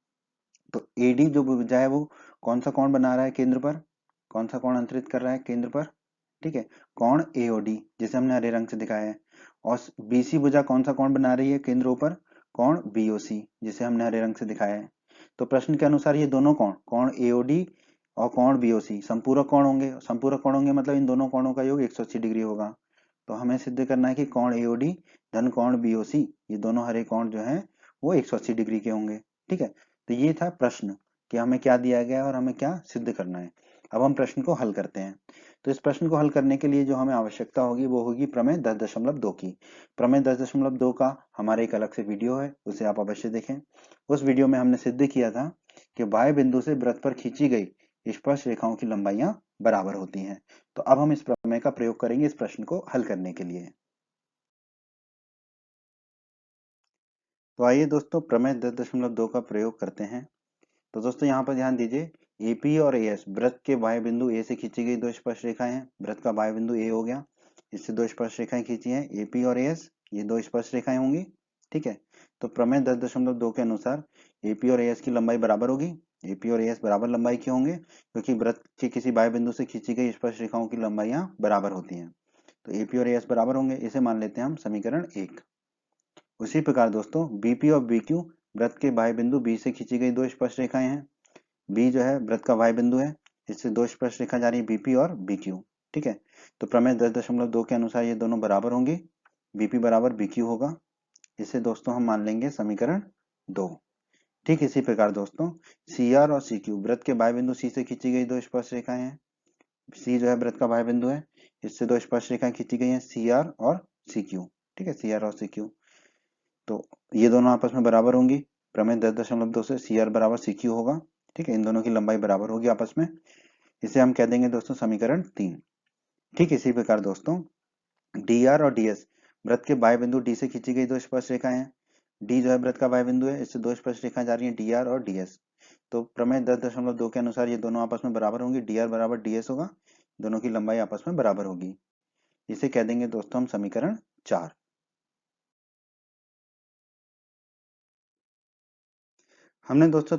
तो AD जो भुजा है वो कौन सा कोण बना रहा है केंद्र पर, कौन सा कोण अंतरित कर रहा है केंद्र पर, ठीक है, कोण AOD, जिसे हमने हरे रंग से दिखाया है। और BC भुजा कौन सा कोण बना रही है केंद्र पर, कोण BOC, जिसे हमने हरे रंग से दिखाया है। तो प्रश्न के अनुसार ये दोनों कोण, कोण AOD और कोण BOC संपूरक कोण होंगे। संपूरक कोण होंगे मतलब इन दोनों कोणों का योग 180 डिग्री होगा। तो हमें सिद्ध करना है कि कोण AOD धन कोण BOC, ये दोनों हरे कोण जो हैं वो 180 डिग्री के होंगे, ठीक है। तो ये था प्रश्न कि हमें क्या दिया गया है और हमें क्या सिद्ध करना है। अब हम प्रश्न को हल करते हैं। तो इस प्रश्न को हल करने के लिए जो हमें आवश्यकता होगी वो होगी प्रमेय 10.2 की। प्रमेय 10.2 का हमारा एक अलग से वीडियो है, उसे आप अवश्य देखें। उस वीडियो में हमने सिद्ध किया था कि बाह्य बिंदु से वृत्त पर खींची गई स्पर्श रेखाओं की लंबाइयां बराबर होती हैं। तो अब हम इस प्रमेय का प्रयोग करेंगे इस प्रश्न को हल करने के लिए। तो आइए दोस्तों प्रमेय 10.2 का प्रयोग करते हैं। तो दोस्तों यहाँ पर ध्यान दीजिए, AP और AS वृत्त के बाह्य बिंदु A से खींची गई दो स्पर्श रेखाएं हैं। वृत्त का बाह्य बिंदु A हो गया, इससे दो स्पर्श रेखाएं खींची हैं AP और AS, ये दो स्पर्श रेखाएं होंगी, ठीक है। तो प्रमेय 10.2 के अनुसार AP और AS की लंबाई बराबर होगी। AP और AS बराबर लंबाई क्यों होंगे, क्योंकि वृत्त के किसी बाह्य बिंदु से खींची गई स्पर्श रेखाओं की लंबाइयां बराबर होती हैं। तो AP और AS बराबर होंगे, इसे मान लेते हैं हम समीकरण 1। उसी प्रकार दोस्तों BP और BQ वृत्त के बाह्य बिंदु B से खींची गई दो स्पर्श रेखाएं हैं। B जो है वृत्त का बाह्य बिंदु है, इससे दो स्पर्श रेखा जा रही है BP और BQ, ठीक है। तो प्रमेय 10.2 के अनुसार ये दोनों बराबर होंगे, BP बराबर BQ होगा। इसे दोस्तों हम मान लेंगे समीकरण 2। ठीक इसी प्रकार दोस्तों CR और CQ वृत्त के बाह्य बिंदु C से खींची गई दो स्पर्श रेखाएं हैं। C जो है वृत्त का बाह्य बिंदु है, इससे दो स्पर्श रेखाएं खींची गई हैं CR और CQ, ठीक है, सी आर और सी क्यू। तो ये दोनों आपस में बराबर होंगी, प्रमेय 10.2 से सी आर बराबर सी क्यू होगा। ठीक है, इन दोनों की लंबाई बराबर होगी आपस में। इसे हम कह देंगे दोस्तों समीकरण 3। ठीक, इसी प्रकार दोस्तों डी आर और डी एस वृत्त के बाह्य बिंदु डी से खींची गई दो स्पर्श रेखाएं हैं। डी जो है वृत्त का बाह्य बिंदु है, इससे दो स्पर्श रेखाएं जा रही हैं, डी आर और डी एस। तो प्रमेय 10.2 के अनुसार ये दोनों आपस में बराबर होंगी, डी आर बराबर डी एस होगा, दोनों की लंबाई आपस में बराबर होगी। इसे कह देंगे दोस्तों हम समीकरण 4। हमने दोस्तों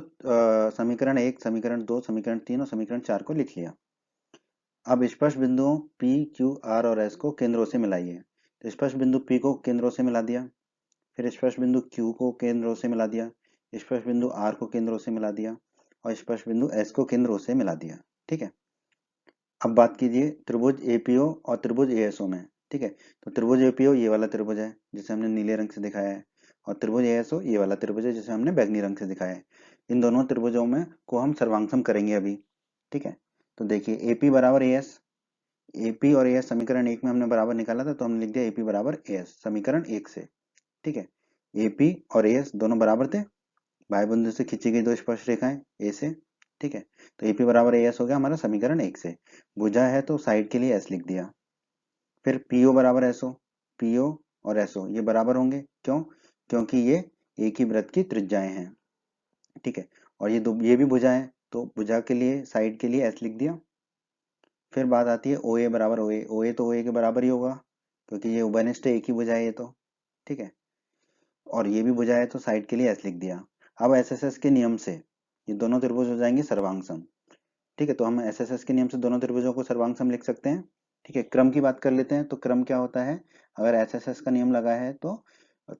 समीकरण 1, समीकरण 2, समीकरण 3 और समीकरण 4 को लिख लिया। अब स्पर्श बिंदुओं P, Q, R और S को केंद्रों से मिलाइए। तो स्पर्श बिंदु P को केंद्रों से मिला दिया, फिर स्पर्श बिंदु Q को केंद्रों से मिला दिया, स्पर्श बिंदु R को केंद्रों से मिला दिया और स्पर्श बिंदु S को केंद्रों से मिला दिया। ठीक है, अब बात कीजिए त्रिभुज एपीओ और त्रिभुज एएसओ में। ठीक है, तो त्रिभुज एपीओ ये वाला त्रिभुज है जिसे हमने नीले रंग से दिखाया है, और त्रिभुज एएसओ ये वाला त्रिभुज है जिसे हमने बैंगनी रंग से दिखाया है। इन दोनों त्रिभुजों में को हम सर्वांगसम करेंगे अभी। ठीक है, तो देखिए एपी बराबर एएस, एपी और एएस समीकरण 1 में हमने बराबर निकाला था, तो हमने लिख दिया एपी बराबर एएस समीकरण 1 से। ठीक है, एपी और एएस दोनों बराबर थे, बाह्य बिंदु से खींची गई दो स्पर्श रेखाएं ए से। ठीक है, तो एपी बराबर एएस हो गया हमारा समीकरण 1 से। भुजा है तो साइड के लिए एस लिख दिया। फिर पीओ बराबर एसओ, पीओ और एसओ ये बराबर होंगे, क्यों? क्योंकि ये एक ही वृत्त की त्रिज्याएं हैं। ठीक है, और ये भी भुजा है, तो भुजा के लिए साइड के लिए एस लिख दिया। फिर बात आती है ओ ए बराबर ओ ए, ओ ए तो ओ ए के बराबर ही होगा क्योंकि ये उभयनिष्ठ एक ही भुजा है ये तो। ठीक है, और ये भी भुजा है तो साइड के लिए एस लिख दिया। अब एसएसएस के नियम से ये दोनों त्रिभुज हो जाएंगे सर्वांगसम। ठीक है, तो हम एसएसएस के नियम से दोनों त्रिभुजों को सर्वांगसम लिख सकते हैं। ठीक है, क्रम की बात कर लेते हैं। तो क्रम क्या होता है, अगर एसएसएस का नियम लगा है तो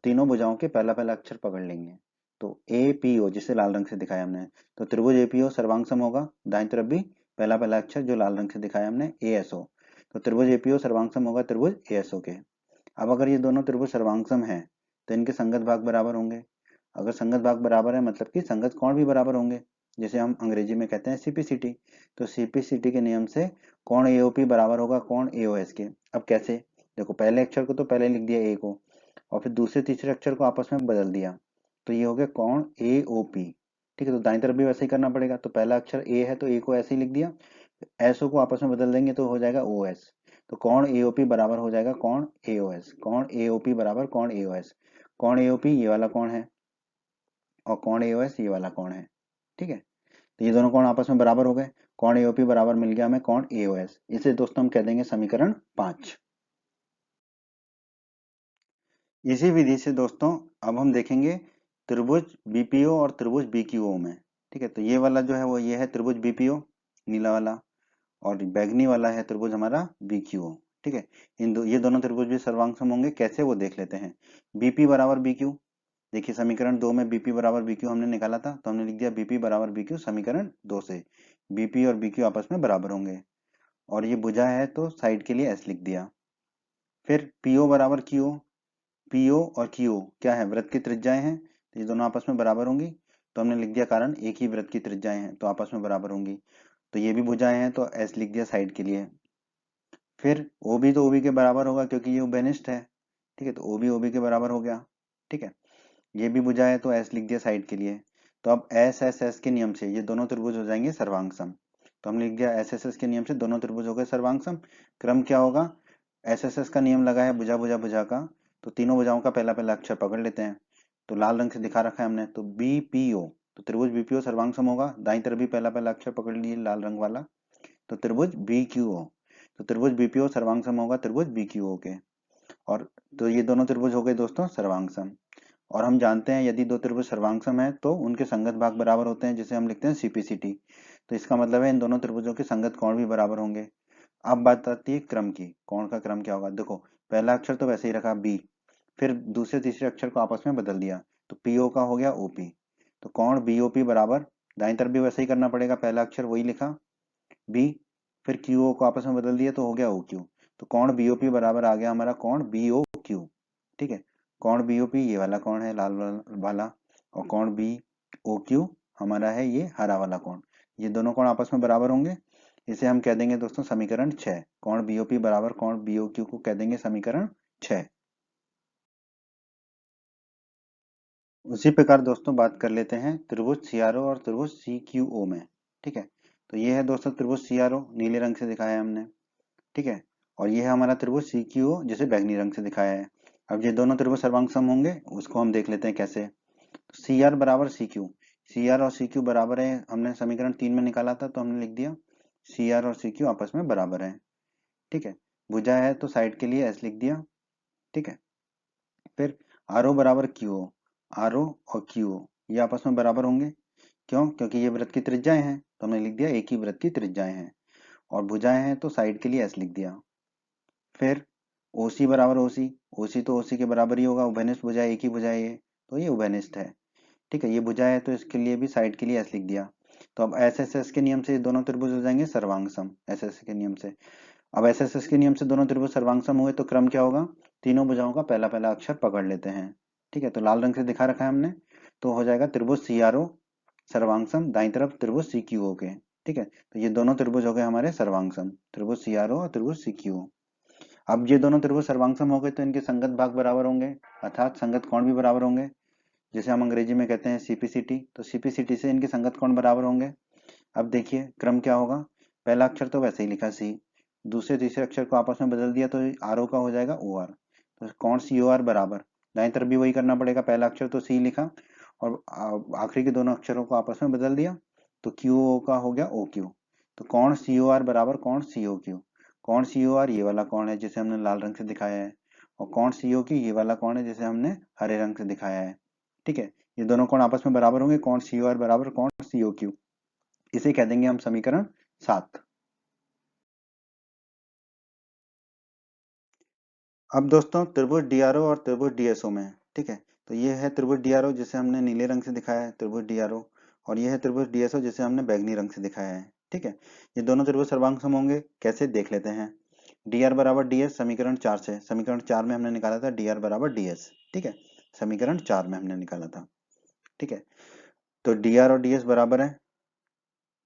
तीनों भुजाओं के पहला पहला अक्षर पकड़ लेंगे। तो ए पी ओ जिसे लाल रंग से दिखाया हमने, तो त्रिभुज एपीओ सर्वांगसम होगा, दाईं तरफ भी पहला पहला अक्षर जो लाल रंग से दिखाया हमने एएसओ, तो त्रिभुज एपीओ सर्वांगसम होगा त्रिभुज एएसओ के। अब अगर ये दोनों त्रिभुज सर्वांगसम है तो इनके संगत भाग बराबर होंगे। अगर संगत भाग बराबर है मतलब कि संगत कोण भी बराबर होंगे, जिसे हम अंग्रेजी में कहते हैं सीपीसीटी। तो सीपीसीटी के नियम से कोण एओपी बराबर होगा कोण एओएस के। अब कैसे, देखो पहले अक्षर को तो पहले लिख दिया ए को, और फिर दूसरे तीसरे अक्षर को आपस में बदल दिया, तो ये हो गया कोण एओपी। ठीक है, तो दाईं तरफ भी वैसे ही करना पड़ेगा, तो पहला अक्षर ए है तो ए को ऐसे ही लिख दिया, एसओ को आपस में बदल देंगे तो हो जाएगा ओ एस। तो कोण एओपी बराबर हो जाएगा कोण एओएस, कोण एओपी बराबर कोण एओएस। कोण एओपी ये वाला कोण है और कोण एओएस ये वाला कोण है। ठीक है, तो ये दोनों कोण आपस में बराबर हो गए, कोण एओपी बराबर मिल गया हमें कोण एओएस। इसे दोस्तों हम कह देंगे समीकरण 5। इसी विधि से दोस्तों अब हम देखेंगे त्रिभुज बीपीओ और त्रिभुज बीक्यूओ में। ठीक है, तो ये वाला जो है वो ये है त्रिभुज बीपीओ नीला वाला, और बैगनी वाला है त्रिभुज हमारा बीक्यूओ। ठीक है, ये दोनों त्रिभुज भी सर्वांगसम होंगे, कैसे वो देख लेते हैं। बीपी बराबर बीक्यू, देखिए समीकरण 2 में बीपी बराबर बीक्यू हमने निकाला था, तो हमने लिख दिया बीपी बराबर बीक्यू समीकरण 2 से। बीपी और बीक्यू आपस में बराबर होंगे, और ये भुजा है तो साइड के लिए एस लिख दिया। फिर पीओ बराबर क्यूओ, पीओ और क्यूओ क्या है, वृत्त की त्रिज्याएं हैं, तो ये दोनों आपस में बराबर होंगी। तो हमने लिख दिया कारण एक ही वृत्त की त्रिज्याएं हैं तो आपस में बराबर होंगी, तो ये भी भुजाएं हैं तो एस लिख दिया साइड के लिए। फिर ओबी तो ओबी के बराबर होगा क्योंकि ये उभयनिष्ठ है। ठीक है, तो ओबी ओबी के बराबर हो गया। ठीक है, ये भी भुजा है तो एस लिख दिया साइड के लिए। तो अब एस एस एस के नियम से ये दोनों त्रिभुज हो जाएंगे सर्वांगसम, तो हमने लिख दिया एस एस एस के नियम से दोनों त्रिभुज हो गए सर्वांगसम। क्रम क्या होगा, एस एस एस का नियम लगा है भुजा भुजा भुजा का, तो तीनों भुजाओं का पहला पहला अक्षर पकड़ लेते हैं। तो लाल रंग से दिखा रखा है हमने, तो बीपीओ, तो त्रिभुज बीपीओ सर्वांगसम होगा, दाईं तरफ भी पहला पहला अक्षर पकड़ लिए लाल रंग वाला, तो त्रिभुज बीक्यूओ, तो त्रिभुज बीपीओ सर्वांगसम होगा त्रिभुज बीक्यूओ के। और तो ये दोनों त्रिभुज हो गए दोस्तों सर्वांगसम। और हम जानते हैं यदि दो त्रिभुज सर्वांगसम है तो उनके संगत भाग बराबर होते हैं, जिसे हम लिखते हैं सीपीसीटी। तो इसका मतलब है इन दोनों त्रिभुजों के संगत कोण भी बराबर होंगे। अब बात आती है क्रम की, कोण का क्रम क्या होगा। देखो पहला अक्षर तो वैसे ही रखा बी, फिर दूसरे तीसरे अक्षर को आपस में बदल दिया, तो पीओ का हो गया ओपी। तो कोण बीओपी बराबर, दाईं तरफ भी वैसे ही करना पड़ेगा, पहला अक्षर वही लिखा बी, फिर क्यूओ को आपस में बदल दिया तो हो गया ओ क्यू। तो कोण बीओपी बराबर आ गया हमारा कोण बीओ क्यू। ठीक है, कोण बीओपी ये वाला कोण है लाल वाला, और कोण बी ओ क्यू हमारा है ये हरा वाला कोण। ये दोनों कोण आपस में बराबर होंगे, इसे हम कह देंगे दोस्तों समीकरण 6। कोण बीओपी बराबर कोण बीओ क्यू को कह देंगे समीकरण 6। उसी प्रकार दोस्तों बात कर लेते हैं त्रिभुज सीआरओ और त्रिभुज सीक्यूओ में। ठीक है, तो ये है दोस्तों त्रिभुज सीआरओ, नीले रंग से दिखाया है हमने। ठीक है, और ये है हमारा त्रिभुज सीक्यूओ, जिसे बैंगनी रंग से दिखाया है। अब ये दोनों त्रिभुज सर्वांग सम होंगे, उसको हम देख लेते हैं कैसे। सी आर बराबर सी क्यू, सी आर और सी क्यू बराबर है, हमने समीकरण 3 में निकाला था, तो हमने लिख दिया सी आर और सी क्यू आपस में बराबर है। ठीक है, भुजा है तो साइड के लिए एस लिख दिया। ठीक है, फिर आर ओ बराबर क्यू ओ, आर ओ और क्यू ओ ये आपस में बराबर होंगे। क्यों? क्योंकि ये वृत्त की त्रिज्याएं हैं, तो हमने लिख दिया एक ही वृत्त की त्रिज्याएं हैं। और भुजाएं हैं तो साइड के लिए एस लिख दिया। फिर ओसी बराबर ओसी, ओसी तो ओसी के बराबर ही होगा, उभयनिष्ठ भुजा एक ही भुजा है ये, तो ये उभयनिष्ठ है। ठीक है, ये भुजा है तो इसके लिए भी साइड के लिए एस लिख दिया। तो अब एस एस एस के नियम से ये दोनों त्रिभुज हो जाएंगे सर्वांग सम, एस एस के नियम से। अब एस एस एस के नियम से दोनों त्रिभुज सर्वांग सम हुए तो क्रम क्या होगा? तीनों भुजाओं का पहला पहला अक्षर पकड़ लेते हैं। ठीक है, तो लाल रंग से दिखा रखा है हमने, तो हो जाएगा त्रिभुज सी आर ओ सर्वांग सम, दाईं तरफ त्रिभुज सी क्यू ओ के। ठीक है, तो ये दोनों त्रिभुज हो गए हमारे सर्वांग सम, त्रिभुज सी आर ओ और त्रिभुज सी क्यू ओ। अब ये दोनों त्रिभुज सर्वांग सम हो गए तो इनके संगत भाग बराबर होंगे, अर्थात संगत कोण भी बराबर होंगे, जिसे हम अंग्रेजी में कहते हैं सीपीसीटी। तो सीपीसीटी से इनके संगत कोण बराबर होंगे। अब देखिए क्रम क्या होगा, पहला अक्षर तो वैसे ही लिखा सी, दूसरे तीसरे अक्षर को आपस में बदल दिया तो आर ओ का हो जाएगा ओ आर। तो कौन सी ओ आर बराबर, दाएं तरफ भी वही करना पड़ेगा, पहला अक्षर तो सी लिखा और आखिरी के दोनों अक्षरों को आपस में बदल दिया, तो क्यू ओ का हो गया ओ क्यू। तो कौन सी ओ आर बराबर कौन सी ओ क्यू, कौन सी ओ आर ये वाला कौन है जिसे हमने लाल रंग से दिखाया है, और कौन सी ओ क्यू ये वाला कौन है जिसे हमने हरे रंग से दिखाया है। ठीक है, ये दोनों कोण आपस में बराबर होंगे, कौन सी ओ आर बराबर कौन सी ओ क्यू, इसे कह देंगे हम समीकरण 7। अब दोस्तों त्रिभुज डीआरओ और त्रिभुज डीएसओ में। ठीक है, तो ये है त्रिभुज डीआरओ जिसे हमने नीले रंग से दिखाया है, त्रिभुज डीआरओ, और ये है त्रिभुज डीएसओ जिसे हमने बैंगनी रंग से दिखाया है। ठीक है, ये दोनों त्रिभुज सर्वांग सम होंगे, कैसे देख लेते हैं। डी आर बराबर डी एस समीकरण 4 से, समीकरण 4 में हमने निकाला था डी आर बराबर डी एस। ठीक है, समीकरण 4 में हमने निकाला था। ठीक है, तो डी आर और डी एस बराबर है।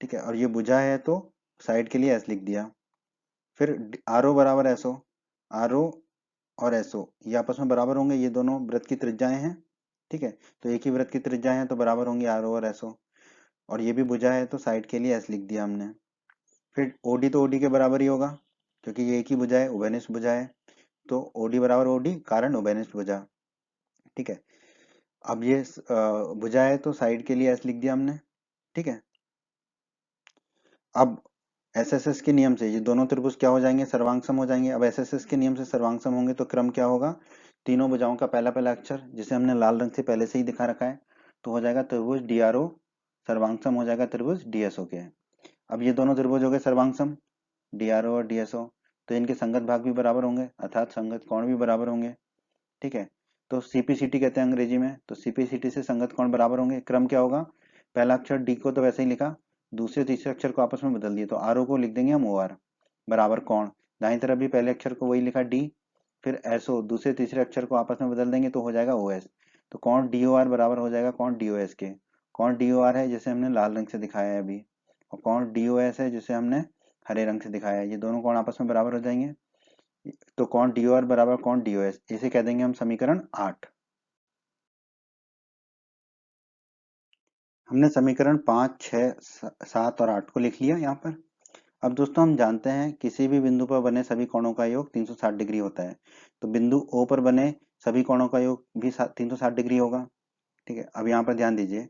ठीक है, और ये भुजा है तो साइड के लिए एस लिख दिया। फिर आर ओ बराबर एस ओ, आर ओ और एसओ ये आपस में बराबर होंगे, ये दोनों वृत्त की त्रिज्याएं हैं। ठीक है, तो एक ही वृत्त की त्रिज्याएं हैं तो बराबर होंगी आर ओ और एसओ, और ये भी भुजा है तो साइड के लिए एस लिख दिया हमने। फिर ओडी तो ओडी के बराबर ही होगा, क्योंकि ये एक ही भुजा है, उभयनिष्ठ भुजा है, तो ओडी बराबर ओडी कारण उभयनिष्ठ भुजा। ठीक है, अब ये भुजा है तो साइड के लिए एस लिख दिया हमने। ठीक है, अब एस एस एस के नियम से ये दोनों त्रिभुज क्या हो जाएंगे? सर्वांग सम हो जाएंगे। अब एस एस एस के नियम से सर्वांग सम होंगे तो क्रम क्या होगा? तीनों भुजाओं का पहला पहला अक्षर जिसे हमने लाल रंग से पहले से ही दिखा रखा है, तो हो जाएगा त्रिभुज डी आर ओ सर्वांग सम हो जाएगा त्रिभुज डी एस ओ के। अब ये दोनों त्रिभुज हो गए सर्वांग सम, डी आर ओ और डी एस ओ, तो इनके संगत भाग भी बराबर होंगे, अर्थात संगत कोण भी बराबर होंगे। ठीक है, तो सीपीसीटी कहते हैं अंग्रेजी में, तो सीपीसीटी से संगत कोण बराबर होंगे। क्रम क्या होगा? पहला अक्षर डी को तो वैसे ही लिखा, दूसरे तीसरे अक्षर को आपस में बदल दिए, तो आर ओ को लिख देंगे हम ओ आर बराबर कोण, दाईं तरफ भी पहले अक्षर को वही लिखा डी, फिर एस ओ दूसरे तीसरे अक्षर को आपस में बदल देंगे तो हो जाएगा ओ एस। तो कौन डी ओ आर बराबर हो जाएगा कौन डी ओ एस के। कौन डी ओ आर है जिसे हमने लाल रंग से दिखाया है अभी, और कौन डी ओ एस है जिसे हमने हरे रंग से दिखाया है, ये दोनों कौन आपस में बराबर हो जाएंगे। तो कौन डी ओ आर बराबर कौन डी ओ एस, इसे कह देंगे हम समीकरण 8। हमने समीकरण 5, 6, 7 और 8 को लिख लिया यहाँ पर। अब दोस्तों हम जानते हैं किसी भी बिंदु पर बने सभी कोणों का योग 360 डिग्री होता है, तो बिंदु O पर बने सभी कोणों का योग भी 360 डिग्री होगा। ठीक है, अब यहाँ पर ध्यान दीजिए,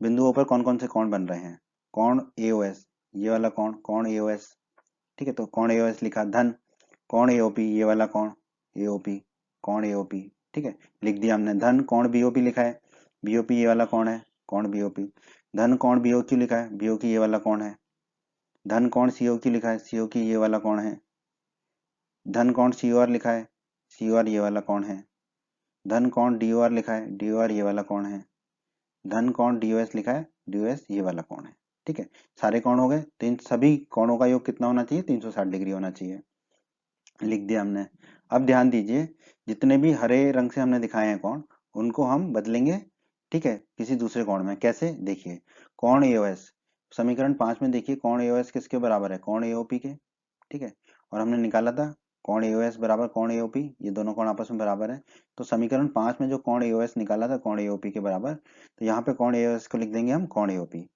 बिंदु O पर कौन कौन से कोण बन रहे हैं? कोण AOS, ये वाला कोण कोण AOS। ठीक है, तो कोण AOS लिखा, धन कोण AOP, ये वाला कोण AOP, कोण AOP। ठीक है, लिख दिया हमने। धन कोण BOP लिखा है, BOP ये वाला कोण है, कोण BOP। धन कोण BOQ लिखा है, BOQ ये वाला कोण है। धन कोण COQ लिखा है, COQ ये वाला कोण है। धन कोण COR लिखा है, COR ये वाला कोण है। धन कोण DOR लिखा है, DOR ये वाला कोण है। धन कोण DOS लिखा है, DOS ये वाला कोण है। ठीक है, सारे कोण हो गए, तो इन सभी कोणों का योग कितना होना चाहिए? 360 डिग्री होना चाहिए, लिख दिया हमने। अब ध्यान दीजिए, जितने भी हरे रंग से हमने दिखाए हैं कोण, उनको हम बदलेंगे। ठीक है, किसी दूसरे कोण में, कैसे देखिए। कोण AOS, समीकरण 5 में देखिए कोण AOS किसके बराबर है? कोण AOP के। ठीक है, और हमने निकाला था कोण एओएस बराबर कोण एओपी, ये दोनों कोण आपस में बराबर है। तो समीकरण 5 में जो कोण एओएस निकाला था कोण एओपी के बराबर, तो यहाँ पे कोण एओएस को लिख देंगे हम कोण एओपी,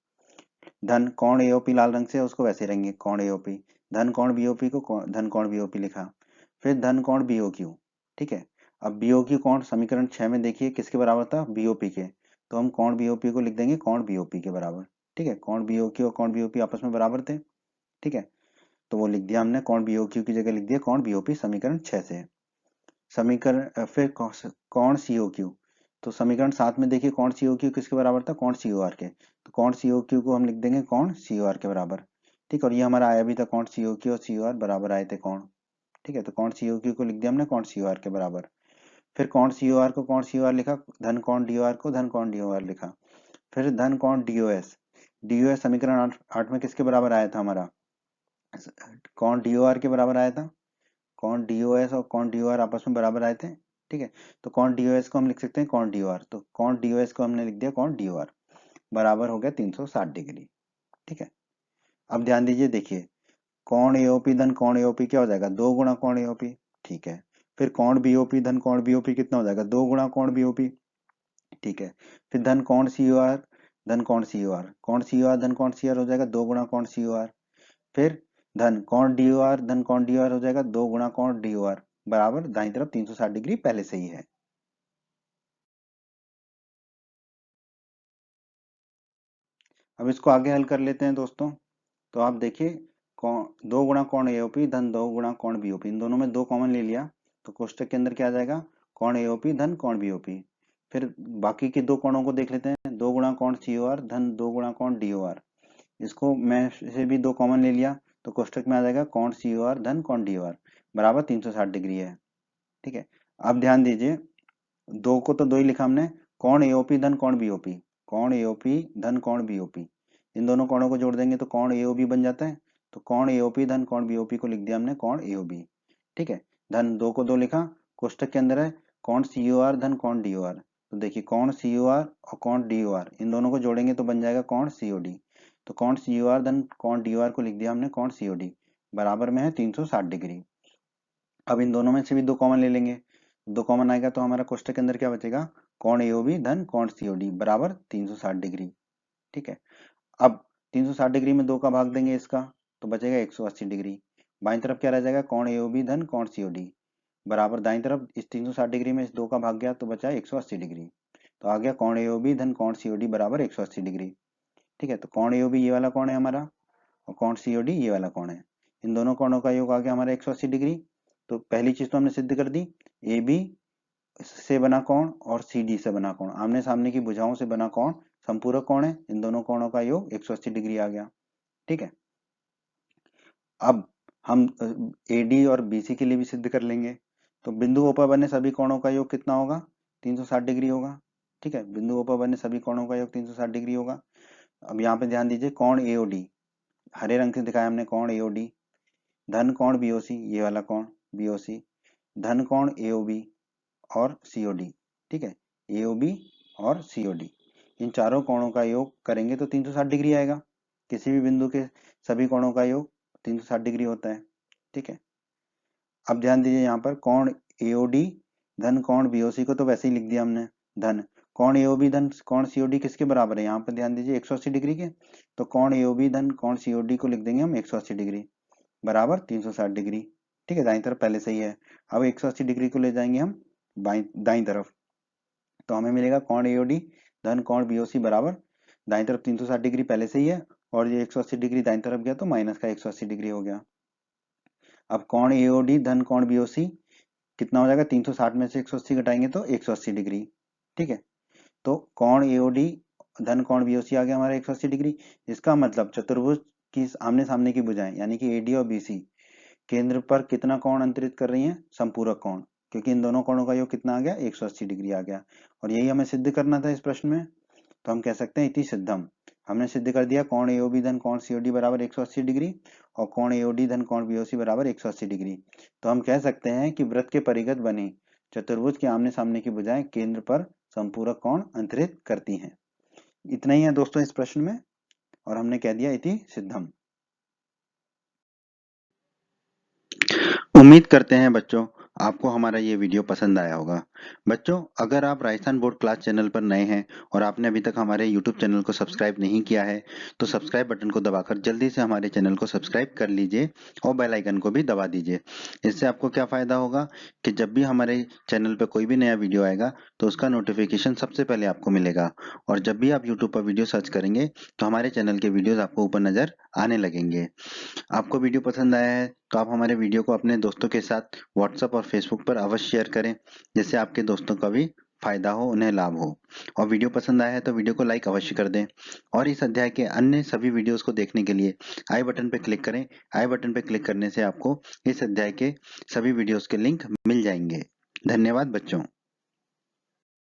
धन कोण एओपी लाल रंग से उसको वैसे रहेंगे कोण एओपी, धन कोण बीओपी को धन कोण बीओपी लिखा, फिर धन कोण बीओक्यू। ठीक है, अब बीओक्यू कोण समीकरण 6 में देखिए किसके बराबर था, बीओपी के, तो हम कोण बीओपी को लिख देंगे कोण बीओपी के बराबर। ठीक है, कोण बीओक्यू और कोण बीओपी आपस में बराबर थे। ठीक है, तो वो लिख दिया हमने, कोण बीओक्यू की जगह लिख दिया कोण बीओपी समीकरण 6 से। समीकरण फिर कोण सीओक्यू, तो समीकरण 7 में देखिए कोण सीओक्यू किसके बराबर था, कोण सीओआर के, तो कोण सीओक्यू को हम लिख देंगे कोण सीओआर के बराबर। ठीक, और ये हमारा आया भी था कोण सीओक्यू और सीओआर बराबर आए थे कोण। ठीक है, तो कोण सीओक्यू को लिख दिया हमने कोण सीओआर के बराबर। फिर कोण सीओआर को कोण सीओआर लिखा, धन कोण डीओआर को धन कोण डीओआर लिखा, फिर धन कोण डीओएस। डीओएस समीकरण 8 में किसके बराबर आया था हमारा, कोण डीओआर के बराबर आया था। कोण डीओएस और कोण डीओआर आपस में बराबर आए थे। ठीक है, तो कोण डीओएस को हम लिख सकते हैं कोण डीओआर, तो कोण डीओएस को हमने लिख दिया कोण डीओआर बराबर हो गया 360 डिग्री। ठीक है, अब ध्यान दीजिए, देखिए कोण एओपी धन कोण एओपी क्या हो जाएगा, 2 गुणा कोण एओपी। ठीक है, फिर कोण बीओपी धन कोण बीओपी कितना हो जाएगा, 2 गुणा कोण बीओपी। ठीक है, फिर धन कोण सीओआर धन कोण सीओआर, कोण सीओआर धन कोण सीओआर हो जाएगा 2 गुणा कोण सीओआर। फिर धन कोण डीओआर धन कोण डीओआर हो जाएगा 2 गुणा कोण डीओआर बराबर दाईं तरफ 360 डिग्री पहले से ही है। अब इसको आगे हल कर लेते हैं दोस्तों। तो आप देखिए, कौन 2 गुणा कोण एओपी धन 2 गुणा कोण बीओपी, इन दोनों में 2 कॉमन ले लिया, तो कोष्टक के अंदर क्या आ जाएगा, कोण एओपी धन कोण बीओपी। फिर बाकी के 2 कोणों को देख लेते हैं, 2 गुणा कोण सीओआर धन 2 गुणा कोण डीओआर, इसको मैं से भी 2 कॉमन ले लिया, तो कोष्टक में आ जाएगा कोण सीओआर धन कोण डीओआर बराबर 360 डिग्री है। ठीक है, अब ध्यान दीजिए, 2 को तो 2 ही लिखा हमने, कोण एओपी धन कोण बीओपी, कोण एओपी धन कोण बीओपी, इन दोनों कोणों को जोड़ देंगे तो कोण एओबी बन जाता है, तो कोण एओपी धन कोण बीओपी को लिख दिया हमने कोण एओबी। ठीक है, धन 2 को 2 लिखा, कोष्टक के अंदर है कोण सीओआर धन कोण डीओआर, तो देखिए कोण सीओआर और कोण डीओआर इन दोनों को जोड़ेंगे तो बन जाएगा कोण सीओडी, तो कोण सीओआर धन कोण डीओआर को लिख दिया हमने कोण सीओडी बराबर में है 360 डिग्री। अब इन दोनों में से भी 2 कॉमन ले लेंगे, 2 कॉमन आएगा तो हमारा कोष्टक के अंदर क्या बचेगा, कोण एओबी धन कोण सीओडी बराबर 360 डिग्री। ठीक है, अब 360 डिग्री में 2 का भाग देंगे इसका, तो बचेगा 180 डिग्री। बाईं तरफ क्या रह जाएगा, कोण एओबी धन कोण सीओडी बराबर दाईं तरफ इस 360 डिग्री में इस 2 का भाग गया तो बचा 180 डिग्री, तो आ गया कोण एओबी धन कोण सीओडी बराबर 180 डिग्री। ठीक है, तो कोण एओबी ये वाला कोण है हमारा, और कोण सीओडी ये वाला कोण है, इन दोनों कोणों का योग आ गया हमारा 180 डिग्री। तो पहली चीज तो हमने सिद्ध कर दी, ए बी से बना कोण और सी डी से बना कोण, आमने सामने की भुजाओं से बना कोण संपूरक कोण है, इन दोनों कोणों का योग 180 डिग्री आ गया। ठीक है, अब हम AD और BC के लिए भी सिद्ध कर लेंगे, तो बिंदुओं पर बने सभी कोणों का योग कितना होगा, 360 डिग्री होगा। ठीक है, बिंदुओं पर बने सभी कोणों का योग 360 डिग्री होगा। अब यहाँ पे ध्यान दीजिए, कोण AOD हरे रंग से दिखाया हमने, कोण AOD धन कोण BOC ये वाला कोण BOC धन कोण AOB और COD। ठीक है, AOB और COD इन चारों कोणों का योग करेंगे तो 360 डिग्री आएगा, किसी भी बिंदु के सभी कोणों का योग 360 डिग्री होता है। ठीक है, अब ध्यान दीजिए, यहाँ पर कोण AOD धन कोण BOC को तो वैसे ही लिख दिया हमने, धन कोण AOB धन कोण COD किसके बराबर है, यहाँ पर ध्यान दीजिए 180 डिग्री के, तो कोण AOB धन कोण COD को लिख देंगे हम 180 डिग्री बराबर 360 डिग्री। ठीक है, दाईं तरफ पहले से ही है, अब 180 डिग्री को ले जाएंगे हम दाईं तरफ, तो हमें मिलेगा कोण AOD धन कोण BOC बराबर दाईं तरफ 360 डिग्री पहले से ही है, और ये 180 डिग्री दाईं तरफ गया तो माइनस का 180 डिग्री हो गया। अब कोण AOD धन कोण BOC कितना हो जाएगा, 360 में से 180 घटाएंगे तो 180 डिग्री। ठीक है, तो कोण AOD धन कोण BOC आ गया हमारा 180 डिग्री। इसका मतलब चतुर्भुज की आमने सामने की भुजाएं यानी कि AD और BC केंद्र पर कितना कोण अंतरित कर रही हैं, संपूरक कोण, क्योंकि इन दोनों कोणों का योग कितना आ गया, 180 डिग्री आ गया, और यही हमें सिद्ध करना था इस प्रश्न में। तो हम कह सकते हैं इति सिद्धम, हमने सिद्ध कर दिया कोण AOB धन कोण COD बराबर 180 डिग्री और कोण AOD धन कोण BOC बराबर 180 डिग्री। तो हम कह सकते हैं कि वृत्त के परिगत बनी चतुर्भुज के आमने सामने की भुजाएं केंद्र पर संपूरक कोण अंतरित करती हैं। इतना ही है दोस्तों इस प्रश्न में, और हमने कह दिया इति सिद्धम। उम्मीद करते हैं बच्चों आपको हमारा ये वीडियो पसंद आया होगा। बच्चों, अगर आप राजस्थान बोर्ड क्लास चैनल पर नए हैं और आपने अभी तक हमारे यूट्यूब चैनल को सब्सक्राइब नहीं किया है तो सब्सक्राइब बटन को दबाकर जल्दी से हमारे चैनल को सब्सक्राइब कर लीजिए और बेल आइकन को भी दबा दीजिए। इससे आपको क्या फ़ायदा होगा कि जब भी हमारे चैनल पर कोई भी नया वीडियो आएगा तो उसका नोटिफिकेशन सबसे पहले आपको मिलेगा और जब भी आप यूट्यूब पर वीडियो सर्च करेंगे तो हमारे चैनल के वीडियोज़ आपको ऊपर नज़र आने लगेंगे। आपको वीडियो पसंद आया है तो आप हमारे वीडियो को अपने दोस्तों के साथ व्हाट्सएप और फेसबुक पर अवश्य शेयर करें, जिससे आपके दोस्तों का भी फायदा हो, उन्हें लाभ हो। और वीडियो पसंद आया है तो वीडियो को लाइक अवश्य कर दें और इस अध्याय के अन्य सभी वीडियोस को देखने के लिए आई बटन पर क्लिक करें। आई बटन पर क्लिक करने से आपको इस अध्याय के सभी वीडियोस के लिंक मिल जाएंगे। धन्यवाद बच्चों।